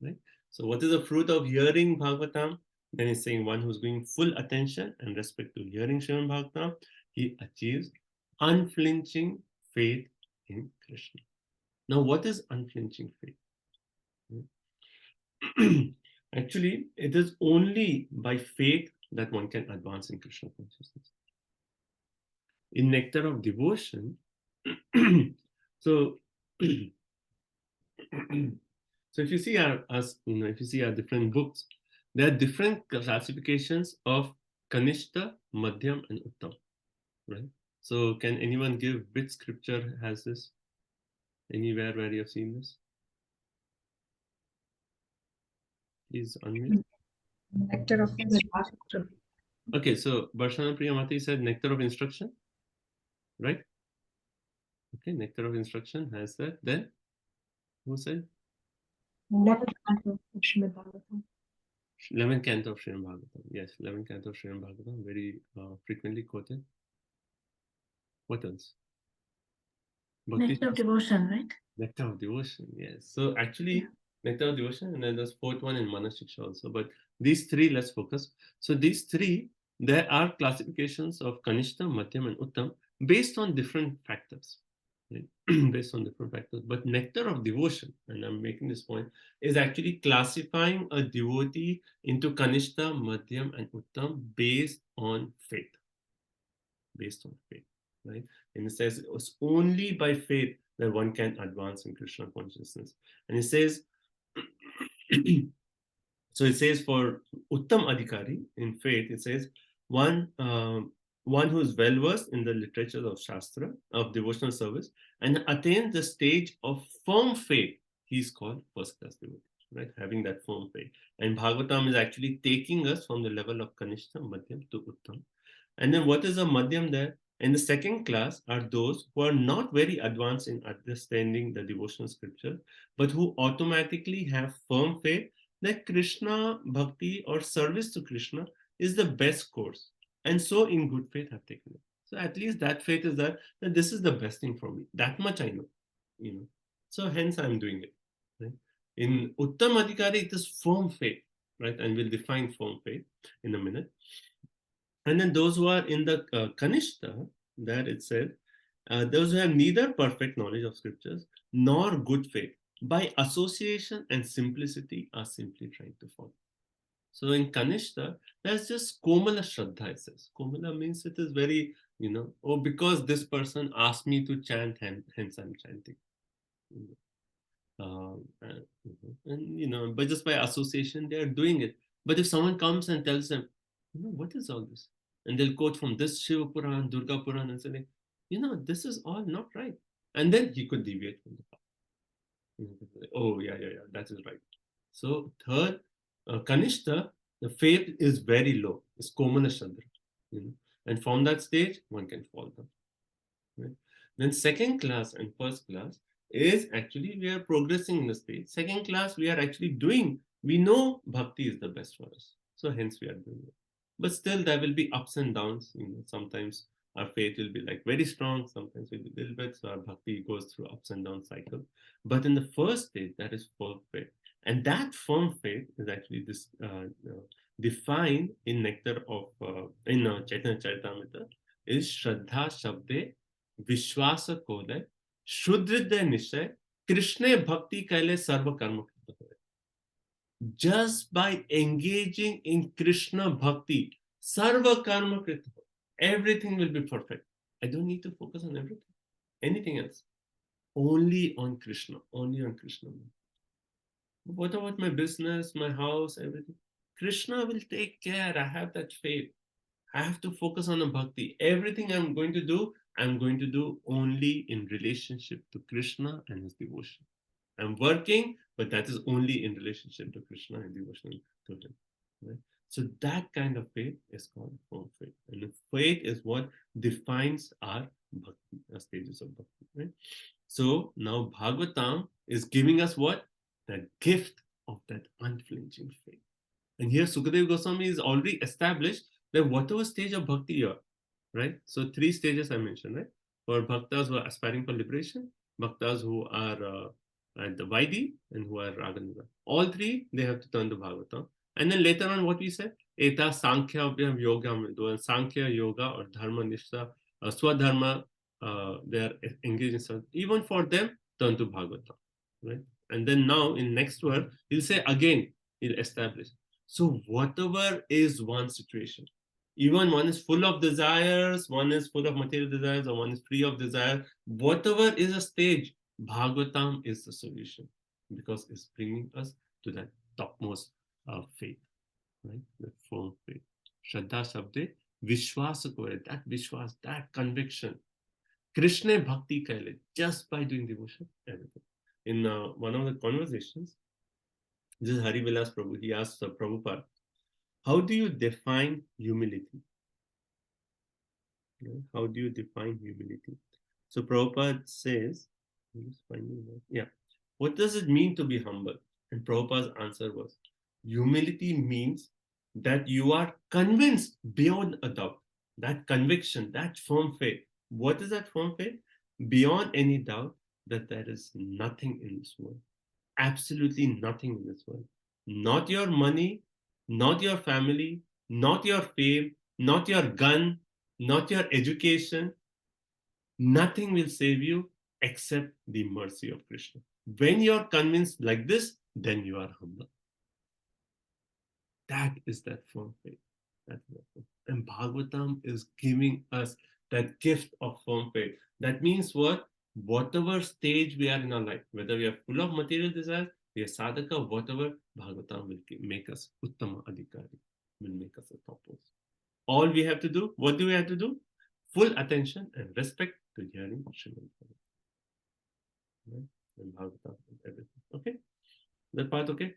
right? So what is the fruit of hearing Bhagavatam? Then he's saying one who's giving full attention and respect to hearing Srimad Bhagavatam, he achieves unflinching faith in Krishna. Now, what is unflinching faith? Actually, it is only by faith that one can advance in Krishna consciousness. In Nectar of Devotion, so if you see if you see our different books, there are different classifications of Kanishta, Madhyam, and Uttam, right? So can anyone give which scripture has this? Anywhere where you have seen this? Please unmute. Nectar of instruction. Okay, so Barshana Priyamati said Nectar of Instruction, right? Okay, Nectar of Instruction has that. Then, who said? 11th canto of Srimad Bhagavatam. 11th canto of Srimad Bhagavatam. Yes, 11th canto of Srimad Bhagavatam, very frequently quoted. What else? Bhakti Nectar of Devotion, right? Nectar of Devotion, yes. So actually, Nectar of Devotion, and then there's fourth one in Manashiksha also. But these three, let's focus. So these three, there are classifications of Kanishta, Madhyam, and Uttam based on different factors. Right? Based on different factors. But Nectar of Devotion, and I'm making this point, is actually classifying a devotee into Kanishta, Madhyam, and Uttam based on faith. Based on faith, right? And it says it was only by faith that one can advance in Krishna consciousness. And it says, so it says for Uttam Adhikari in faith, it says one who is well versed in the literature of Shastra, of devotional service, and attains the stage of firm faith, he's called first class devotee, right? Having that firm faith. And Bhagavatam is actually taking us from the level of Kanishta, Madhyam to Uttam. And then what is a Madhyam there? In the second class are those who are not very advanced in understanding the devotional scripture, but who automatically have firm faith that Krishna Bhakti or service to Krishna is the best course. And so in good faith have taken it. So at least that faith is that this is the best thing for me. That much I know, you know. So hence I'm doing it. Right? In Uttam Adhikari, it is firm faith, right? And we'll define firm faith in a minute. And then those who are in the Kanishta, that it said, those who have neither perfect knowledge of scriptures nor good faith, by association and simplicity are simply trying to follow. So in Kanishta, that's just Komala Shraddha, it says. Komala means it is very, you know, oh, because this person asked me to chant, hence I'm chanting. And you know, but just by association, they are doing it. But if someone comes and tells them, you know, what is all this? And they'll quote from this Shiva Puran, Durga Puran, and say, you know, this is all not right. And then he could deviate from the path. Oh, yeah, that is right. So third, Kanishta, the faith is very low. It's Komala Shraddha. You know? And from that stage, one can fall down. Right? Then second class and first class is actually we are progressing in the stage. Second class, we are actually doing. We know bhakti is the best for us. So hence we are doing it. But still there will be ups and downs. You know, sometimes our faith will be like very strong, sometimes will be a little bit. So our bhakti goes through ups and down cycle. But in the first stage, that is firm faith. And that firm faith is actually this defined in Nectar of in Chaitanya Charitamrita is Shraddha Shabde Vishwasa Kolay Shudridya Nishay Krishna Bhakti Kaile Sarva Karma. Just by engaging in Krishna Bhakti, Sarva Karma Krita, everything will be perfect. I don't need to focus on everything, anything else. Only on Krishna, only on Krishna. What about my business, my house, everything? Krishna will take care. I have that faith. I have to focus on the bhakti. Everything I'm going to do only in relationship to Krishna and his devotion. I'm working, but that is only in relationship to Krishna and devotion to him. Right? So that kind of faith is called firm faith. And the faith is what defines our bhakti, our stages of bhakti. Right? So now Bhagavatam is giving us what? That gift of that unflinching faith. And here Sukadeva Goswami is already established that whatever stage of bhakti you are, right? So 3 stages I mentioned, right? For bhaktas who are aspiring for liberation, bhaktas who are at the Vaidhi, and who are Ragananda. All 3, they have to turn to Bhagavatam. And then later on, what we said, Eta Sankhya Abhyam Yoga, Sankhya Yoga or Dharma Nishtha, Swadharma, they are engaged in something. Even for them, turn to Bhagavatam, right? And then now in next word, he'll say again, he'll establish. So whatever is one situation, even one is full of desires, one is full of material desires, or one is free of desire, whatever is a stage, Bhagavatam is the solution, because it's bringing us to that topmost faith, right? The firm faith. Shraddha Shabde, Vishwasa Kore, that Vishwas, that conviction. Krishna Bhakti Kaile, just by doing devotion, everything. In one of the conversations, this is Hari Vilas Prabhu, he asked Prabhupada, how do you define humility? Right? How do you define humility? So Prabhupada says, what does it mean to be humble? And Prabhupada's answer was, humility means that you are convinced beyond a doubt. That conviction, that firm faith. What is that firm faith? Beyond any doubt that there is nothing in this world. Absolutely nothing in this world. Not your money, not your family, not your fame, not your gun, not your education. Nothing will save you except the mercy of Krishna. When you're convinced like this, then you are humble. That is that firm faith. And Bhagavatam is giving us that gift of firm faith. That means what? Whatever stage we are in our life, whether we are full of material desires, we are sadhaka, whatever, Bhagavatam will make us Uttama Adhikari, will make us a topmost. All we have to do, what do we have to do? Full attention and respect to hearing Srimad Bhagavatam. Right? And Bhagavatam and everything. Okay? That part okay?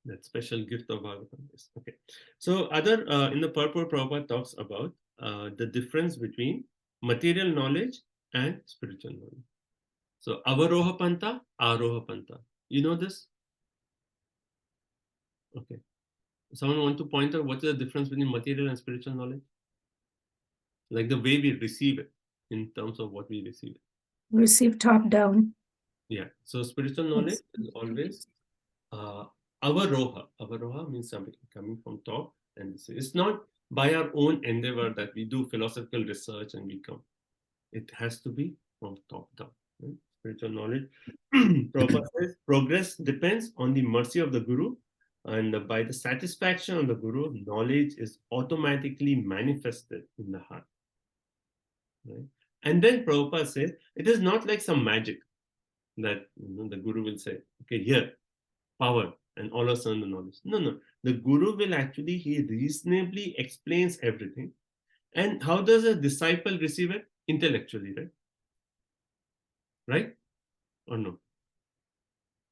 That special gift of Bhagavatam is okay. So other in the purport, Prabhupada talks about the difference between material knowledge and spiritual knowledge. So Avaroha Panta, Aroha Panta. You know this? Okay. Someone want to point out what is the difference between material and spiritual knowledge? like the way we receive it in terms of what we receive. Receive top down. Yeah. So spiritual knowledge is always avaroha. Avaroha means something coming from top, and it's not by our own endeavor that we do philosophical research and we come. It has to be from top down. Right? Spiritual knowledge. Prabhupada says, progress depends on the mercy of the Guru, and by the satisfaction of the Guru, knowledge is automatically manifested in the heart. Right? And then Prabhupada says, it is not like some magic that the Guru will say, okay, here, power, and all of a sudden the knowledge. No. The Guru will actually, he reasonably explains everything. And how does a disciple receive it? Intellectually, right? Right? Or no?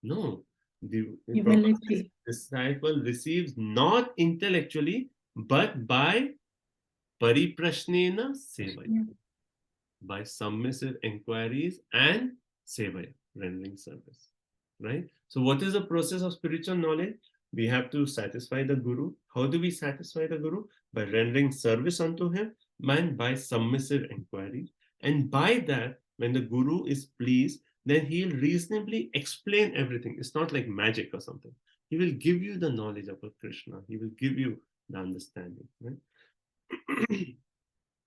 No. The Humility. disciple receives not intellectually, but by pariprashnena sevaya, by submissive inquiries and sevaya, rendering service. Right? So what is the process of spiritual knowledge? We have to satisfy the Guru. How do we satisfy the Guru? By rendering service unto him and by submissive inquiry. And by that, when the Guru is pleased, then he'll reasonably explain everything. It's not like magic or something. He will give you the knowledge about Krishna. He will give you the understanding. Right?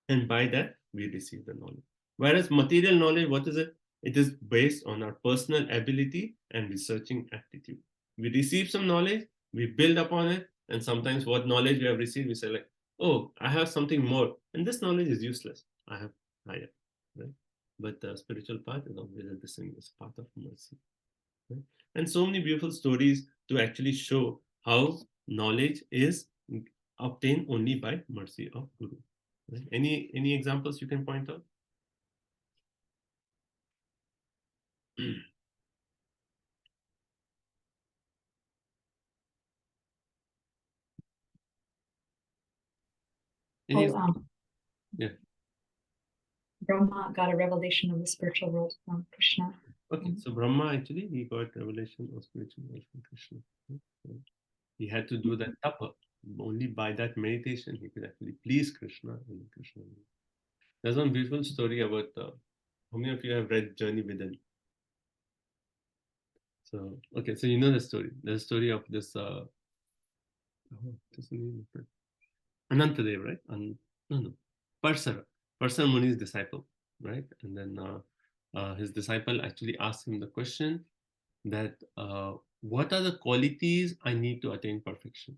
And by that, we receive the knowledge. Whereas material knowledge, what is it? It is based on our personal ability and researching aptitude. We receive some knowledge, we build upon it, and sometimes what knowledge we have received, we say like, oh, I have something more, and this knowledge is useless. I have higher, right? But the spiritual path is always a distinguished path of mercy. Right? And so many beautiful stories to actually show how knowledge is obtained only by mercy of Guru. Right? Any examples you can point out? Yeah. Brahma got a revelation of the spiritual world from Krishna. Okay, so Brahma actually, he got revelation of spiritual world from Krishna. So he had to do that tapa. Only by that meditation, he could actually please Krishna and Krishna. There's one beautiful story about, how many of you have read Journey Within? So, okay, so you know the story. The story of this, what's the name of it? Anantadev, right? No. Parsara Muni's disciple, right? And then his disciple actually asked him the question that, what are the qualities I need to attain perfection,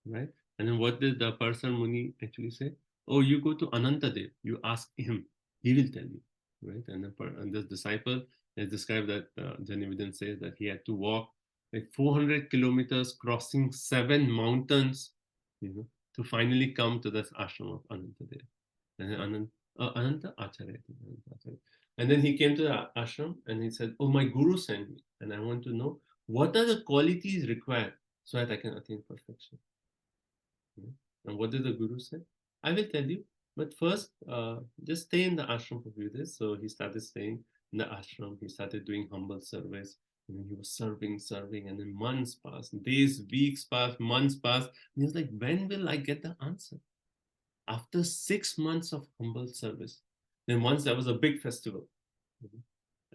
right? And then what did the Parsara Muni actually say? Oh, you go to Anantadev, you ask him, he will tell you, right? And this disciple is described that Journey Within says that he had to walk like 400 kilometers, crossing 7 mountains, to finally come to this ashram of Anantadev. And then Ananta Acharya. And then he came to the ashram and he said, oh, my Guru sent me and I want to know what are the qualities required so that I can attain perfection. And what did the Guru say? I will tell you, but first just stay in the ashram for a few days. So he started staying in the ashram. He started doing humble service. And he was serving, and then months passed, days, weeks passed, months passed. And he was like, when will I get the answer? After 6 months of humble service, then once there was a big festival.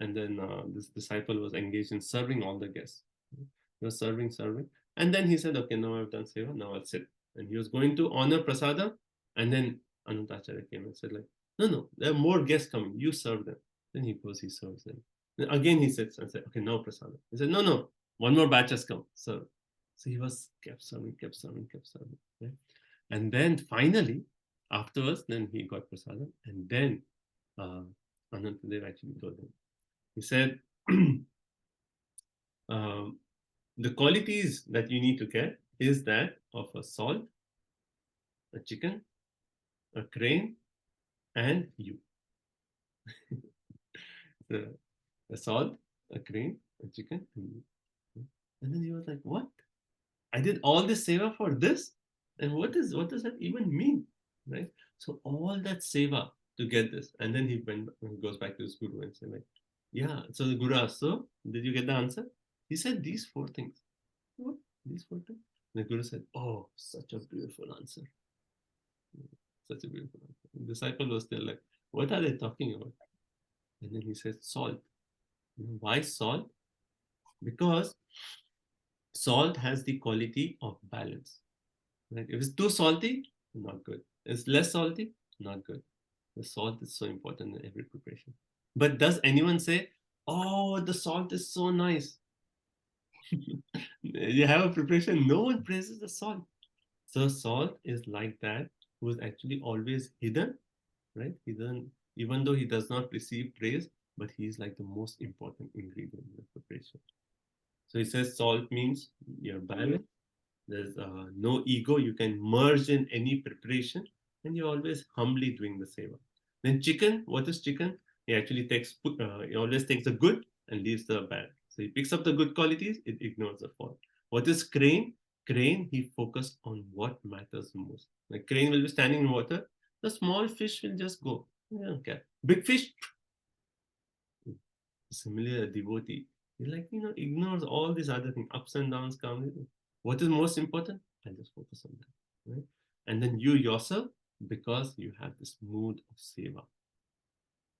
And then this disciple was engaged in serving all the guests. He was serving. And then he said, okay, now I've done seva, now I'll sit. And he was going to honor prasadam. And then Anantacharya came and said like, no, there are more guests coming, you serve them. Then he goes, he serves them. Then again he sits and said, okay, now prasadam. He said, no, one more batch has come, serve. So he was kept serving. Right? And then finally, afterwards, then he got prasadam. And then Anantadev actually told him. He said, the qualities that you need to get is that of a salt, a chicken, a crane, and you. So, a salt, a crane, a chicken, and you. And then he was like, what? I did all this seva for this? And what does that even mean? Right? So all that seva to get this. And then he goes back to his Guru and said like, yeah. So the Guru asked, so did you get the answer? He said these 4 things. What? These 4 things? And the Guru said, oh, such a beautiful answer. Such a beautiful answer. The disciple was still like, what are they talking about? And then he said, salt. Why salt? Because salt has the quality of balance. Right? If it's too salty, not good. If it's less salty, not good. The salt is so important in every preparation. But does anyone say, oh, the salt is so nice? You have a preparation, no one praises the salt. So salt is like that, who is actually always hidden, right? Hidden, even though he does not receive praise, but he is like the most important ingredient in the preparation. So he says salt means you're balanced. There's no ego. You can merge in any preparation, and you're always humbly doing the seva. Then chicken, what is chicken? He actually takes, he always takes the good and leaves the bad. So he picks up the good qualities, it ignores the fault. What is crane? Crane, he focused on what matters most. Like crane will be standing in water, the small fish will just go. I don't care. Big fish, similar devotee, he like, ignores all these other things, ups and downs come. What is most important? I just focus on that, right? And then you yourself, because you have this mood of seva.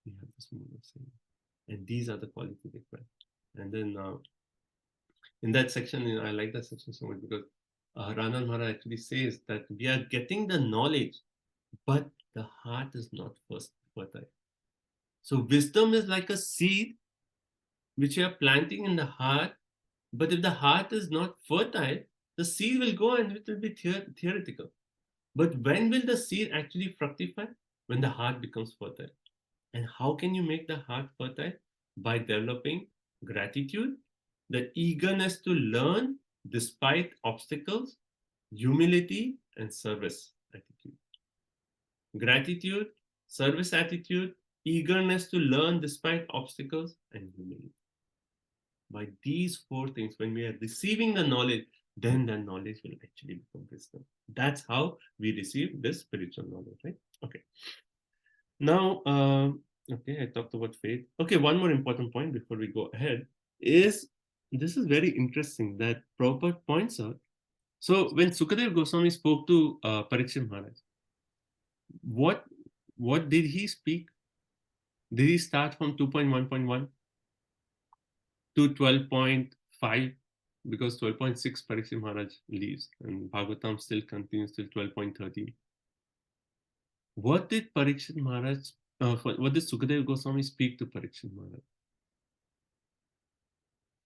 You have this mood of seva. And these are the qualities required. And then in that section, I like that section so much because Ranal Maharaj actually says that we are getting the knowledge, but the heart is not first fertile. So wisdom is like a seed which you are planting in the heart, but if the heart is not fertile, the seed will go and it will be theoretical. But when will the seed actually fructify? When the heart becomes fertile. And how can you make the heart fertile? By developing gratitude, the eagerness to learn despite obstacles, humility, and service attitude. Gratitude, service attitude, eagerness to learn despite obstacles, and humility. By these four things, when we are receiving the knowledge, then the knowledge will actually become wisdom. That's how we receive this spiritual knowledge, right? Okay. Now, okay, I talked about faith. Okay, one more important point before we go ahead is, this is very interesting that Prabhupada points out. So when Sukadeva Goswami spoke to Parikshit Maharaj, what did he speak? Did he start from 2.1.1 to 12.5? Because 12.6 Parikshit Maharaj leaves and Bhagavatam still continues till 12.13. What did Parikshit Maharaj, what did Sukadeva Goswami speak to Parikshit Maharaj?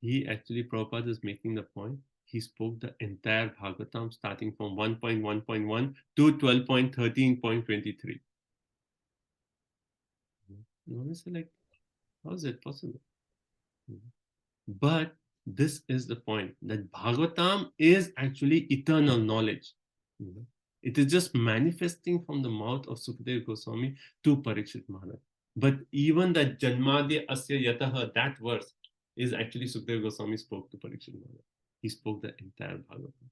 He actually, Prabhupada is making the point, he spoke the entire Bhagavatam starting from 1.1.1 to 12.13.23. You always say like, how is it possible? But this is the point, that Bhagavatam is actually eternal knowledge. It is just manifesting from the mouth of Sukadeva Goswami to Parikshit Maharaj. But even that Janmadya Asya Yataha, that verse, is actually Sukadeva Goswami spoke to Parikshit Maharaj. He spoke the entire Bhagavatam.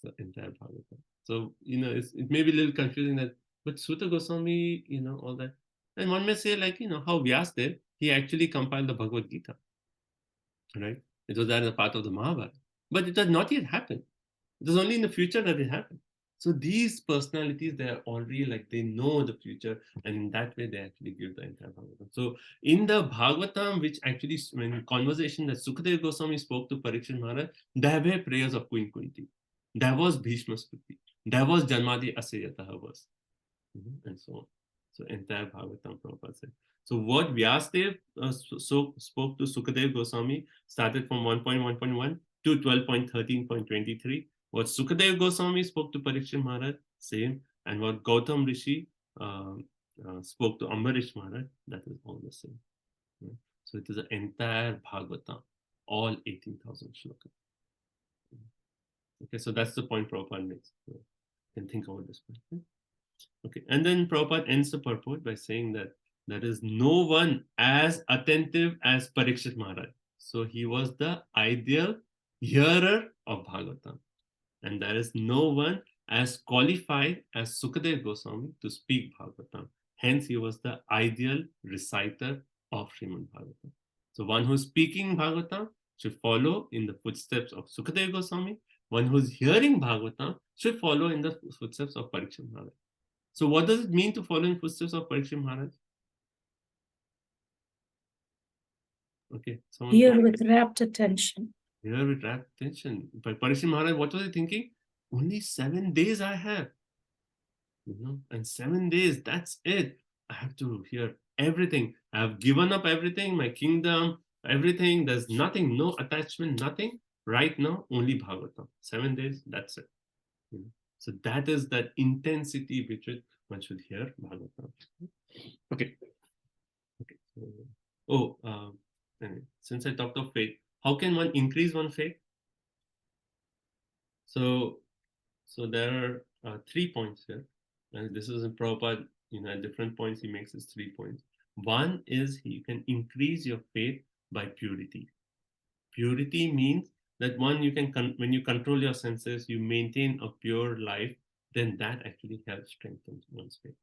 The entire Bhagavatam. So, it may be a little confusing that, but Suta Goswami, all that. And one may say, like, how Vyasdev, he actually compiled the Bhagavad Gita, right? It was there in the path of the Mahabharata. But it has not yet happened. It was only in the future that it happened. So these personalities, they are already like, they know the future, and in that way, they actually give the entire Bhagavatam. So in the Bhagavatam, which actually, when conversation that Sukadeva Goswami spoke to Parikshit Maharaj, there were prayers of Queen Kunti. There was Bhishma Smriti. There was Janmadi Asayataha verse. And so on. So entire Bhagavatam Prabhupada said. So what Vyasdev spoke to Sukadeva Goswami started from 1.1.1 to 12.13.23. What Sukadeva Goswami spoke to Parikshit Maharaj, same. And what Gautam Rishi spoke to Ambarish Maharaj, that is all the same. Right? So it is an entire Bhagavatam, all 18,000 shlokas. Okay, so that's the point Prabhupada makes. So you can think about this point. Okay, and then Prabhupada ends the purport by saying that there is no one as attentive as Parikshit Maharaj. So he was the ideal hearer of Bhagavatam. And there is no one as qualified as Sukadeva Goswami to speak Bhagavatam. Hence, he was the ideal reciter of Srimad Bhagavatam. So one who is speaking Bhagavatam should follow in the footsteps of Sukadeva Goswami, one who's hearing Bhagavatam should follow in the footsteps of Parikshit Maharaj. So what does it mean to follow in footsteps of Parikshit Maharaj? Okay, someone Hear with rapt attention. Hear with rapt attention. But Parikshit Maharaj, what was he thinking? Only 7 days I have. And 7 days, that's it. I have to hear everything. I have given up everything, my kingdom, everything. There's nothing, no attachment, nothing. Right now, only Bhagavatam. 7 days, that's it. So that is that intensity which one should hear Bhagavatam. Okay. Anyway, since I talked of faith, how can one increase one faith? So there are 3 points here. And this is in Prabhupada, at different points he makes his 3 points. One is you can increase your faith by purity. Purity means that when you control your senses, you maintain a pure life, then that actually helps strengthen one's faith.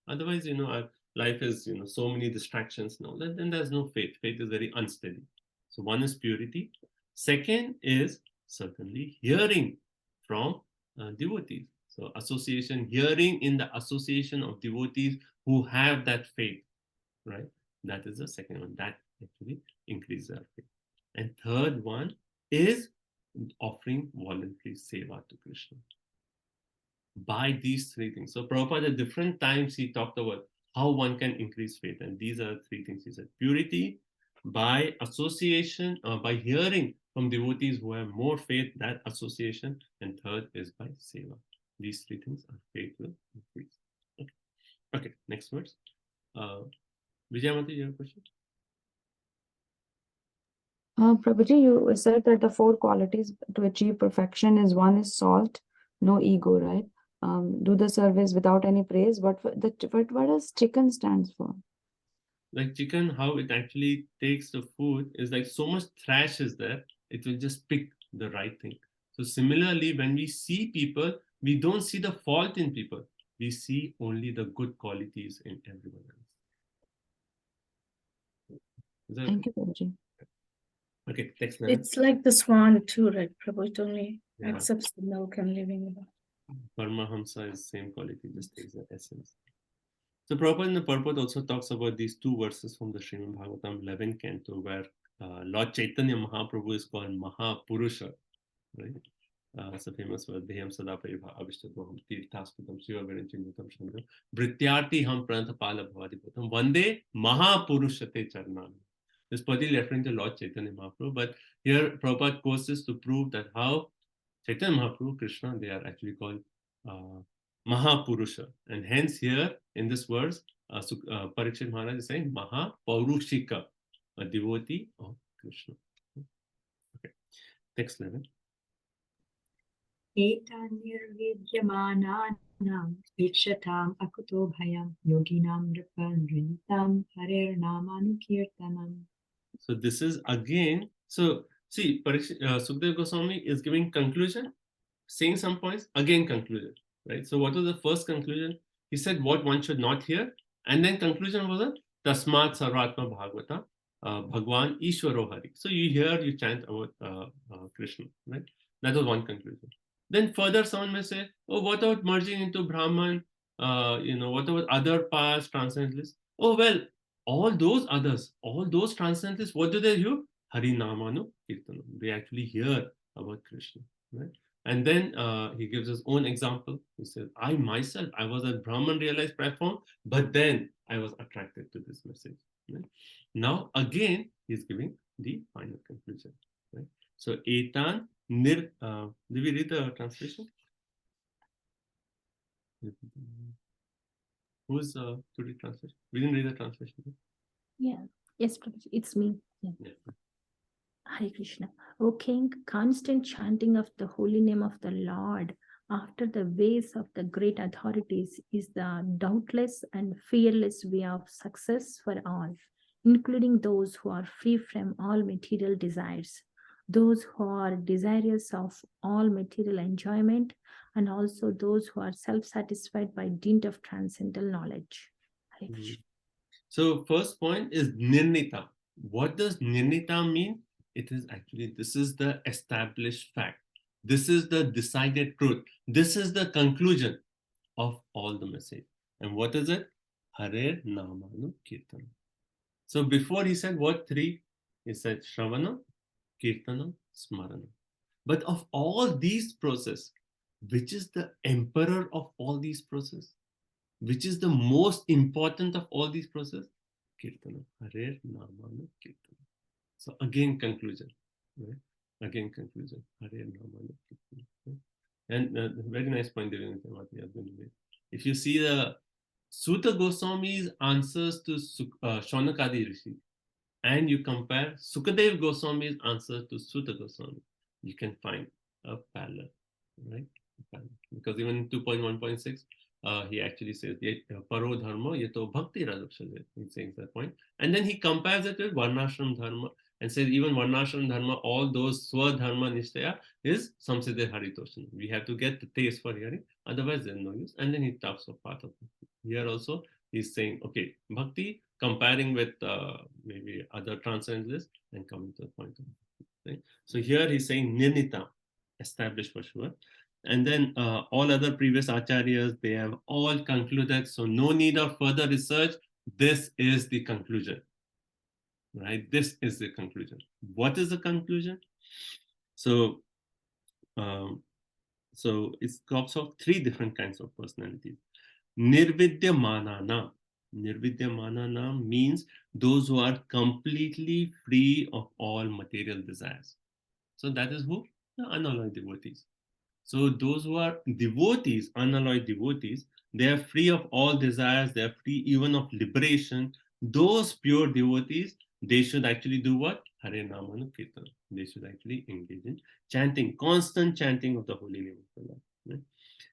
Otherwise, our life is, so many distractions now, then there's no faith. Faith is very unsteady. So one is purity. Second is certainly hearing from devotees. So association, hearing in the association of devotees who have that faith, right? That is the second one. That actually increases our faith. And third one is offering voluntary seva to Krishna. By these 3 things. So Prabhupada at different times he talked about how one can increase faith. And these are 3 things he said. Purity, by association, by hearing from devotees who have more faith, that association. And third is by seva. These 3 things are faith will increase. Okay, next verse. Vijayamati, you have a question? Prabhuji, you said that the 4 qualities to achieve perfection is one is salt, no ego, right? Do the service without any praise. What does chicken stands for? Like chicken, how it actually takes the food is like so much trash is there, it will just pick the right thing. So similarly, when we see people, we don't see the fault in people. We see only the good qualities in everyone else. Thank you, Prabhuji. Okay, next. It's like the swan too, right? Prabhu, it only accepts the milk and living. Paramahamsa is same quality, just takes the essence. So Prabhupada in the purport also talks about these 2 verses from the Srimad Bhagavatam 11th canto, where Lord Chaitanya Mahaprabhu is called Mahapurusha, right? It's a famous word, Deham Sada Pariva Avishtadoham Tirthasputam Shiva Viranchindhutam Chandra Brityarthi Ham Prantapala Bhavadipatam Vande Mahapurushate Charnam. This particularly referring to Lord Chaitanya Mahaprabhu, but here Prabhupada quotes this to prove that how Chaitanya Mahaprabhu, Krishna, they are actually called Mahapurusha. And hence here in this verse, Parikshit Maharaj is saying Mahapurushika, a devotee of Krishna. Okay, next level. Etanirvidyamananam ikshatam akuto bhayam yoginam nripanritam harer namanukirtanam. So this is again, so see, Sukdev Goswami is giving conclusion, saying some points, again conclusion, right? So what was the first conclusion? He said what one should not hear, and then conclusion was a Tasmat Sarvatma Bhagavata, Bhagwan Ishwaro Hari. So you hear, you chant about Krishna, right? That was one conclusion. Then further someone may say, oh, what about merging into Brahman? What about other past transcendentalists? Oh, well, all those others, all those transcendentalists, what do they do? Harinamanu Kirtanam. They actually hear about Krishna, right? And then he gives his own example. He says, I myself, I was at Brahman realized platform, but then I was attracted to this message. Right? Now, again, he's giving the final conclusion. Right? So, Etan Nir, did we read the translation? Who's to read translation? We didn't read the translation. Yeah. Yes, Prabhuji, it's me. Yeah. Hare Krishna. O King, constant chanting of the holy name of the Lord after the ways of the great authorities is the doubtless and fearless way of success for all, including those who are free from all material desires, those who are desirous of all material enjoyment, and also those who are self-satisfied by dint of transcendental knowledge. Hare Krishna. So first point is Nirnita. What does Nirnita mean? It is actually, this is the established fact. This is the decided truth. This is the conclusion of all the message. And what is it? Hare Namanu Kirtana. So before he said what three? He said Shravana, Kirtana, Smarana. But of all these process, which is the emperor of all these process? Which is the most important of all these process? Kirtana. Hare Namanu Kirtana. So again conclusion. Right? Again conclusion. Hare Namanu Kirtana. Right? And very nice point there. If you see the Suta Goswami's answers to Shaunakadi Rishi, and you compare Sukadev Goswami's answer to Suta Goswami, you can find a parallel, right? Because even in 2.1.6, he actually says, Paro Dharma Yato Bhakti Radakshale. He's saying that point. And then he compares it with Varnashram Dharma and says, even Varnashram Dharma, all those Swa Dharma Nishtaya is Samsiddhe Haritoshan. We have to get the taste for hearing, otherwise there's no use. And then he talks of part of it. Here also, he's saying, okay, Bhakti, comparing with maybe other transcendentalists and coming to the point of it. Right? So here he's saying Nirnita, established for sure. And then all other previous acharyas, they have all concluded. So no need of further research. This is the conclusion, right? This is the conclusion. What is the conclusion? So, it talks of three different kinds of personalities. Nirvidyamanana. Nirvidyamanana means those who are completely free of all material desires. So that is who? The unalloyed devotees. So those who are devotees, unalloyed devotees, they are free of all desires, they are free even of liberation. Those pure devotees, they should actually do what? Hare Namanu Kirtan. They should actually engage in chanting, constant chanting of the holy name of the Lord. Right?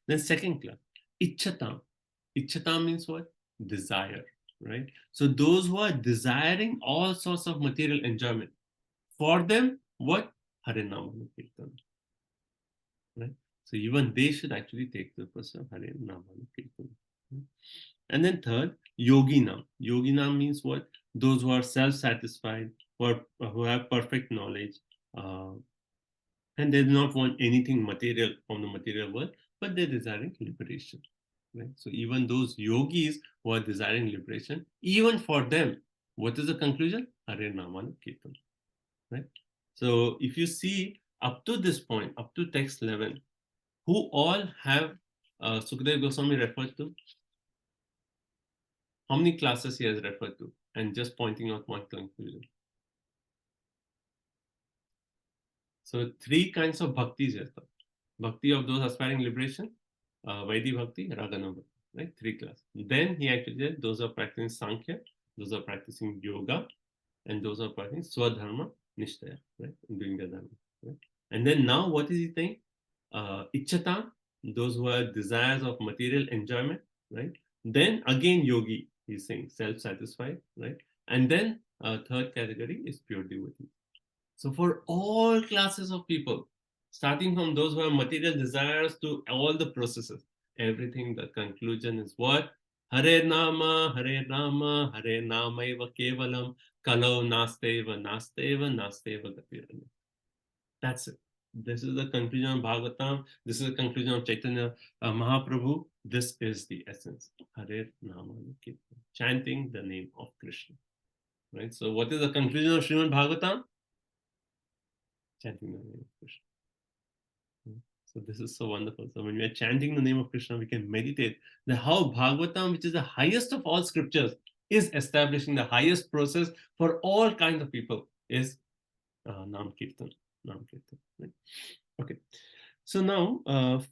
Then second class, Ichchatam. Ichchatam means what? Desire, right? So those who are desiring all sorts of material enjoyment, for them, what? Hare Namanu Kirtan. Right? So even they should actually take the person of Hare Namanu Kirtan. And then third, Yoginam. Yoginam means what? Those who are self-satisfied, who have perfect knowledge, and they do not want anything material from the material world, but they're desiring liberation. Right? So even those yogis who are desiring liberation, even for them, what is the conclusion? Hare Namanu Kirtan. Right? So if you see up to this point, up to text 11, who all have Sukadev Goswami referred to? How many classes he has referred to? And just pointing out one conclusion. So three kinds of bhaktis here. Bhakti of those aspiring liberation, Vaidhi Bhakti, Ragana Bhakti, right? Three classes. Then he actually said those are practicing Sankhya, those are practicing Yoga, and those are practicing Swadharma Nishtaya, right? Doing the dharma. Right? And then now what is he saying? Ichchatam, those who have desires of material enjoyment, right? Then again yogi, he's saying self-satisfied, right? And then third category is pure devotee. So for all classes of people, starting from those who have material desires to all the processes, everything, the conclusion is what? Hare Nama, Hare Nama, Hare Namaiva Kevalam, Kalau Nasteva, Nasteva, Nasteva Gatirana. That's it. This is the conclusion of Bhagavatam. This is the conclusion of Chaitanya Mahaprabhu. This is the essence. Hare Namanu Kirtan. Chanting the name of Krishna. Right? So what is the conclusion of Srimad Bhagavatam? Chanting the name of Krishna. So this is so wonderful. So when we are chanting the name of Krishna, we can meditate that how Bhagavatam, which is the highest of all scriptures, is establishing the highest process for all kinds of people, is Nam Kirtan. Right? Okay. So now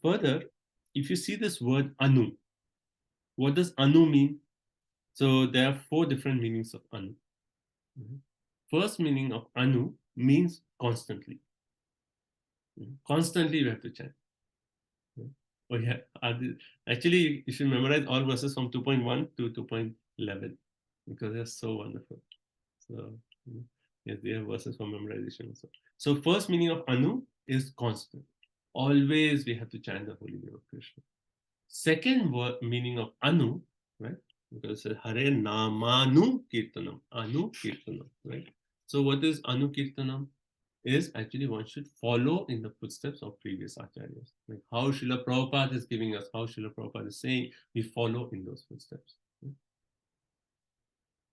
further, if you see this word Anu, what does Anu mean? So there are four different meanings of Anu. First meaning of Anu means constantly. Constantly we have to chant. Oh yeah, actually you should memorize all verses from 2.1 to 2.11 because they're so wonderful. So yes, they have verses for memorization also. So first meaning of Anu is constant. Always we have to chant the holy name of Krishna. Second meaning of Anu, right? Because it says Hare Namanu Kirtanam. Anu Kirtanam, right? So what is Anu Kirtanam? is actually one should follow in the footsteps of previous acharyas. Like how Srila Prabhupada is giving us, how Srila Prabhupada is saying, we follow in those footsteps.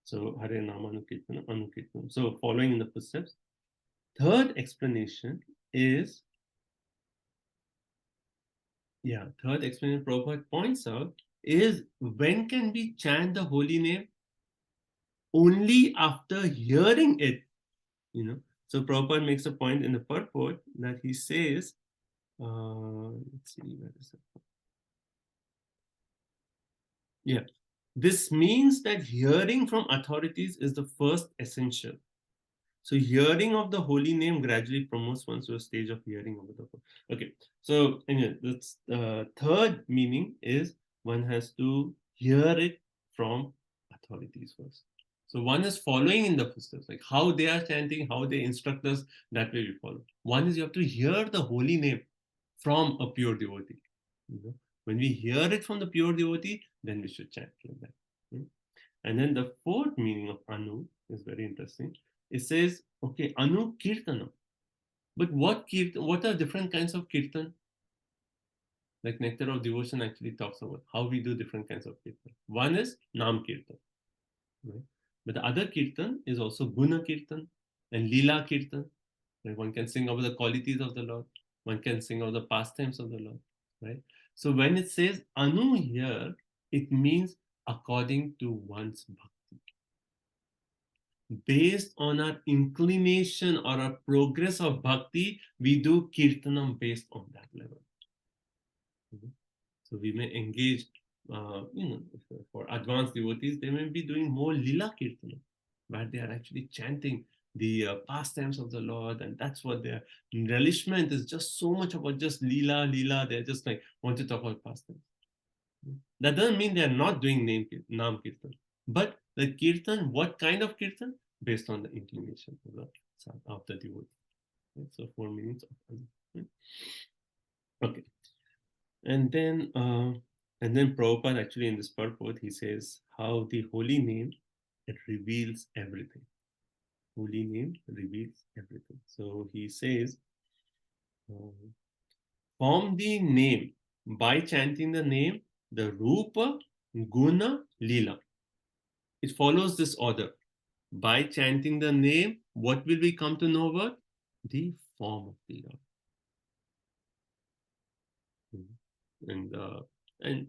So Hare Nama Anukirtanam, Anukirtanam. So following in the footsteps. Third explanation is, third explanation Prabhupada points out is, when can we chant the holy name? Only after hearing it, So Prabhupada makes a point in the purport that he says, let's see, where is it? Yeah. This means that hearing from authorities is the first essential. So hearing of the holy name gradually promotes one to a stage of hearing over the whole. Okay. So anyway, that's third meaning is one has to hear it from authorities first. So one is following in the footsteps, like how they are chanting, how they instruct us, that way we follow. One is you have to hear the holy name from a pure devotee. When we hear it from the pure devotee, then we should chant like that. And then the fourth meaning of Anu is very interesting. It says, okay, Anu Kirtanam. But what are different kinds of Kirtan? Like Nectar of Devotion actually talks about how we do different kinds of Kirtan. One is Nam Kirtan. Right? But the other Kirtan is also Guna Kirtan and Lila Kirtan. Like one can sing about the qualities of the Lord. One can sing about the pastimes of the Lord. Right? So when it says Anu here, it means according to one's bhakti. Based on our inclination or our progress of bhakti, we do kirtanam based on that level. So we may engage, for advanced devotees, they may be doing more lila kirtanam, where they are actually chanting the pastimes of the Lord, and that's what their relishment is, just so much about just lila. They're just like want to talk about pastimes. That doesn't mean they are not doing Nam Kirtan. But the Kirtan, what kind of Kirtan? Based on the inclination of the devotee. So 4 meanings of Anu. Okay. And then Prabhupada actually in this purport, he says how the holy name, it reveals everything. Holy name reveals everything. So he says, form the name by chanting the name, the Rupa, Guna, Lila. It follows this order. By chanting the name, what will we come to know about? The form of the Lord. And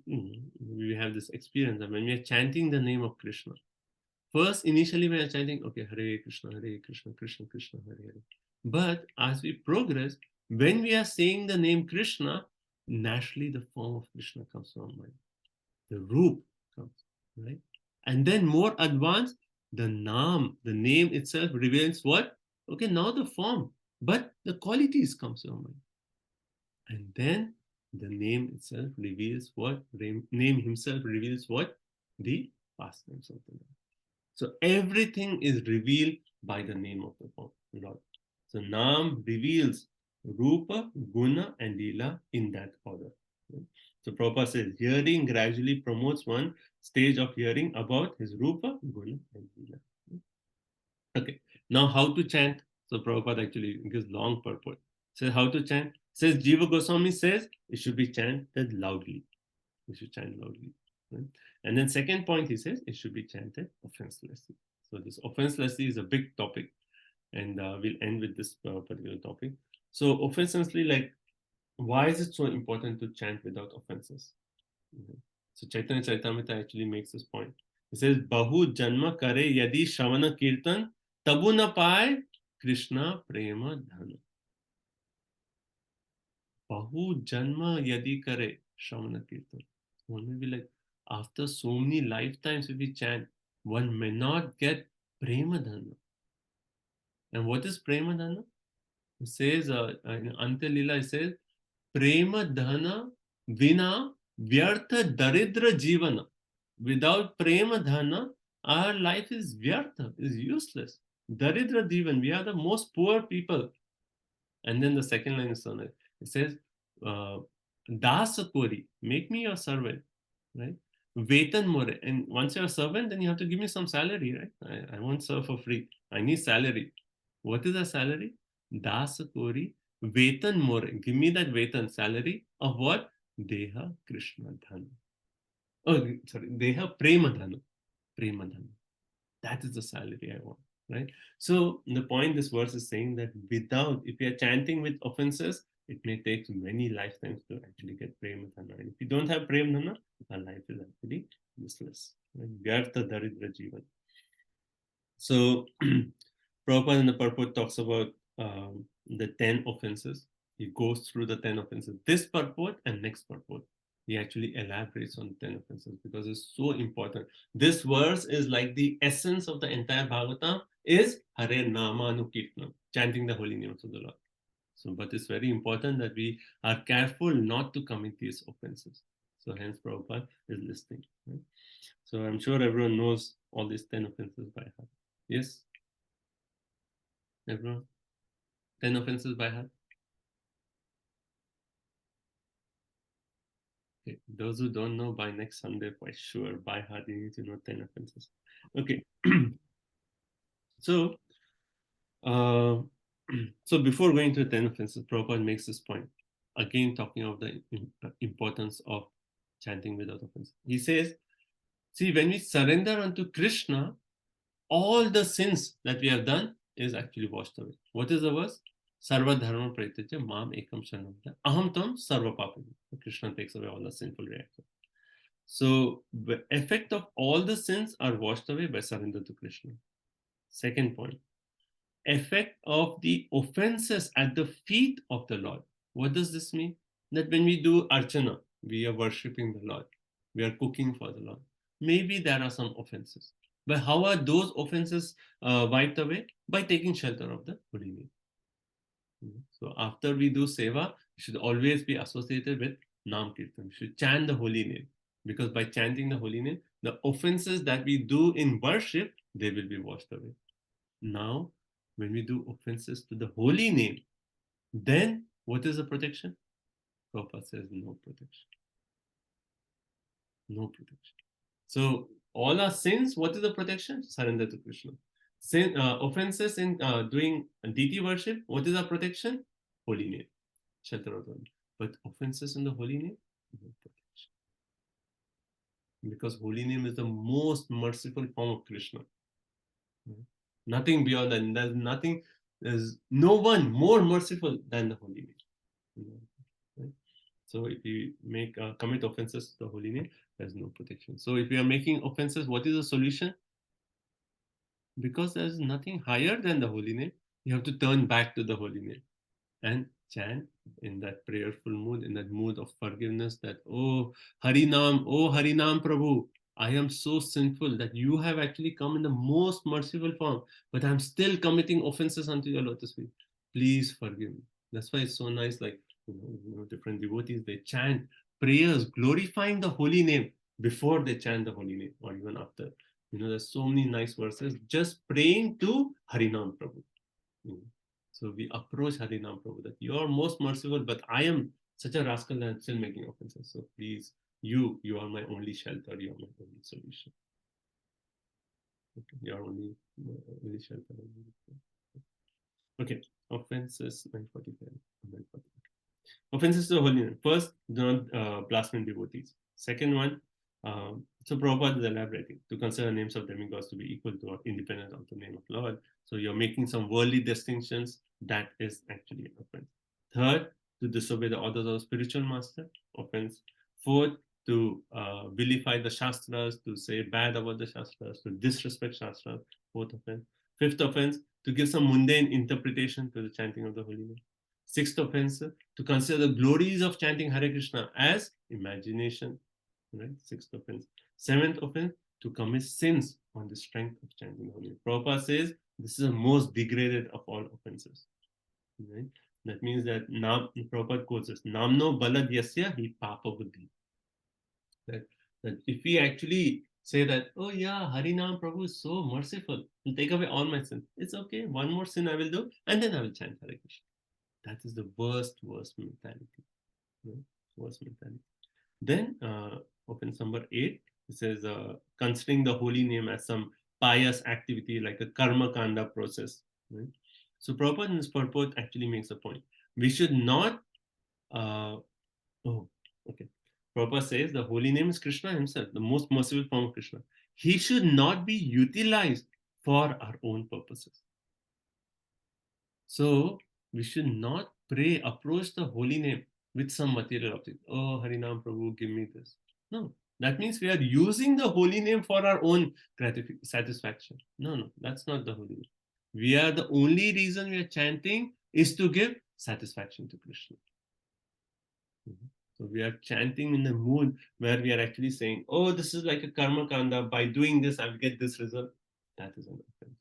we have this experience that when we are chanting the name of Krishna, first, initially we are chanting, okay, Hare Krishna, Krishna Krishna, Hare Hare. But as we progress, when we are saying the name Krishna, naturally the form of Krishna comes to our mind. The Roop comes, right? And then more advanced, the Naam, the name itself reveals what? Okay, now the form, but the qualities comes to our mind. And then the name itself reveals what? Name himself reveals what? The pastimes of the Lord. So everything is revealed by the name of the Lord. So Naam reveals Rupa, Guna, and Lila in that order. So Prabhupada says, hearing gradually promotes one stage of hearing about his Rupa, Guna, and Lila. Okay, now how to chant? So Prabhupada actually gives long purport. Says how to chant. Says Jiva Goswami says it should be chanted loudly. We should chant loudly. Right? And then second point, he says it should be chanted offenselessly. So this offenselessly is a big topic, and we'll end with this particular topic. So offenselessly, like, why is it so important to chant without offenses? So Chaitanya Charitamrita actually makes this point. It says, Bahu janma kare yadi Shravana Kirtan, tabu na paye Krishna prema dhana. Bahu janma yadi kare Shravana Kirtan. One will be like, after so many lifetimes if we chant, one may not get prema dhana. And what is prema dhana? It says, in Ante Lila, it says, prema dhana vina vyartha daridra jivana. Without prema dhana, our life is vyartha, is useless. Daridra jivan, we are the most poor people. And then the second line is on it. It says, dasakori, make me your servant, right? Vetan more, and once you're a servant, then you have to give me some salary, right? I won't serve for free. I need salary. What is a salary? Dasa Kori, Vetan more. Give me that Vetan salary of what? Deha Krishna Dhana. Oh, sorry, Deha Prema Dhana. Prema Dhana. That is the salary I want, right? So the point this verse is saying that without, if you are chanting with offenses, it may take many lifetimes to actually get Prema Dhana. And if you don't have Prema Dhana, our life is actually useless. Vyartha Daridra Jivan. So Prabhupada in the purport talks about the 10 offenses. He goes through the 10 offenses. This purport and next purport, he actually elaborates on 10 offenses because it's so important. This verse is like the essence of the entire Bhagavatam is Hare Nama Anukirtanam, chanting the holy names of the Lord. So, but it's very important that we are careful not to commit these offenses. So hence Prabhupada is listing. Right? So I'm sure everyone knows all these 10 offenses by heart. Yes? Everyone? 10 offenses by heart? Okay. Those who don't know, by next Sunday, for sure, by heart, you need to know 10 offenses. Okay. So, so before going to 10 offenses, Prabhupada makes this point. Again, talking of the importance of chanting without offense. He says, see, when we surrender unto Krishna, all the sins that we have done is actually washed away. What is the verse? Sarva dharma pratitya mam ekam shanamya aham tam sarva papam. Krishna takes away all the sinful reactions. So the effect of all the sins are washed away by surrender to Krishna. Second point, effect of the offenses at the feet of the Lord. What does this mean? That when we do archana, we are worshipping the Lord. We are cooking for the Lord. Maybe there are some offenses. But how are those offenses wiped away? By taking shelter of the holy name. So after we do seva, we should always be associated with Nam Kirtan. We should chant the holy name. Because by chanting the holy name, the offenses that we do in worship, they will be washed away. Now, when we do offenses to the holy name, then what is the protection? Prabhupada says no protection. No protection. So all our sins, what is the protection? Surrender to Krishna. Sin, offenses in doing deity worship, what is our protection? Holy name. Shelter of the holy. But offenses in the holy name, no protection. Because holy name is the most merciful form of Krishna. Nothing beyond that. There's nothing, there's no one more merciful than the holy name. Right? So if you make commit offenses to the holy name, there's no protection. So if you are making offenses, what is the solution? Because there's nothing higher than the holy name, you have to turn back to the holy name and chant in that prayerful mood, in that mood of forgiveness, that, oh Harinam Prabhu, I am so sinful that you have actually come in the most merciful form, but I'm still committing offenses unto your lotus feet. Please forgive me. That's why it's so nice, like, different devotees, they chant prayers glorifying the holy name before they chant the holy name, or even after. There's so many nice verses just praying to Harinam Prabhu. So we approach Harinam Prabhu that you are most merciful, but I am such a rascal that I'm still making offenses. So please, you are my only shelter, you are my only solution. Okay, you are only shelter. Okay, offenses 945. Offenses to the holy name. First, do not blaspheme devotees. Second one, so Prabhupada is elaborating to consider names of demigods to be equal to or independent of the name of Lord. So you're making some worldly distinctions. That is actually an offense. Third, to disobey the orders of spiritual master. Offense. Fourth, to vilify the Shastras, to say bad about the Shastras, to disrespect Shastras. Fourth offense. Fifth offense, to give some mundane interpretation to the chanting of the holy name. Sixth offense, to consider the glories of chanting Hare Krishna as imagination. Right? Sixth offense. Seventh offense, to commit sins on the strength of chanting the holy name. Prabhupada says this is the most degraded of all offenses. Right? That means that Prabhupada quotes this, Namno balad yasya hi papa buddhi. That if we actually say that, oh yeah, Harinam Prabhu is so merciful, he'll take away all my sins. It's okay, one more sin I will do, and then I will chant Hare Krishna. That is the worst mentality. Right? Worst mentality. Then, offense number 8, it says, considering the holy name as some pious activity, like a karma kanda process. Right? So Prabhupada in this purport actually makes a point. We should not, Prabhupada says the holy name is Krishna himself, the most merciful form of Krishna. He should not be utilized for our own purposes. So we should not approach the holy name with some material object. Oh, Harinam Prabhu, give me this. No, that means we are using the holy name for our own satisfaction. No, that's not the holy name. The only reason we are chanting is to give satisfaction to Krishna. So we are chanting in the mood where we are actually saying, oh, this is like a karma kanda. By doing this, I will get this result. That is an offense.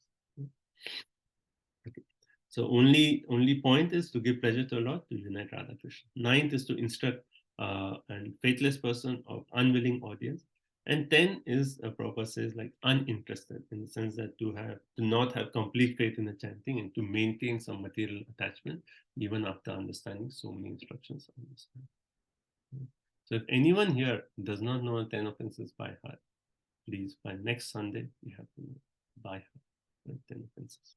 Okay. So only point is to give pleasure to the Lord, to unite Radha Krishna. 9th is to instruct an faithless person or unwilling audience. And 10 is, Prabhupada says, like uninterested, in the sense that to not have complete faith in the chanting and to maintain some material attachment even after understanding so many instructions. So if anyone here does not know 10 offenses by heart, please by next Sunday you have to know by heart 10 offenses.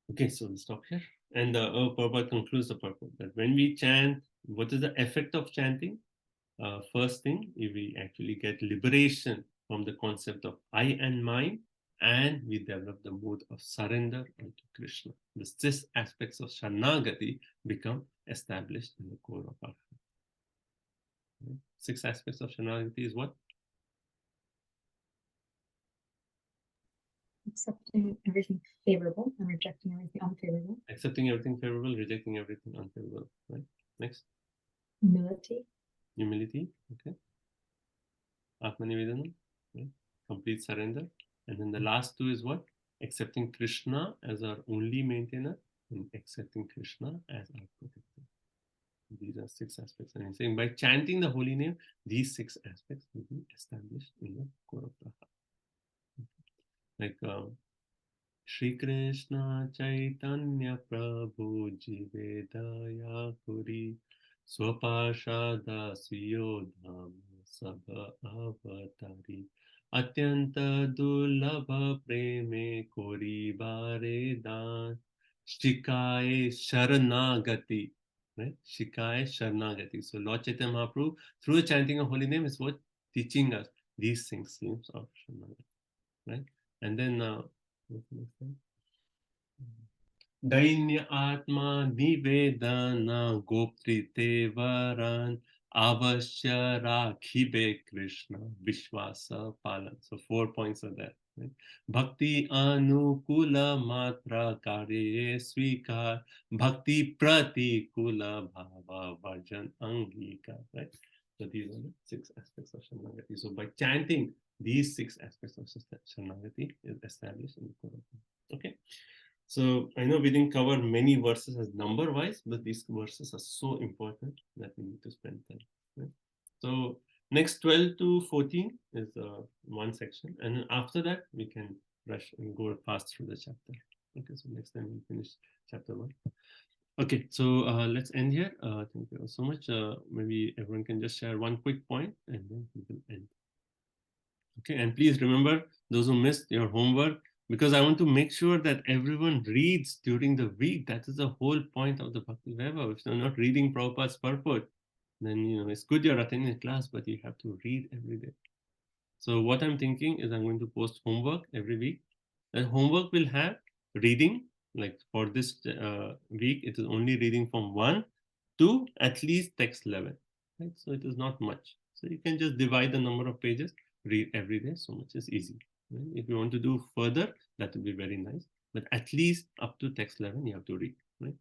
Okay, so we'll stop here. And Prabhupada concludes the purport that when we chant, what is the effect of chanting? First thing, we actually get liberation from the concept of I and mine, and we develop the mode of surrender unto Krishna. The 6 aspects of Sharanagati become established in the core of our heart. 6 aspects of Sharanagati is what? Accepting everything favorable and rejecting everything unfavorable. Accepting everything favorable, rejecting everything unfavorable. Right? Next. Humility. Okay. Atmanivedana. Right? Complete surrender. And then the last 2 is what? Accepting Krishna as our only maintainer and accepting Krishna as our protector. These are 6 aspects. And he's saying by chanting the holy name, these 6 aspects will be established in the core of the heart. Like Shri Krishna Chaitanya Prabhu Jivedaya Kuri Swapashada Siyodham Sabha Avatari Atyanta Dulabha Preme Kori Bare Dan Shikaye Sharanagati. Right? Shikaye Sharanagati. So Lord Chaitanya Mahaprabhu, through the chanting of holy name, is what? Teaching us these 6 themes of Sharanagati. Right? And then Dainya Atma Nivedana Goptrite Varan Avashya Rakhibe Krishna Vishwasa Palan. So 4 points are there. Right? Bhakti Anukula Matra Karye Svikar Bhakti Pratikula Bhava Varjan Angika. Right? So these are the 6 aspects of Sharanagati. So by chanting these 6 aspects of Sharanagati is established in the core. Okay. So I know we didn't cover many verses as number wise, but these verses are so important that we need to spend time. Right? So next 12 to 14 is one section, and then after that we can rush and go fast through the chapter. Okay, so next time we'll finish chapter 1. Okay, so let's end here. Thank you so much. Maybe everyone can just share one quick point and then we will end. Okay, and please remember those who missed your homework, because I want to make sure that everyone reads during the week. That is the whole point of the Bhakti Vaibhav. If you're not reading Prabhupada's purport, then it's good you're attending the class, but you have to read every day. So what I'm thinking is I'm going to post homework every week. And homework will have reading, like for this week, it is only reading from 1 to at least text 11. Right? So it is not much. So you can just divide the number of pages, read every day, so much is easy. Right? If you want to do further, that would be very nice. But at least up to text 11, you have to read. Right?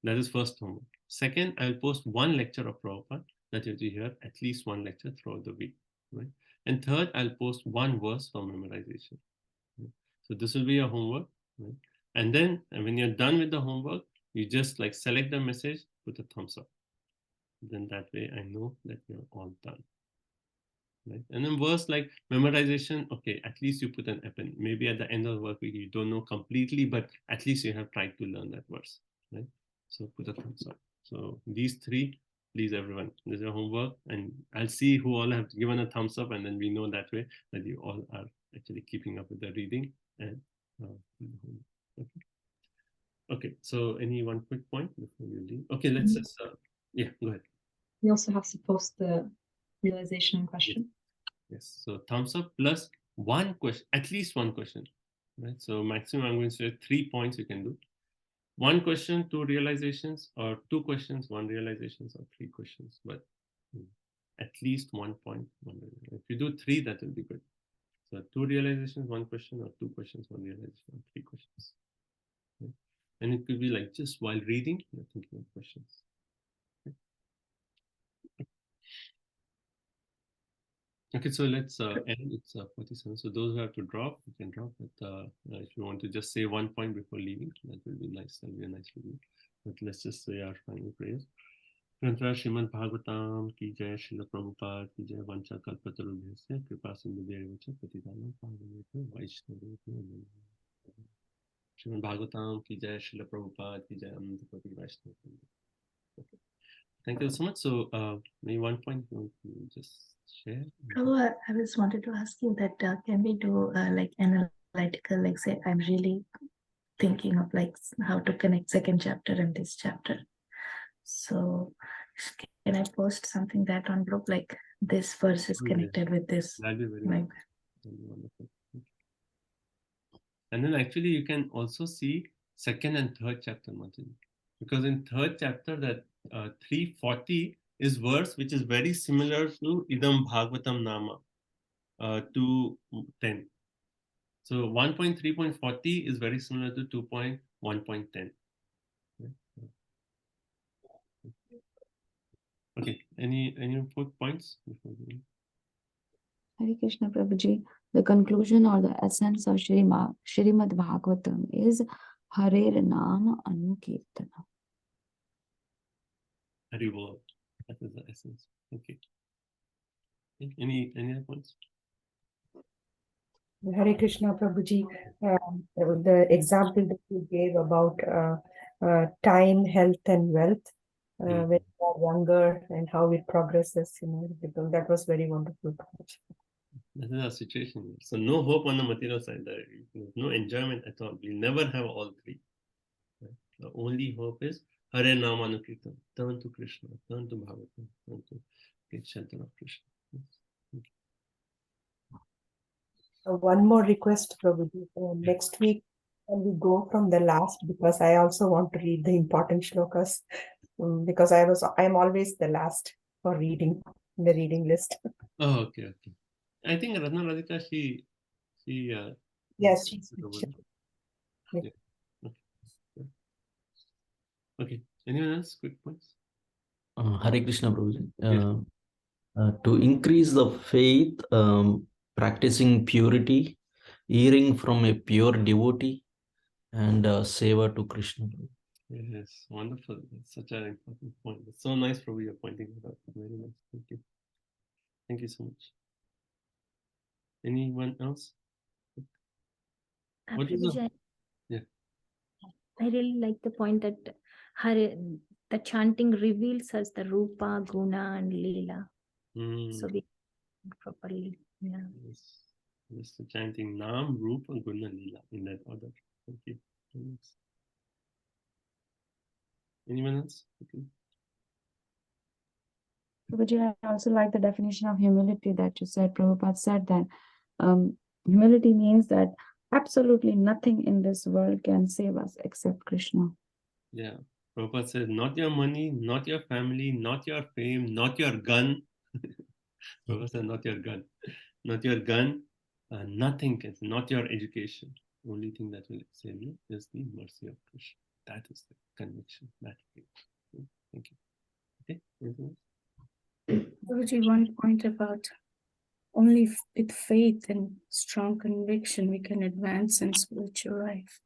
That is first homework. Second, I'll post 1 lecture of Prabhupada that you have to hear at least 1 lecture throughout the week. Right? And third, I'll post 1 verse for memorization. Right? So this will be your homework. Right? And then when you're done with the homework, you just like select the message, put a thumbs up. Then that way I know that you're all done. Right? And then verse like memorization, okay, at least you put an append. Maybe at the end of the work week you don't know completely, but at least you have tried to learn that verse. Right? So put a thumbs up. So these 3, please everyone, this is your homework, and I'll see who all have given a thumbs up, and then we know that way that you all are actually keeping up with the reading and okay. Okay, so any one quick point before you leave? Okay, let's just, yeah, go ahead. We also have to post the realization question. Yes, so thumbs up plus one question, at least one question, right? So maximum, I'm going to say 3 points you can do. One question, 2 realizations, or 2 questions, 1 realizations, or 3 questions, but at least 1 point. If you do 3, that will be good. So 2 realizations, 1 question, or 2 questions, 1 realization, or 3 questions. Okay. And it could be like just while reading, you're thinking of questions. Okay, so let's end. It's 47. So those who have to drop, you can drop. But if you want to just say 1 point before leaving, that will be nice. That will be a nice review. But let's just say our final prayers. ग्रंथराज Shrimad Bhagavatam की जय, श्रील प्रभुपाद की जय, वंशा कल्पतरुभ्यस्य कृपा सिन्धुभ्यैव च पतितानां पावनेभ्यो वैष्णवेभ्यो नमो नमः। श्रीमद् भागवतम की जय, श्रील प्रभुपाद की जय, अनंत कोटि वैष्णव। Okay. Thank you so much. So maybe 1 point you want to just share. Prabhu, I just wanted to ask you that can we do like analytical, like say I'm really thinking of like how to connect second chapter and this chapter. So can I post something that on group, like this verse is connected with this? That'd be very like, wonderful. And then actually you can also see second and third chapter, Martin, because in third chapter that 340 is verse which is very similar to Idam Bhagavatam Nama 2:10. So 1.3.40 is very similar to 2.1.10. Okay, any 4 points before we... Hare Krishna Prabhuji, the conclusion or the essence of Srimad Bhagavatam is Hare Nama Anukirtana. Hari Bol. That is the essence. Okay. Any other points? Hare Krishna Prabhuji, the example that you gave about time, health, and wealth when you are younger and how it progresses, that was very wonderful. That is our situation. So no hope on the material side. No enjoyment at all. We never have all 3. Right? The only hope is Hare Nama Anukirtan. Turn to Krishna. Turn to Bhagavatam. Turn to get shelter of Krishna. Yes. Okay. One more request, Prabhuji. Next week, can we go from the last, because I also want to read the important shlokas, because I'm always the last for reading in the reading list. Oh, okay. I think Ratna Radhika, she yes, she's yeah. Okay. Anyone else? Quick points? Hare Krishna Prabhuji. To increase the faith, practicing purity, hearing from a pure devotee, and seva to Krishna. Yes, wonderful. That's such an important point. It's so nice, Prabhu, you're pointing it out. Very nice. Thank you. Thank you so much. Anyone else? What is Prabhuji, yeah. I really like the point that the chanting reveals us the Rupa, Guna, and Leela. So we properly, yeah. Yes. Just chanting Nam, Rupa, Guna, Leela in that order. Thank you. Anyone else? Okay. Prabhuji, I also like the definition of humility that you said. Prabhupada said that humility means that absolutely nothing in this world can save us except Krishna. Yeah. Prabhupada said, not your money, not your family, not your fame, not your gun. Prabhupada said, not your gun. Not your gun, nothing can, not your education. Only thing that will save you is the mercy of Krishna. That is the conviction. That thank you. Okay. Guruji, one point about only with faith and strong conviction we can advance in spiritual life.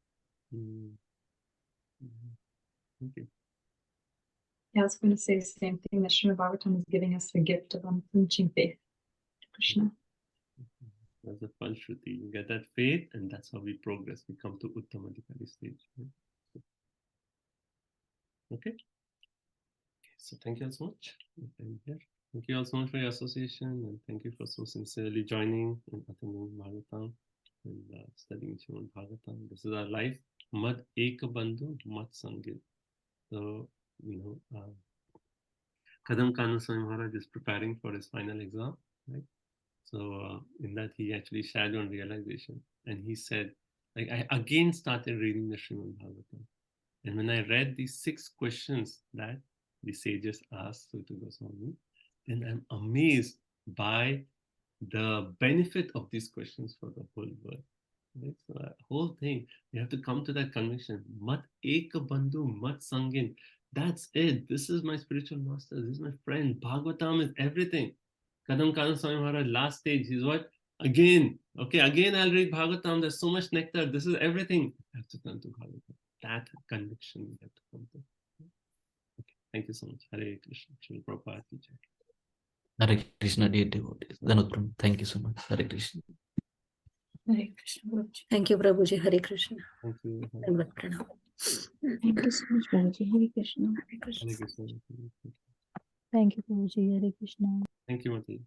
Thank you. Yeah, I was going to say the same thing, that Srimad Bhagavatam is giving us the gift of unflinching faith to Krishna. That's the Falshruti. You get that faith, and that's how we progress. We come to Uttamadhikari stage. Okay. So thank you all so much. Thank you all so much for your association, and thank you for so sincerely joining and attending Bhagavatam and studying Srimad Bhagavatam. This is our life. Mad ek bandhu, mat sangit. So, Kadam Kanu Swami Maharaj is preparing for his final exam, right? So in that he actually shared on realization, and he said, like, I again started reading the Srimad Bhagavatam, and when I read these 6 questions that the sages asked Suta Goswami, then I'm amazed by the benefit of these questions for the whole world. Right? So that whole thing, you have to come to that conviction. Mat ek bandhu, mat sangin. That's it. This is my spiritual master. This is my friend. Bhagavatam is everything. Kadam Kanu Swami Maharaj, last stage, he's what? Again. Okay, again I'll read Bhagavatam. There's so much nectar. This is everything. I have to come to Bhagavatam. That conviction we have to come to. Okay, thank you so much. Hare Krishna. Srila Prabhupada ki jai. Hare Krishna, dear devotees. Dhanutram, thank you so much. Hare Krishna. Hare Krishna, Prabhuji. Thank you, Prabhuji. Hare Krishna. Thank you. Dandavat pranam. Thank you so much, Prabhuji. Hare Krishna. Hare Krishna. Thank you, Prabhuji. Hare Krishna. Thank you, Mati.